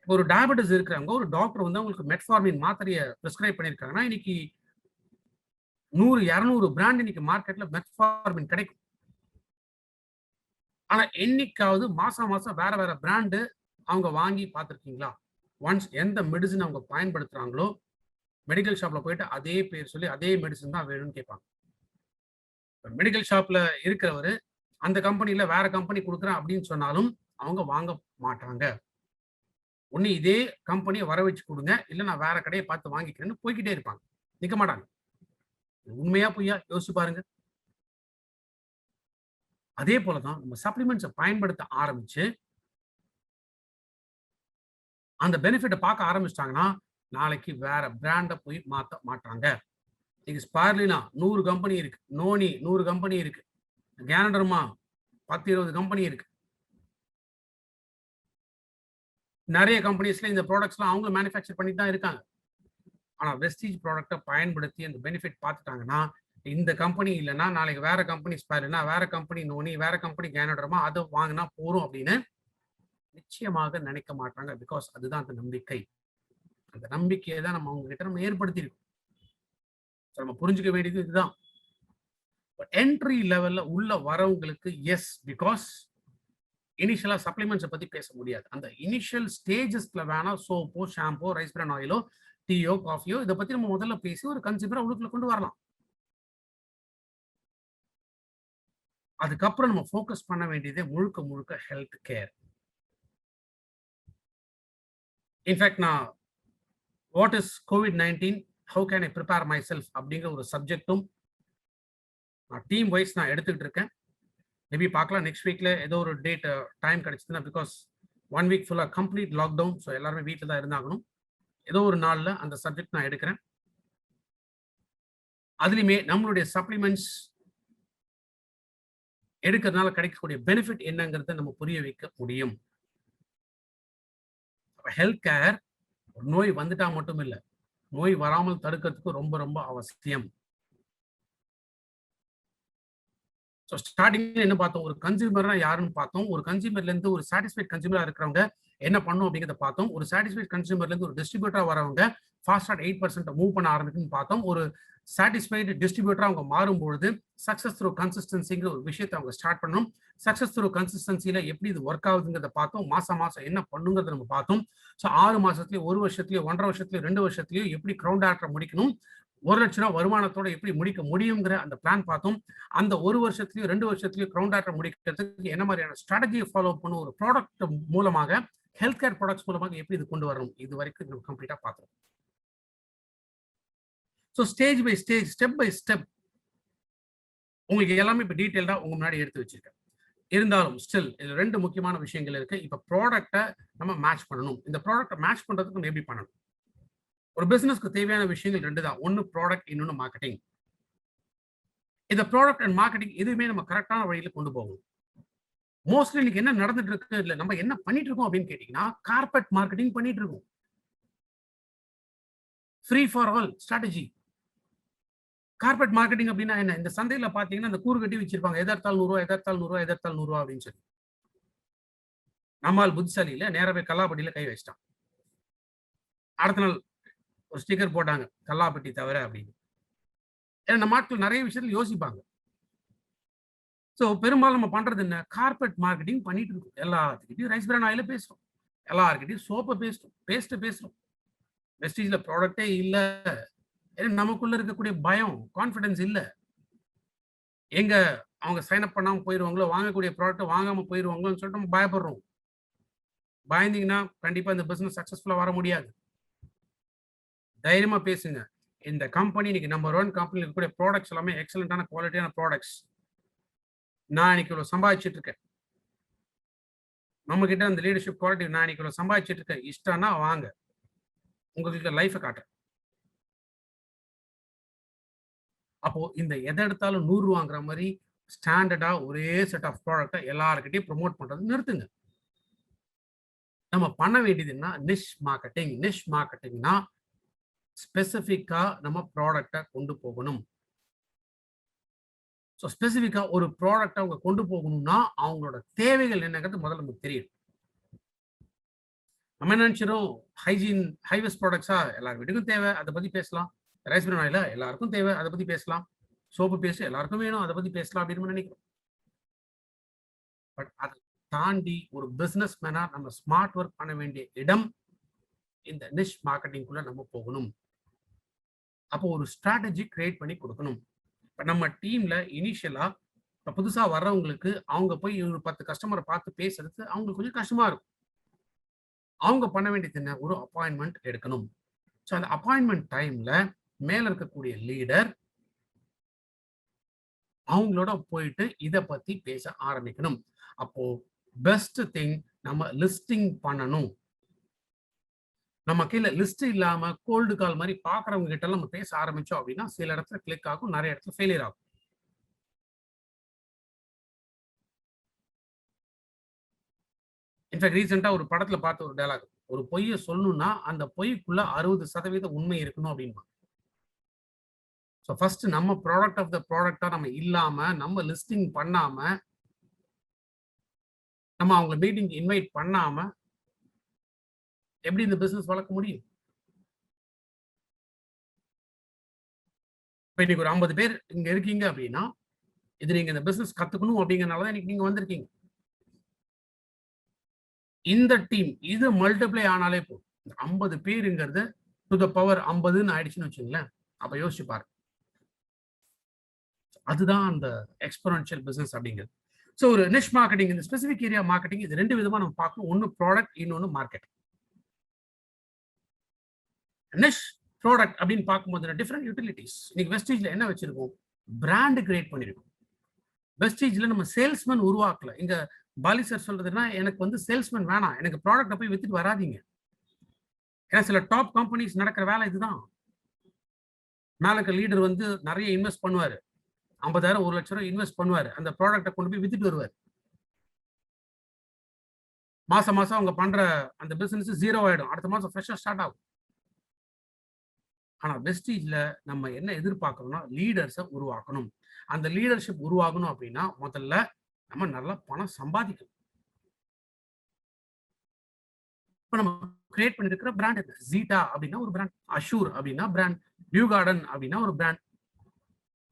ஒரு டயபெட்டிஸ் இருக்கிறவங்க ஒரு டாக்டர் வந்து அவங்களுக்கு மெட்ஃபார்மின் மாத்திரைய பிரிஸ்கிரைப் பண்ணியிருக்காங்கன்னா, இன்னைக்கு 100, 200 பிராண்ட் இன்னைக்கு மார்க்கெட்ல மெட்ஃபார்மின் கிடைக்கும். ஆனா என்னைக்காவது மாசம் மாசம் வேற வேற பிராண்ட் அவங்க வாங்கி பார்த்திருக்கீங்களா? ஒன்ஸ் எந்த மெடிசின் அவங்க பயன்படுத்துறாங்களோ, மெடிக்கல் ஷாப்ல போயிட்டு அதே பேர் சொல்லி அதே மெடிசின் தான் வேணும்னு கேட்பாங்க. மெடிக்கல் ஷாப்ல இருக்கிறவரு, அந்த கம்பெனில வேற கம்பெனி குடுக்குறேன் அப்படின்னு சொன்னாலும், அவங்க வாங்க மாட்டாங்க. ஒண்ணு இதே கம்பெனிய வர வச்சு குடுங்க. இல்ல நான் வேற கடைய பார்த்து வாங்கிக்கிறேன்னு போய்க்கிட்டே இருப்பாங்க. நிக்க மாட்டாங்க. இது உண்மையா பொய்யா? யோசிச்சு பாருங்க. அதே போல தான் நம்ம சப்ளிமெண்ட்ஸ பயன்படுத்த ஆரம்பிச்சு, அந்த பெனிஃபிட்ட பார்க்க ஆரம்பிச்சுட்டாங்கன்னா, நாளைக்கு வேற பிராண்ட போய் மாத்த மாட்டாங்க. இன்னைக்கு ஸ்பார்லினா 100 கம்பெனி இருக்கு. நோனி 100 கம்பெனி இருக்கு. கேனடர்மா 10, 20 கம்பெனி இருக்கு. நெறைய கம்பெனிஸ்ல இந்த புராடக்ட்ஸ்லாம் அவங்களும் மேனுஃபேக்சர் பண்ணிட்டு தான் இருக்காங்க. ஆனா வெஸ்டீஜ் ப்ராடக்ட்ட பயன்படுத்தி அந்த பெனிஃபிட் பார்த்துட்டாங்கன்னா, இந்த கம்பெனி இல்லன்னா, நாளைக்கு வேற கம்பெனி ஸ்பேர்லினா, வேற கம்பெனி நோனி, வேற கம்பெனி கேனடர்மா அத வாங்குனா போதும் அப்படின்னு நிச்சயமாக நினைக்க மாட்டாங்க. பிகாஸ் அதுதான் அந்த நம்பிக்கை. அந்த நம்பிக்கைய தான் நம்ம அவங்க கிட்ட நம்ம ஏற்படுத்தியிருக்கோம். நம்ம புரிஞ்சுக்க வேண்டியது இதுதான். என்ட்ரி லெவல்ல உள்ள வரவங்களுக்கு எஸ். பிகாஸ் இனிஷியலா சப்ளிமெண்ட்ஸ பத்தி பேச முடியாது. அந்த இனிஷியல் ஸ்டேஜஸ்ல வேணா சோப்போ, ஷாம்போ, ரைஸ் பிரான் ஆயிலோ, டீயோ, காஃபியோ இத பத்தி நம்ம முதல்ல பேசி ஒரு கன்சியூமர உள்ளுக்குள்ள கொண்டு வரலாம். அதுக்கப்புறம் நம்ம ஃபோக்கஸ் பண்ண வேண்டியது முழுக்க முழுக்க ஹெல்த் கேர். இன்ஃபாக்ட் நான் what is COVID-19 how can I prepare my self அப்படிங்கிற ஒரு சப்ஜெக்ட்டும் நான் டீம் வைஸ் நான் எடுத்துக்கிட்டு இருக்கேன். மேபி பார்க்கலாம் நெக்ஸ்ட் வீக்ல ஏதோ ஒரு டேட் டைம் கிடைச்சதுன்னா பிகாஸ் 1 வீக் ஃபுல்லா கம்ப்ளீட் லாக்டவுன். ஸோ எல்லாருமே வீட்ல தான் இருந்தாகணும். ஏதோ ஒரு நாள்ல அந்த சப்ஜெக்ட் நான் எடுக்கிறேன். அதுலயுமே நம்மளுடைய சப்ளிமெண்ட்ஸ் எடுக்கிறதுனால கிடைக்கக்கூடிய பெனிஃபிட் என்னங்கிறத நம்ம புரிய வைக்க முடியும். ஹெல்த் கேர் நோய் வந்துட்டா மட்டும் இல்ல. நோய் வராமல் தடுக்கிறதுக்கு ரொம்ப ரொம்ப அவசியம். ஸோ ஸ்டார்ட்டிங்ல என்ன பார்த்தோம்? ஒரு கன்சியூமர்னா யாருன்னு பார்த்தோம். ஒரு கன்சியூமர்ல இருந்து ஒரு சாட்டிஸ்ஃபைட் கன்சியூமரா இருக்கிறவங்க என்ன பண்ணும் அப்படிங்கிறத பார்த்தோம். ஒரு சாட்டிஸ்ஃபைட் கன்சியூமர்ல இருந்து ஒரு டிஸ்ட்ரிபியூட்டரா வரவங்க ஃபாஸ்ட் அட் 8% மூவ் பண்ண ஆரம்பிக்கும்னு பார்த்தோம். ஒரு சாட்டிஸ்ஃபைடு டிஸ்ட்ரிபியூட்டரா அவங்க மாறும்பொழுது சக்சஸ் த்ரூ கன்சிஸ்டன்சிங்கிற ஒரு விஷயத்தை அவங்க ஸ்டார்ட் பண்ணணும். சக்சஸ் த்ரூ கன்சிஸ்டன்சில எப்படி இது ஒர்க் ஆகுதுங்கிறத பார்த்தோம். மாசம் மாசம் என்ன பண்ணுங்கிறத நம்ம பார்த்தோம். ஸோ 6 மாசத்துலயோ, 1 வருஷத்துலயோ, 1 1/2 வருஷத்துலயோ, 2 வருஷத்துலயோ எப்படி கிரவுண்ட் ஆக்டர முடிக்கணும்? ₹1,00,000 வருமானத்தோட எப்படி முடிக்க முடியுங்கிற அந்த பிளான் பார்த்தோம். அந்த 1 வருஷத்துலயோ, 2 வருஷத்துலயோ கிரவுண்ட் ஆக்டர முடிக்கிறதுக்கு என்ன மாதிரியான ஸ்ட்ராட்டஜிய ஃபாலோ பண்ணும் ஒரு ப்ராடக்ட் மூலமாக ஹெல்த் கேர் ப்ராடக்ட்ஸ் மூலமாக எப்படி இது கொண்டு வரணும்? இதுவரைக்கும் நம்ம கம்ப்ளீட்டா பார்த்தோம். So stage by stage, step by step உங்களுக்கு எல்லாமே இப்ப டீடைல்டா உங்க முன்னாடி எடுத்து வச்சிருக்கேன். இருந்தாலும் ஸ்டில் இதுல 2 முக்கியமான விஷயங்கள் இருக்கு. இப்ப ப்ராடக்ட்ட நம்ம மேட்ச் பண்ணணும். இந்த ப்ராடக்ட்ட மேட்ச் பண்றதுக்கு நம்ம எப்படி பண்ணணும்? ஒரு பிசினஸ்க்கு தேவையான விஷயங்கள் 2 தான். ஒண்ணு ப்ராடக்ட், இன்னொன்னு மார்க்கெட்டிங். இந்த ப்ராடக்ட் அண்ட் மார்க்கெட்டிங் எதுவுமே நம்ம கரெக்ட்டான வழியில கொண்டு போகணும். மோஸ்ட்லி இன்னைக்கு என்ன நடந்துட்டு இருக்கு, இல்ல நம்ம என்ன பண்ணிட்டு இருக்கோம் அப்படின்னு கேட்டீங்கன்னா, கார்ப்பரேட் மார்க்கெட்டிங் பண்ணிட்டு இருக்கோம். Free for all strategy. Corporate marketing அப்படின்னா என்ன? இந்த சந்தையில பார்த்தீங்கன்னா, இந்த கூறு கட்டி வச்சிருப்பாங்க. எதா எடுத்தாலும் ரூ. 100 எதா எடுத்தாலும் ரூ. 100 எதா எடுத்தாலும் ரூ. 100 அப்படின்னு சொல்லி. நம்ம ஆள் புத்திசாலி இல்ல. நேரா போய் கல்லாப்பட்டியில கை வச்சுட்டான். அடுத்த நாள் ஒரு ஸ்டிக்கர் போட்டாங்க. கல்லாப்பட்டி தவிர அப்படின்னு. ஏன்னா நம்ம ஆட்கள் நெறைய விஷயத்துல யோசிப்பாங்க. சோ பெரும்பாலும் நம்ம பண்றது என்ன? கார்ப்பரேட் மார்க்கெட்டிங் பண்ணிட்டு இருக்கோம். எல்லாத்துக்கிட்டயும் ரைஸ் பிரான் ஆயில பேசுறோம். எல்லார்கிட்டயும் சோப்ப பேசுறோம். பேஸ்ட்ட பேசுறோம். வெஸ்டீஜ்ல ப்ராடக்ட்டே இல்ல. ஏன்னா நமக்குள்ள இருக்கக்கூடிய பயம், கான்ஃபிடன்ஸ் இல்ல. எங்க அவங்க சைன் அப் பண்ணாம போயிருவாங்களோ, வாங்கக்கூடிய ப்ராடக்ட்ட வாங்காம போயிருவாங்களோன்னு சொல்லிட்டு நம்ம பயப்படுறோம். பயந்தீங்கன்னா கண்டிப்பா இந்த பிசினஸ் சக்சஸ்ஃபுல்லா வர முடியாது. தைரியமா பேசுங்க. இந்த கம்பெனி இன்னைக்கு நம்பர் 1 கம்பெனில இருக்கக்கூடிய ப்ராடக்ட்ஸ் எல்லாமே எக்ஸலென்ட்டான குவாலிட்டியான ப்ராடக்ட்ஸ். நான் இன்னைக்கு இவ்வளவு சம்பாதிச்சுட்டு இருக்கேன். நம்ம கிட்ட அந்த லீடர்ஷிப் குவாலிட்டி நான் இன்னைக்கு இவ்வளவு சம்பாதிச்சுட்டு இருக்கேன். இஷ்டம்னா வாங்க. உங்களுக்கு லைஃப காட்டுறேன். அப்போ இந்த எத எடுத்தாலும் 100 வாங்குற மாரி ஸ்டாண்டர்டா ஒரே செட் ஆஃப் ப்ராடக்ட்ட எல்லார்கிட்டயும் ப்ரமோட் பண்றத நிறுத்துங்க. நம்ம பண்ண வேண்டியது என்ன? நிஷ் மார்க்கெட்டிங். நிஷ் மார்க்கெட்டிங்னா ஸ்பெசிஃபிக்கா நம்ம ப்ராடக்ட்ட கொண்டு போகணும். ஸோ ஸ்பெசிஃபிக்கா ஒரு ப்ராடக்ட்ட அவங்க கொண்டு போகணும்னா, அவங்களோட தேவைகள் என்னங்கிறது முதல்ல நமக்கு தெரியணும். நம்ம என்ன நினைச்சிரோம், ஹைஜீன் ஹை-வேஸ்ட் ப்ராடக்ட்ஸா எல்லார் வீட்டுக்கும் தேவை. அத பத்தி பேசலாம். ரைஸ் பிரான் ஆயிலா எல்லாருக்கும் தேவை. அத பத்தி பேசலாம். சோப்பு பேஸ்ட் எல்லாருக்கும் வேணும். அத பத்தி பேசலாம் அப்படின்னு நம்ம நினைக்கிறோம். பட் அத தாண்டி ஒரு பிசினஸ் மேனா நம்ம ஸ்மார்ட் ஒர்க் பண்ண வேண்டிய இடம் இந்த நிஷ் மார்க்கெட்டிங்குள்ள நம்ம போகணும். அப்போ ஒரு ஸ்ட்ராட்டஜி கிரியேட் பண்ணி கொடுக்கணும். இப்ப நம்ம டீம்ல இனிஷியலா இப்ப புதுசா வர்றவங்களுக்கு அவங்க போய் ஒரு 10 கஸ்டமர பார்த்து பேசுறது அவங்களுக்கு கொஞ்சம் கஷ்டமா இருக்கும். அவங்க பண்ண வேண்டியது என்ன? ஒரு அப்பாயின்ட்மென்ட் எடுக்கணும். ஸோ அந்த அப்பாயின்ட்மென்ட் டைம்ல மேல இருக்கக்கூடிய லீடர் அவங்களோட போயிட்டு இத பத்தி பேச ஆரம்பிக்கணும். அப்போ பெஸ்ட் திங் நம்ம லிஸ்டிங் பண்ணணும். நம்ம கீழ லிஸ்ட் இல்லாம கோல்டு கால் மாரி பார்க்குறவங்க கிட்ட நம்ம பேச ஆரம்பிச்சோம் அப்படின்னா, சில இடத்துல கிளிக் ஆகும். நெறைய இடத்துல ஃபெயிலியர் ஆகும். இன்ஃபாக்ட் ரீசென்ட்டா ஒரு படத்துல பார்த்த ஒரு டயலாக். ஒரு பொய்ய சொல்லணும்னா, அந்த பொய்க்குள்ள 60% உண்மை இருக்கணும் அப்படின்பாங்க. ஸோ ஃபர்ஸ்ட் நம்ம ப்ராடக்ட் ஆஃப் த ப்ராடக்ட்டா நம்ம இல்லாம, நம்ம லிஸ்டிங் பண்ணாம, நம்ம அவங்கள மீட்டிங்க்கு இன்வைட் பண்ணாம, எப்படி இந்த பிசினஸ் வளர்க்க முடியும்? இப்ப இன்னைக்கு ஒரு 50 பேர் இங்க இருக்கீங்க அப்படின்னா, இது நீங்க இந்த பிசினஸ் கத்துக்கணும் அப்படிங்கிறனால தான் இன்னைக்கு நீங்க வந்திருக்கீங்க. இந்த டீம் இது மல்டிப்ளை ஆனாலே போதும். 50 பேருங்கிறது டூ த பவர் 50ன்னு ஆயிடுச்சுன்னு வச்சுக்கங்களேன். அப்ப யோசிச்சு பாருங்க. அதுதான் அந்த எக்ஸ்போனென்ஷியல் பிசினஸ் அப்படிங்கிறது. ஸோ ஒரு நிஷ் மார்க்கெட்டிங் இந்த ஸ்பெசிபிக் ஏரியா மார்க்கெட்டிங் இது 2 விதமா நம்ம பார்க்கணும். ஒண்ணு ப்ராடக்ட், இன்னொன்னு மார்க்கெட். நிஷ் ப்ராடக்ட் அப்படின்னு பார்க்கும்போது டிஃபரெண்ட் யூட்டிலிட்டீஸ். இன்னைக்கு வெஸ்டீஜ்ல என்ன வச்சிருக்கோம்? பிராண்ட் கிரியேட் பண்ணியிருக்கோம். வெஸ்டீஜ்ல நம்ம சேல்ஸ்மேன் உருவாக்கல. இங்க பாலி சார் சொல்றதுன்னா, எனக்கு வந்து சேல்ஸ்மேன் வேணாம். எனக்கு ப்ராடக்ட்ட போய் வித்துட்டு வராதீங்க. ஏன்னா சில டாப் கம்பெனிஸ் நடக்கிற வேலை இதுதான். மேல இருக்க லீடர் வந்து நெறைய இன்வெஸ்ட் பண்ணுவாரு. 50,000 1,00,000 இன்வெஸ்ட் பண்ணுவாரு. அந்த ப்ராடக்ட்ட கொண்டு போய் வித்துட்டு வருவாரு. மாசம் மாசம் அவங்க பண்ற அந்த பிசினஸ் 0 ஆயிடும். அடுத்த மாசம் ஃப்ரெஷ்ஷா ஸ்டார்ட் ஆகும். ஆனா வெஸ்டீஜ்ல நம்ம என்ன எதிர்பார்க்கிறோம்னா, லீடர்ஸ உருவாக்கணும். அந்த லீடர்ஷிப் உருவாகணும் அப்படின்னா, முதல்ல நம்ம நல்லா பணம் சம்பாதிக்கணும். இப்ப நம்ம கிரியேட் பண்ணியிருக்கிற பிராண்ட் என்ன? Zeta அப்படின்னா ஒரு பிராண்ட். Assure அப்படின்னா பிராண்ட். Dew Garden அப்படின்னா ஒரு பிராண்ட்.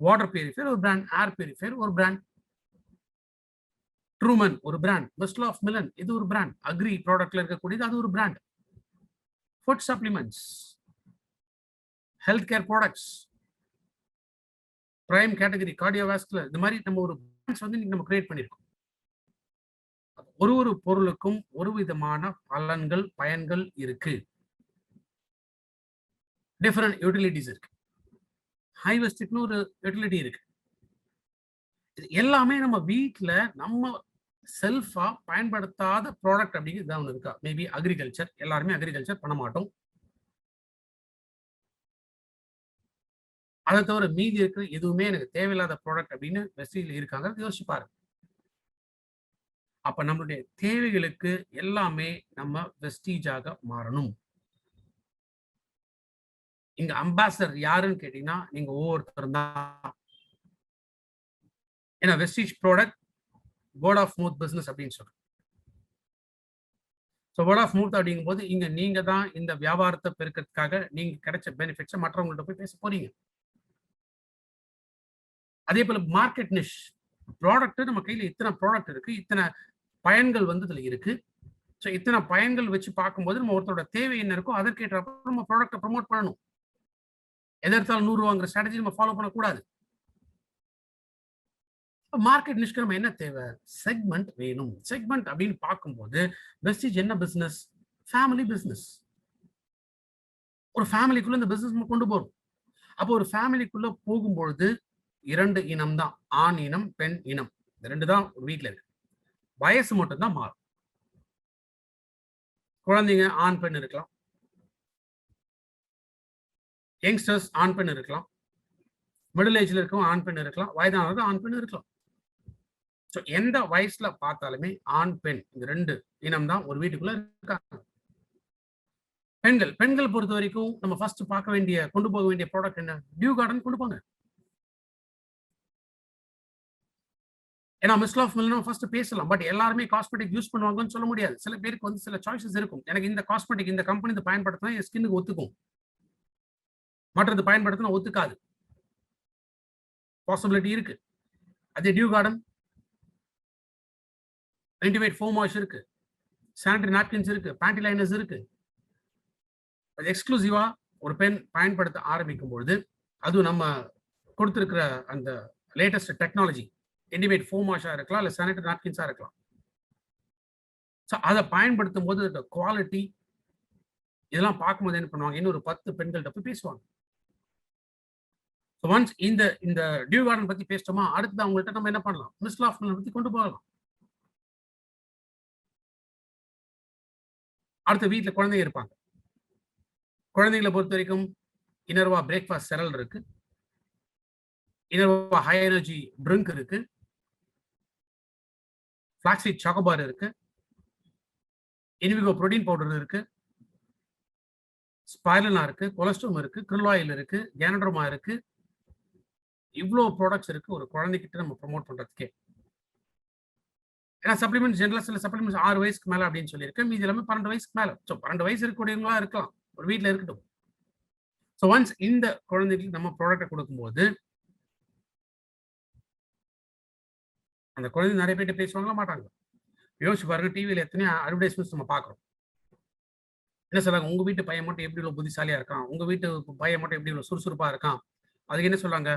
வாட்டர் பியூரிஃபையர் ஒரு பிராண்ட். ஏர் பியூரிஃபையர் ஒரு பிராண்ட். ட்ரூமன் ஒரு பிராண்ட். வெஸ்ட்லோ ஆஃப் மிலன் இது ஒரு பிராண்ட். அக்ரி ப்ராடக்ட்ல இருக்கக்கூடியது அது ஒரு brand. Food supplements, health care products, prime category, cardiovascular இந்த மாதிரி நம்ம ஒரு பிராண்ட்ஸ் வந்து இன்னைக்கு நம்ம கிரியேட் பண்ணியிருக்கோம். ஒரு ஒரு பொருளுக்கும் ஒரு விதமான பலன்கள், பயன்கள் இருக்கு. டிஃபரெண்ட் யூட்டிலிட்டிஸ் இருக்கு. ஹை வெஸ்டிக்னு ஒரு யூட்டிலிட்டி இருக்கு. இது எல்லாமே நம்ம வீட்ல நம்ம செல்ஃபா பயன்படுத்தாத ப்ராடக்ட் அப்படிங்கிறது ஒண்ணு இருக்கா? Maybe agriculture. எல்லாருமே அக்ரிகல்ச்சர் பண்ண மாட்டோம். அத தவிர மீதி இருக்கிற எதுவுமே எனக்கு தேவையில்லாத ப்ராடக்ட் அப்படின்னு வெஸ்டீஜ்ல இருக்காங்க. யோசிச்சு பாருங்க. அப்ப நம்மளுடைய தேவைகளுக்கு எல்லாமே நம்ம வெஸ்டீஜாக மாறணும். இங்க அம்பாசடர் யாருன்னு கேட்டீங்கன்னா, நீங்க ஒவ்வொருத்தரும் தான். ஏன்னா Vestige product word of mouth business அப்படின்னு சொல்றோம். ஸோ வேர்ட் ஆஃப் மவுத் அப்படிங்கும்போது, இங்க நீங்க தான் இந்த வியாபாரத்த பெருக்கறதுக்காக நீங்க கிடைச்ச பெனிஃபிட்ஸ மற்றவங்கள்ட்ட போய் பேச போறீங்க. அதே போல மார்க்கெட் நிஷ். ப்ராடக்ட் நம்ம கையில இத்தன ப்ராடக்ட் இருக்கு. இத்தன பயன்கள் வந்து இதுல இருக்கு. ஸோ இத்தனை பயன்கள் வச்சு பார்க்கும்போது நம்ம ஒருத்தரோட தேவை என்ன இருக்கோ அதற்கேற்றப்ப நம்ம ப்ராடக்ட்டை ப்ரமோட் பண்ணணும். எத எடுத்தாலும் 100 ரூவாங்கிற ஸ்ட்ராட்டஜி நம்ம ஃபாலோ பண்ணக்கூடாது. மார்க்கெட் நிஷ்க்கு நம்ம என்ன தேவை? செக்மெண்ட் வேணும். செக்மெண்ட் அப்படின்னு பார்க்கும்போது வெஸ்டீஜ் என்ன பிசினஸ்? Family business. ஒரு ஃபேமிலிக்குள்ள இந்த பிசினஸ் நம்ம கொண்டு போறோம். அப்போ ஒரு ஃபேமிலிக்குள்ள போகும்பொழுது 2 இனம் தான். ஆண் இனம், பெண் இனம். இந்த 2 தான் ஒரு வீட்ல இருக்கு. வயசு மட்டும் தான் மாறும். குழந்தைங்க ஆண், பெண் இருக்கலாம். யங்ஸ்டர்ஸ் ஆண், பெண் இருக்கலாம். மிடில் ஏஜ்ல இருக்கவங்க ஆண், பெண் இருக்கலாம். வயதானவர்கள் ஆண், பெண் இருக்கலாம். ஸோ எந்த வயசுல பார்த்தாலுமே ஆண், பெண் இந்த 2 இனம் தான் ஒரு வீட்டுக்குள்ள இருக்காங்க. பெண்கள் பொறுத்த வரைக்கும் நம்ம ஃபர்ஸ்ட் பார்க்க வேண்டிய கொண்டு போக வேண்டிய ப்ராடக்ட் என்ன? டியூ கார்டன் கொண்டு போங்க. ஏன்னா மிஸ்ட் ஆஃப் மில்னா ஃபர்ஸ்ட் பேசலாம். பட் எல்லாருமே காஸ்மெட்டிக் யூஸ் பண்ணுவாங்கன்னு சொல்ல முடியாது. சில பேருக்கு வந்து சில சாய்ஸஸ் இருக்கும். எனக்கு இந்த காஸ்மெட்டிக் இந்த கம்பெனி இது பயன்படுத்தினா என் ஸ்கின்னுக்கு ஒத்துக்கும். மற்றது பயன்படுத்தினா ஒத்துக்காது. பாசிபிலிட்டி இருக்கு. அதே Dew Garden intimate foam wash இருக்கு. சானிட்டரி நாப்கின்ஸ் இருக்கு. பேண்டி லைனர்ஸ் இருக்கு. அது எக்ஸ்க்ளூசிவா ஒரு பெண் பயன்படுத்த ஆரம்பிக்கும் பொழுது அதுவும் நம்ம கொடுத்திருக்கிற அந்த லேட்டஸ்ட் டெக்னாலஜி இன்டிமேட் ஃபோம் வாஷா இருக்கலாம், இல்ல சானிட்டரி நாப்கின்ஸா இருக்கலாம். ஸோ அதை பயன்படுத்தும் போது இந்த குவாலிட்டி இதெல்லாம் பார்க்கும்போது என்ன பண்ணுவாங்க? இன்னும் ஒரு 10 பெண்கள்கிட்ட போய் பேசுவாங்க. ஒன்ஸ் இந்த இந்த டியூ கார்டன் பத்தி பேசிட்டோமா, அடுத்து அவங்கள்ட்ட நம்ம என்ன பண்ணலாம்? மிஸ்ட் ஆஃப் மில்லை பத்தி கொண்டு போகலாம். அடுத்த வீட்டுல குழந்தைங்க இருப்பாங்க. குழந்தைகளை பொறுத்த வரைக்கும் இனர்வா பிரேக்ஃபாஸ்ட் செரல் இருக்கு. இனர்வா ஹை எனர்ஜி ட்ரிங்க் இருக்கு. ஃபிளாக்ஸீட் சாக்கோபார் இருக்கு. இன்விகோ புரோட்டீன் பவுடர் இருக்கு. ஸ்பைரலினா இருக்கு. கொலஸ்ட்ரம் இருக்கு. krill ஆயில் இருக்கு. கேனட்ரோமா இருக்கு. இவ்வளோ ப்ராடக்ட்ஸ் இருக்கு ஒரு குழந்தைகிட்ட நம்ம ப்ரமோட் பண்றதுக்கே. ஏன்னா சப்ளிமெண்ட்ஸ் ஜெனரலா சில சப்ளிமெண்ட்ஸ் 6 வயசுக்கு மேல அப்படின்னு சொல்லியிருக்கேன். மீதி எல்லாமே 12 வயசுக்கு மேல. ஸோ 12 வயசு இருக்கக்கூடியவங்களா இருக்கலாம். ஒரு வீட்டில் இருக்கட்டும். ஸோ ஒன்ஸ் இந்த குழந்தைகளுக்கு நம்ம ப்ராடக்ட்டை கொடுக்கும்போது அந்த குழந்தை நிறைய பேர்ட்ட பேசுவாங்களா மாட்டாங்க. யோசிச்சு பாருங்க, டிவியில் எத்தனையோ அட்வர்டைஸ்மெண்ட்ஸ் நம்ம பார்க்குறோம். என்ன சொல்றாங்க? உங்க வீட்டு பையன் மட்டும் எப்படி இவ்வளோ புத்திசாலியா இருக்கான்? உங்க வீட்டு பையன் மட்டும் எப்படி இவ்வளோ சுறுசுறுப்பா இருக்கான்? அதுக்கு என்ன சொல்றாங்க?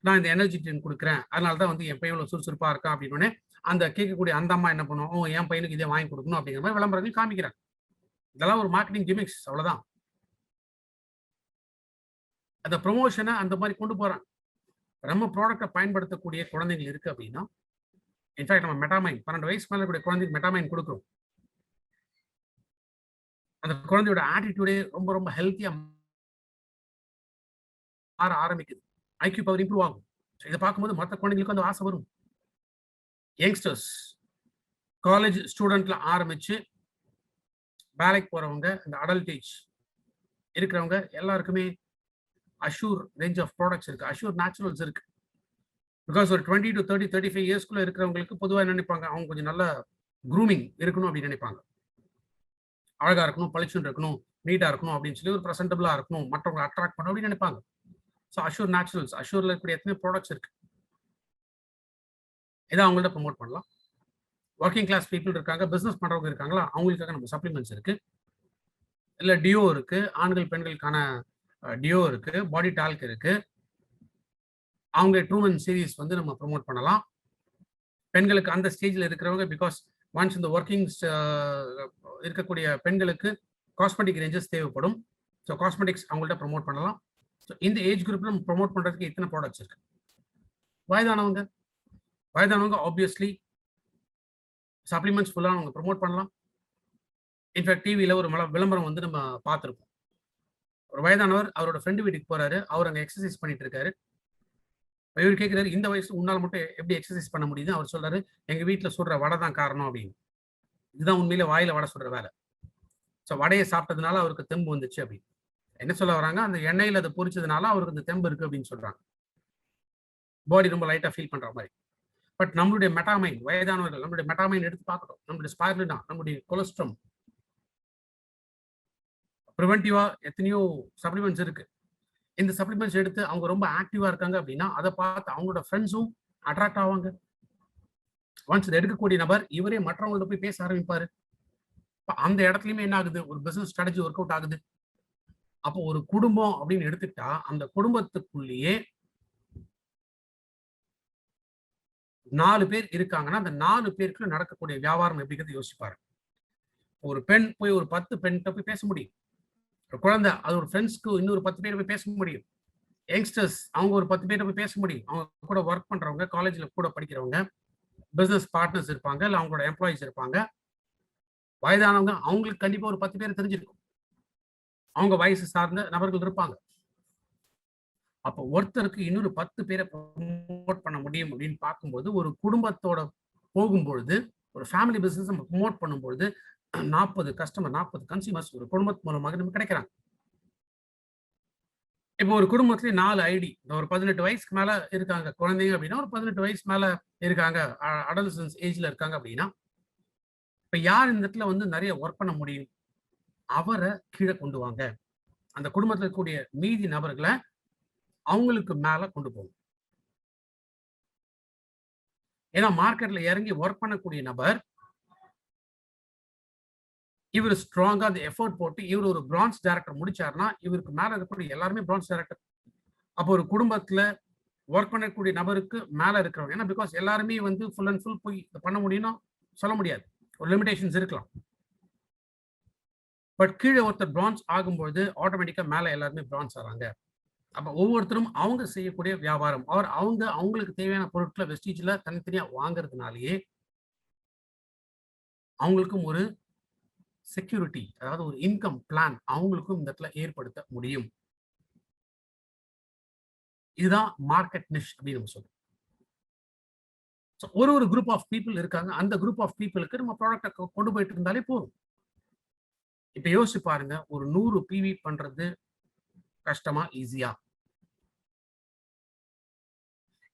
நான் இந்த எனர்ஜி ட்ரிங்க் கொடுக்குறேன். அதனால தான் வந்து என் பையன் இவ்வளோ சுறுசுறுப்பா இருக்கான் அப்படின்னு அந்த கேட்கக்கூடிய அந்த அம்மா என்ன பண்ணுவோம்? ஓ, என் பையனுக்கு இதே வாங்கி கொடுக்கணும் அப்படிங்கிற மாதிரி விளம்பரங்கள் காமிக்கிறாங்க. இதெல்லாம் ஒரு மார்க்கெட்டிங் கிமிக்ஸ் அவ்வளவுதான். அந்த ப்ரொமோஷனை அந்த மாதிரி கொண்டு போறாங்க. நம்ம ப்ராடக்ட்டை பயன்படுத்தக்கூடிய குழந்தைகள் இருக்கு அப்படின்னா, இன்ஃபேக்ட் நம்ம மெட்டாமைன் 12 வயசுக்கு மேல கூடிய குழந்தைக்கு மெட்டாமைன் கொடுக்குறோம். அந்த குழந்தையோட ஆட்டிடியூடே ரொம்ப ரொம்ப ஹெல்த்தியா மாற ஆரம்பிக்குது. ஐக்யூ பவர் இம்ப்ரூவ் ஆகும். இதை பார்க்கும்போது மற்ற குழந்தைங்களுக்கு அந்த ஆசை வரும். யங்ஸ்டர்ஸ் காலேஜ் ஸ்டூடெண்ட்ல ஆரம்பிச்சு வேலைக்கு போறவங்க, இந்த அடல்ட் ஏஜ் இருக்கிறவங்க எல்லாருக்குமே அஷூர் ரேஞ்ச் ஆஃப் ப்ராடக்ட்ஸ் இருக்கு. அஷூர் நேச்சுரல்ஸ் இருக்கு. பிகாஸ் ஒரு 20 to 30, 35 இயர்ஸ்க்குள்ள இருக்கிறவங்களுக்கு பொதுவாக என்ன நினைப்பாங்க? அவங்க கொஞ்சம் நல்ல க்ரூமிங் இருக்கணும் அப்படின்னு நினைப்பாங்க. அழகா இருக்கணும், பளிச்சுன்னு இருக்கணும், நீட்டா இருக்கணும் அப்படின்னு சொல்லி ஒரு ப்ரெசென்டபிளா இருக்கணும், மற்றவங்களை அட்ராக்ட் பண்ணணும் அப்படின்னு நினைப்பாங்க. ஸோ அஷூர் நேச்சுரல்ஸ், அஷூர்ல இருக்கக்கூடிய எத்தனை ப்ராடக்ட்ஸ் இருக்கு. இதை அவங்கள்ட்ட ப்ரமோட் பண்ணலாம். ஒர்க்கிங் கிளாஸ் பீப்புள் இருக்காங்க, பிசினஸ் பண்றவங்க இருக்காங்களா, அவங்களுக்காக நம்ம சப்ளிமெண்ட்ஸ் இருக்கு. இல்ல டியோ இருக்கு. ஆண்கள் பெண்களுக்கான டியோ இருக்கு. பாடி டால்க் இருக்கு. அவங்க ட்ரூமன் சீரிஸ் வந்து நம்ம ப்ரமோட் பண்ணலாம். பெண்களுக்கு அந்த ஸ்டேஜ்ல இருக்கிறவங்க பிகாஸ் ஒன்ஸ் இந்த ஒர்க்கிங்ஸ் இருக்கக்கூடிய பெண்களுக்கு காஸ்மெட்டிக் ரேஞ்சஸ் தேவைப்படும். ஸோ காஸ்மெட்டிக்ஸ் அவங்கள்ட்ட ப்ரமோட் பண்ணலாம். ஸோ இந்த ஏஜ் குரூப்ல நம்ம ப்ரமோட் பண்றதுக்கு இத்தனை ப்ராடக்ட்ஸ் இருக்கு. வயதானவங்க ஆப்வியஸ்லி சப்ளிமெண்ட்ஸ் ஃபுல்லாக அவங்க ப்ரமோட் பண்ணலாம். இன்ஃபேக்ட் டிவியில் ஒரு விளம்பரம் வந்து நம்ம பார்த்துருப்போம். ஒரு வயதானவர் அவரோட ஃப்ரெண்டு வீட்டுக்கு போறாரு. அவர் அங்கே எக்ஸசைஸ் பண்ணிட்டு இருக்காரு. இவர் கேட்கிறாரு, இந்த வயசு உன்னால மட்டும் எப்படி எக்ஸசைஸ் பண்ண முடியுது? அவர் சொல்றாரு, எங்க வீட்டில் சுடுற வடை தான் காரணம் அப்படின்னு. இதுதான் உண்மையிலே வாயில வடை சுடுற வேலை. ஸோ வடையை சாப்பிட்டதுனால அவருக்கு தெம்பு வந்துச்சு அப்படின்னு. என்ன சொல்ல வராங்க? அந்த எண்ணெயில் அதை பொரிச்சதுனால அவருக்கு இந்த தெம்பு இருக்கு அப்படின்னு சொல்றாங்க. பாடி ரொம்ப லைட்டா ஃபீல் பண்ற மாதிரி. பட் நம்மளுடைய மெட்டாமைன், வயதானவர்கள் நம்மளுடைய மெட்டாமைன் எடுத்து பார்க்கணும். நம்மளுடைய ஸ்பைருலினா, நம்மளுடைய கொலஸ்ட்ரம், ப்ரிவென்டிவா எத்தனையோ சப்ளிமெண்ட்ஸ் இருக்கு. இந்த சப்ளிமெண்ட்ஸ் எடுத்து அவங்க ரொம்ப ஆக்டிவா இருக்காங்க அப்படின்னா அதை பார்த்து அவங்களோட ஃப்ரெண்ட்ஸும் அட்ராக்ட் ஆவாங்க. ஒன்ஸ் இதை எடுக்கக்கூடிய நபர் இவரே மற்றவங்கள்ட்ட போய் பேச ஆரம்பிப்பாரு. அந்த இடத்துலயுமே என்ன ஆகுது? ஒரு பிசினஸ் ஸ்ட்ராட்டஜி ஒர்க் அவுட் ஆகுது. அப்போ ஒரு குடும்பம் அப்படின்னு எடுத்துக்கிட்டா, அந்த குடும்பத்துக்குள்ளேயே 4 பேர் இருக்காங்கன்னா, அந்த 4 பேருக்குள்ள நடக்கக்கூடிய வியாபாரம் எப்படிங்கிறத யோசிச்சு பாருங்க. ஒரு பெண் போய் ஒரு 10 பெண்ட்ட போய் பேச முடியும். ஒரு குழந்தை அது ஒரு ஃப்ரெண்ட்ஸ்க்கு இன்னொரு 10 பேர் போய் பேச முடியும். யங்ஸ்டர்ஸ் அவங்க ஒரு 10 பேர்ட்ட போய் பேச முடியும். அவங்க கூட வொர்க் பண்றவங்க, காலேஜ்ல கூட படிக்கிறவங்க, பிசினஸ் பார்ட்னர்ஸ் இருப்பாங்க. இல்ல அவங்களோட எம்ப்ளாயீஸ் இருப்பாங்க. வயதானவங்க அவங்களுக்கு கண்டிப்பா ஒரு 10 பேர் தெரிஞ்சிருக்கும். அவங்க வயசு சார்ந்த நபர்கள் இருப்பாங்க. அப்போ ஒருத்தருக்கு இன்னொரு 10 பேர ப்ரமோட் பண்ண முடியும் அப்படின்னு பார்க்கும்போது, ஒரு குடும்பத்தோட போகும்பொழுது, ஒரு ஃபேமிலி பிசினஸ் நம்ம ப்ரமோட் பண்ணும்பொழுது 40 கஸ்டமர், 40 கன்சியூமர்ஸ் ஒரு குடும்பத்து மூலமாக நமக்கு கிடைக்கிறாங்க. இப்போ ஒரு குடும்பத்திலேயே 4 ஐடி. ஒரு 18 வயசுக்கு மேல இருக்காங்க குழந்தைங்க அப்படின்னா, ஒரு 18 வயசு மேல இருக்காங்க. அடாலசன்ஸ் ஏஜ்ல இருக்காங்க அப்படின்னா, இப்ப யார் இந்த இடத்துல வந்து நெறைய வொர்க் பண்ண முடியும்? அவர கீழ கொண்டு வாங்க. அந்த குடும்பத்தில இருக்கக்கூடிய மீதி நபர்கள அவங்களுக்கு மேல கொண்டு போங்க. ஏன்னா மார்க்கெட்ல இறங்கி வொர்க் பண்ணக்கூடிய நபர், இவரு ஸ்ட்ராங்கா அந்த எஃபோர்ட் போட்டு இவரு ஒரு பிரான்ஸ் டைரக்டர் முடிச்சாருன்னா, இவருக்கு மேல இருக்கக்கூடிய எல்லாருமே பிரான்ஸ் டைரக்டர். அப்போ ஒரு குடும்பத்தில வொர்க் பண்ணக்கூடிய நபருக்கு மேல இருக்கிறவங்க. ஏன்னா பிகாஸ் எல்லாருமே வந்து ஃபுல் அண்ட் ஃபுல் போய் இத பண்ண முடியும்னா சொல்ல முடியாது. ஒரு லிமிட்டேஷன்ஸ் இருக்கலாம். பட் கீழ ஒருத்தர் பிரான்ஸ் ஆகும்பொழுது ஆட்டோமேட்டிக்கா மேல எல்லாருமே பிரான்ஸ் ஆறாங்க. அப்ப ஒவ்வொருத்தரும் அவங்க செய்யக்கூடிய வியாபாரம் ஆர் அவங்க அவங்களுக்கு தேவையான பொருட்கள வெஸ்டீஜ்ல தனித்தனியா வாங்குறதுனாலேயே, அவங்களுக்கும் ஒரு செக்யூரிட்டி அதாவது ஒரு இன்கம் பிளான் அவங்களுக்கும் இந்த இடத்துல ஏற்படுத்த முடியும். இதுதான் மார்க்கெட் நிஷ் அப்படின்னு நம்ம சொல்றோம். சோ ஒரு குரூப் ஆஃப் பீப்பிள் இருக்காங்க. அந்த குரூப் ஆஃப் பீப்பிளுக்கு நம்ம ப்ராடக்ட்ட கொண்டு போயிட்டு இருந்தாலே போதும். இப்ப யோசிச்சு பாருங்க. ஒரு 100 பிவி பண்றது கஷ்டமா? ஈஸியா?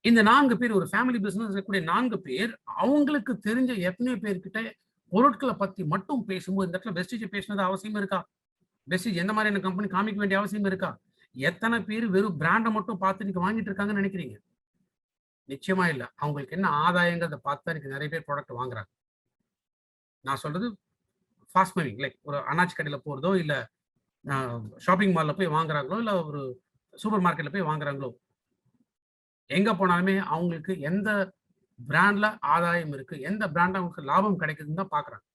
இந்த 4 பேர் ஒரு ஃபேமிலி பிசினஸ் இருக்கக்கூடிய 4 பேர், அவங்களுக்கு தெரிஞ்ச எத்தனையோ பேர்கிட்ட பொருட்கள பத்தி மட்டும் பேசும்போது, இந்த இடத்துல வெஸ்டீஜ பேசினது அவசியம் இருக்கா? வெஸ்டீஜ் எந்த மாதிரியான கம்பெனி காமிக்க வேண்டிய அவசியம் இருக்கா? எத்தன பேரு வெறும் பிராண்ட மட்டும் பார்த்து இன்னைக்கு வாங்கிட்டு இருக்காங்கன்னு நினைக்கிறீங்க? நிச்சயமா இல்ல. அவங்களுக்கு என்ன ஆதாயங்கிறத பார்த்து தான் இன்னைக்கு நெறைய பேர் ப்ராடக்ட் வாங்குறாங்க. நான் சொல்றது ஃபாஸ்ட் மூவிங் லைக் ஒரு அண்ணாச்சி கடையில போறதோ, இல்ல அ ஷாப்பிங் மால்ல போய் வாங்குறாங்களோ, இல்ல ஒரு சூப்பர் மார்க்கெட்ல போய் வாங்குறாங்களோ, எங்க போனாலுமே அவங்களுக்கு எந்த பிராண்ட்ல ஆதாயம் இருக்கு, எந்த பிராண்ட்ல அவங்களுக்கு லாபம் கிடைக்குதுன்னு தான் பார்க்குறாங்க.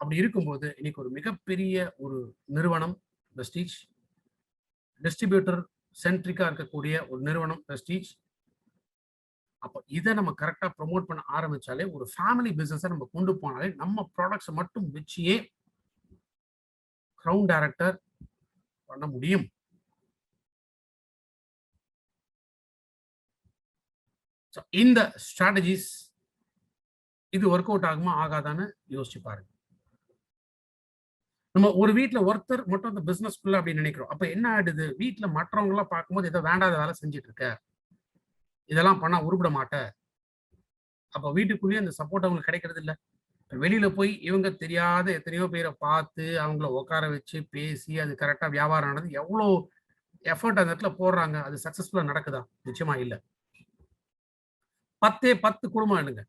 அப்படி இருக்கும்போது, இன்னைக்கு ஒரு மிகப்பெரிய ஒரு நிறுவனம் வெஸ்டீஜ், டிஸ்ட்ரிபியூட்டர் சென்ட்ரிக்கா இருக்கக்கூடிய ஒரு நிறுவனம் வெஸ்டீஜ். அப்ப இத நம்ம கரெக்ட்டா புரமோட் பண்ண ஆரம்பிச்சாலே, ஒரு ஃபேமிலி பிசினஸ நம்ம கொண்டு போனாலே, நம்ம ப்ராடக்ட்ஸ மட்டும் வச்சியே கிரவுன் டைரக்டர் பண்ண முடியும். சோ இந்த ஸ்ட்ராட்டஜிஸ் இது வொர்க் அவுட் ஆகுமா? ஆகாதான்னு யோசிச்சு பாருங்க. நம்ம ஒரு வீட்ல ஒருத்தர் மட்டும் அந்த பிசினஸ்க்குள்ள அப்படி நினைக்கிறோம். அப்ப என்ன ஆயிடுது? வீட்ல மற்றவங்கலாம் பார்க்கும்போது ஏதோ வேண்டாத வேலை செஞ்சுட்டு இருக்க. இதெல்லாம் பண்ணா உருப்பட மாட்ட. அப்ப வீட்டுக்குள்ளேயே அந்த சப்போர்ட் அவங்களுக்கு கிடைக்கிறது இல்ல. வெளியில போய் இவங்க தெரியாத எத்தனையோ பேர பார்த்து, அவங்கள உட்கார வச்சு, பேசி, அது கரெக்ட்டா வியாபாரம் நடந்து எவ்வளோ எஃபோர்ட் அந்த இடத்துல போடுறாங்க. அது சக்சஸ்ஃபுல்லா நடக்குதா? நிச்சயமா இல்ல. 10 10 குடும்பம் எடுங்க.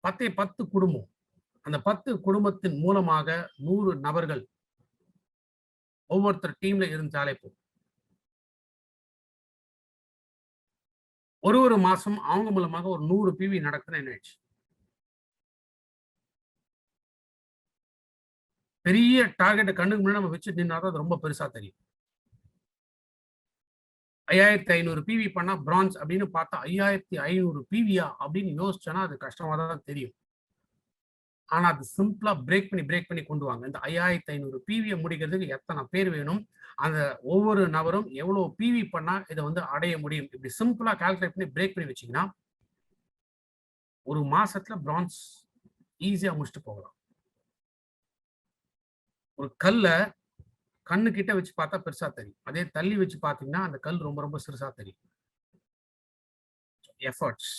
10 10 குடும்பம். அந்த 10 குடும்பத்தின் மூலமாக 100 நபர்கள் ஒவ்வொருத்தர் டீம்ல இருந்தாலே போதும். ஒரு மாசம் அவங்க மூலமாக ஒரு 100 பிவி நடக்குதுன்னா என்ன ஆயிடுச்சு? பெரிய டார்கெட்ட கண்ணுக்கு முன்னாடி நம்ம வச்சுட்டு நின்னா தான் அது ரொம்ப பெருசா தெரியும். 5500 பிவி பண்ணா பிரான்ஸ் அப்படின்னு பார்த்தா 5500 பிவியா அப்படின்னு யோசிச்சோம்னா அது கஷ்டமா தான் தெரியும். ஆனா அது சிம்பிளா பிரேக் பண்ணி கொண்டு வாங்க. இந்த 5500 பிவிய முடிக்கிறதுக்கு எத்தன பேர் வேணும்? அந்த ஒவ்வொரு நபரும் எவ்வளோ பிவி பண்ணா இத வந்து அடைய முடியும்? இப்படி சிம்பிளா கால்குலேட் பண்ணி பிரேக் பண்ணி வச்சீங்கன்னா, ஒரு மாசத்துல பிரான்ஸ் ஈஸியா முடிச்சுட்டு போகலாம். ஒரு கல்ல கண்ணு கிட்ட வச்சு பார்த்தா பெருசா தெரியும். அதே தள்ளி வச்சு பார்த்தீங்கன்னா, அந்த கல் ரொம்ப ரொம்ப சிறுசா தெரியும். எஃபோர்ட்ஸ்.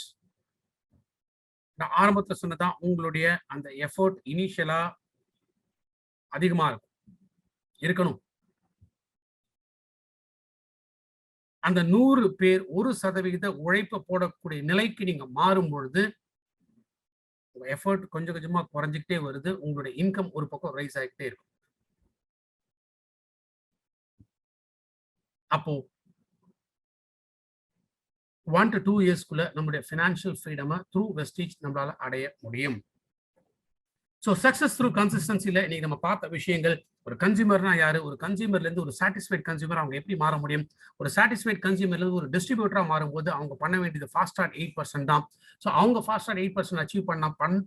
நான் ஆரம்பத்துல சொன்னது தான் உங்களுடைய அந்த எஃபோர்ட் இனிஷியலா அதிகமா இருக்கும். இருக்கணும். அந்த 100 பேர் 1% உழைப்ப போடக்கூடிய நிலைக்கு நீங்க மாறும் பொழுது, எஃபர்ட் கொஞ்சம் கொஞ்சமா குறைஞ்சிக்கிட்டே வருது. உங்களுடைய இன்கம் ஒரு பக்கம் ரைஸ் ஆகிட்டே இருக்கும். அப்போ 1 to 2 இயர்ஸ்க்குள்ள நம்முடைய ஃபினான்ஷியல் ஃப்ரீடம் த்ரூ வெஸ்டீஜ் நம்மளால அடைய முடியும். ஸோ சக்சஸ் த்ரூ கன்சிஸ்டன்சில இன்னைக்கு நம்ம பார்த்த விஷயங்கள், ஒரு கன்சியூமர்னா யாரு, ஒரு கன்சியூமர்ல இருந்து ஒரு சாட்டிஸ்ஃபைட் கன்சியூமர் அவங்க எப்படி மாற முடியும், ஒரு சாட்டிஸ்ஃபைட் கன்சியூமர்ல இருந்து ஒரு டிஸ்ட்ரிபியூட்டரா மாறும்போது அவங்க பண்ண வேண்டியது ஃபாஸ்ட் ஸ்டார்ட் 8% தான். ஸோ அவங்க ஃபாஸ்ட் ஸ்டார்ட் 8% அச்சீவ்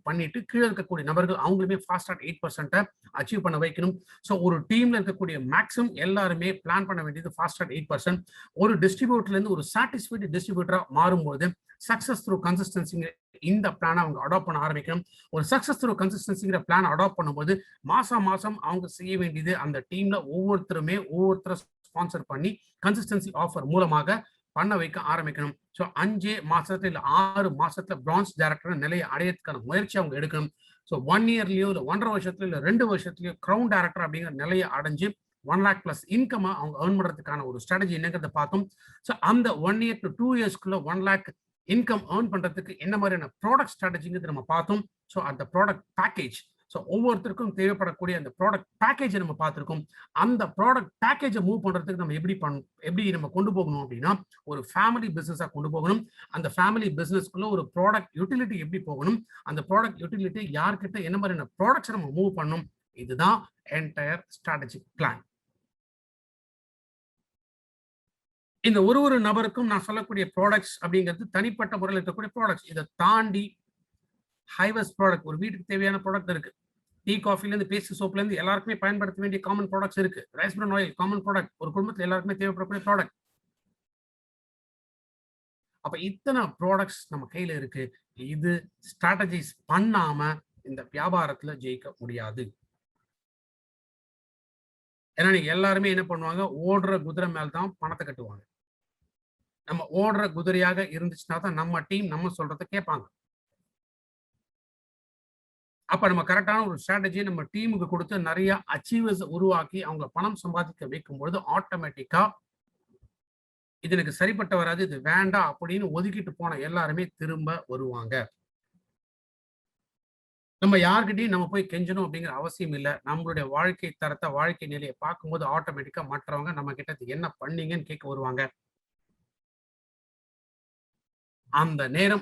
பண்ணிட்டு கீழே இருக்கக்கூடிய நபர்கள் அவங்களுமே ஃபாஸ்ட் ஸ்டார்ட் 8% அச்சீவ் பண்ண வைக்கணும். ஸோ ஒரு டீம்ல இருக்கக்கூடிய மேக்ஸிமம் எல்லாருமே பிளான் பண்ண வேண்டியது ஃபாஸ்ட் ஸ்டார்ட் 8%. ஒரு டிஸ்ட்ரிபியூட்டர்ல இருந்து ஒரு சாட்டிஸ்ஃபைட் டிஸ்ட்ரிபியூட்டரா மாறும்போது சக்சஸ் த்ரூ கன்சிஸ்டன்சிங்க இந்த பிளானை அவங்க அடாப்ட் பண்ண ஆரம்பிக்கணும். ஒரு சக்சஸ் த்ரூ கன்சிஸ்டன்சிங்கிற பிளான் அடாப்ட் பண்ணும்போது மாசம் மாசம் அவங்க செய்ய வேண்டியது அந்த டீம்ல ஒவ்வொருத்தரை ஸ்பான்சர் பண்ணி கன்சிஸ்டன்சி ஆஃபர் மூலமாக பண்ண வைக்க ஆரம்பிக்கணும். ஸோ 5 மாசத்துல இல்ல 6 மாசத்துல பிரான்ஸ் டைரக்டர் நிலையை அடையறதுக்கான முயற்சி அவங்க எடுக்கணும். ஸோ 1 இயர்லயோ இல்ல 1.5 வருஷத்துலயோ இல்ல 2 வருஷத்துலயோ கிரவுன் டைரக்டர் அப்படிங்கிற நிலையை அடைஞ்சு 1 lakh பிளஸ் இன்கம் அவங்க ஏர்ன் பண்றதுக்கான ஒரு ஸ்ட்ராட்டஜி என்னங்கிறத பார்த்தோம். ஸோ அந்த 1 year to 2 yearsக்குள்ள 1 lakh income earn பண்றதுக்கு என்ன மாதிரியான ப்ராடக்ட் ஸ்ட்ராட்டஜிங்கிறது நம்ம பார்த்தோம். ஸோ அந்த ப்ராடக்ட் பேக்கேஜ், ஸோ ஒவ்வொருத்தருக்கும் தேவைப்படக்கூடிய அந்த ப்ராடக்ட் பேக்கேஜை நம்ம பார்த்துருக்கோம். அந்த ப்ராடக்ட் பேக்கேஜை மூவ் பண்றதுக்கு நம்ம எப்படி நம்ம கொண்டு போகணும் அப்படின்னா, ஒரு ஃபேமிலி பிசினஸா கொண்டு போகணும். அந்த ஃபேமிலி பிசினஸ்க்குள்ள ஒரு ப்ராடக்ட் யூட்டிலிட்டி எப்படி போகணும், அந்த ப்ராடக்ட் யூட்டிலிட்டி யார்கிட்ட என்ன மாதிரியான ப்ராடக்ட்ஸ் நம்ம மூவ் பண்ணணும், இதுதான் என்டையர் ஸ்ட்ராட்டஜிக் பிளான். இந்த ஒரு நபருக்கும் நான் சொல்லக்கூடிய ப்ராடக்ட்ஸ் அப்படிங்கிறது தனிப்பட்ட முறையில் இருக்கக்கூடிய ப்ராடக்ட்ஸ். இதை தாண்டி ஹைவஸ் ப்ராடக்ட், ஒரு வீட்டுக்கு தேவையான ப்ராடக்ட் இருக்கு. டீ காஃபில இருந்து பேஸ்ட் சோப்ல இருந்து எல்லாருக்குமே பயன்படுத்த வேண்டிய காமன் ப்ராடக்ட்ஸ் இருக்கு. ரைஸ் பிரான் ஆயில் காமன் ப்ராடக்ட், ஒரு குடும்பத்தில் எல்லாருக்குமே தேவைப்படக்கூடிய ப்ராடக்ட். அப்ப இத்தனை ப்ராடக்ட்ஸ் நம்ம கையில இருக்கு. இது ஸ்ட்ராட்டஜைஸ் பண்ணாம இந்த வியாபாரத்துல ஜெயிக்க முடியாது. ஏன்னா நீங்க எல்லாருமே என்ன பண்ணுவாங்க, ஓடுற குதிரை மேல தான் பணத்தை கட்டுவாங்க. நம்ம ஓடுற குதிரையாக இருந்துச்சுன்னா தான் நம்ம டீம் நம்ம சொல்றதை கேட்பாங்க. அப்ப நம்ம கரெக்டான ஒரு ஸ்ட்ராட்டஜி நம்ம டீமுக்கு கொடுத்து நிறைய அச்சீவர்ஸ் உருவாக்கி அவங்க பணம் சம்பாதிக்க வைக்கும் பொழுது ஆட்டோமேட்டிக்கா இது எனக்கு சரிப்பட்டு வராது, இது வேண்டாம் அப்படின்னு ஒதுக்கிட்டு போன எல்லாருமே திரும்ப வருவாங்க. நம்ம யார்கிட்டயும் நம்ம போய் கெஞ்சணும் அப்படிங்கிற அவசியம் இல்லை. நம்மளுடைய வாழ்க்கை தரத்தை, வாழ்க்கை நிலையை பார்க்கும்போது ஆட்டோமேட்டிக்கா மற்றவங்க நம்ம கிட்ட என்ன பண்ணீங்கன்னு கேட்க வருவாங்க. அந்த நேரம்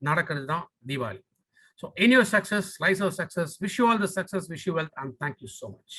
நடக்கிறது தான் Deepavali. So in your success, lies of success, wish you all the success, wish you wealth, and thank you so much.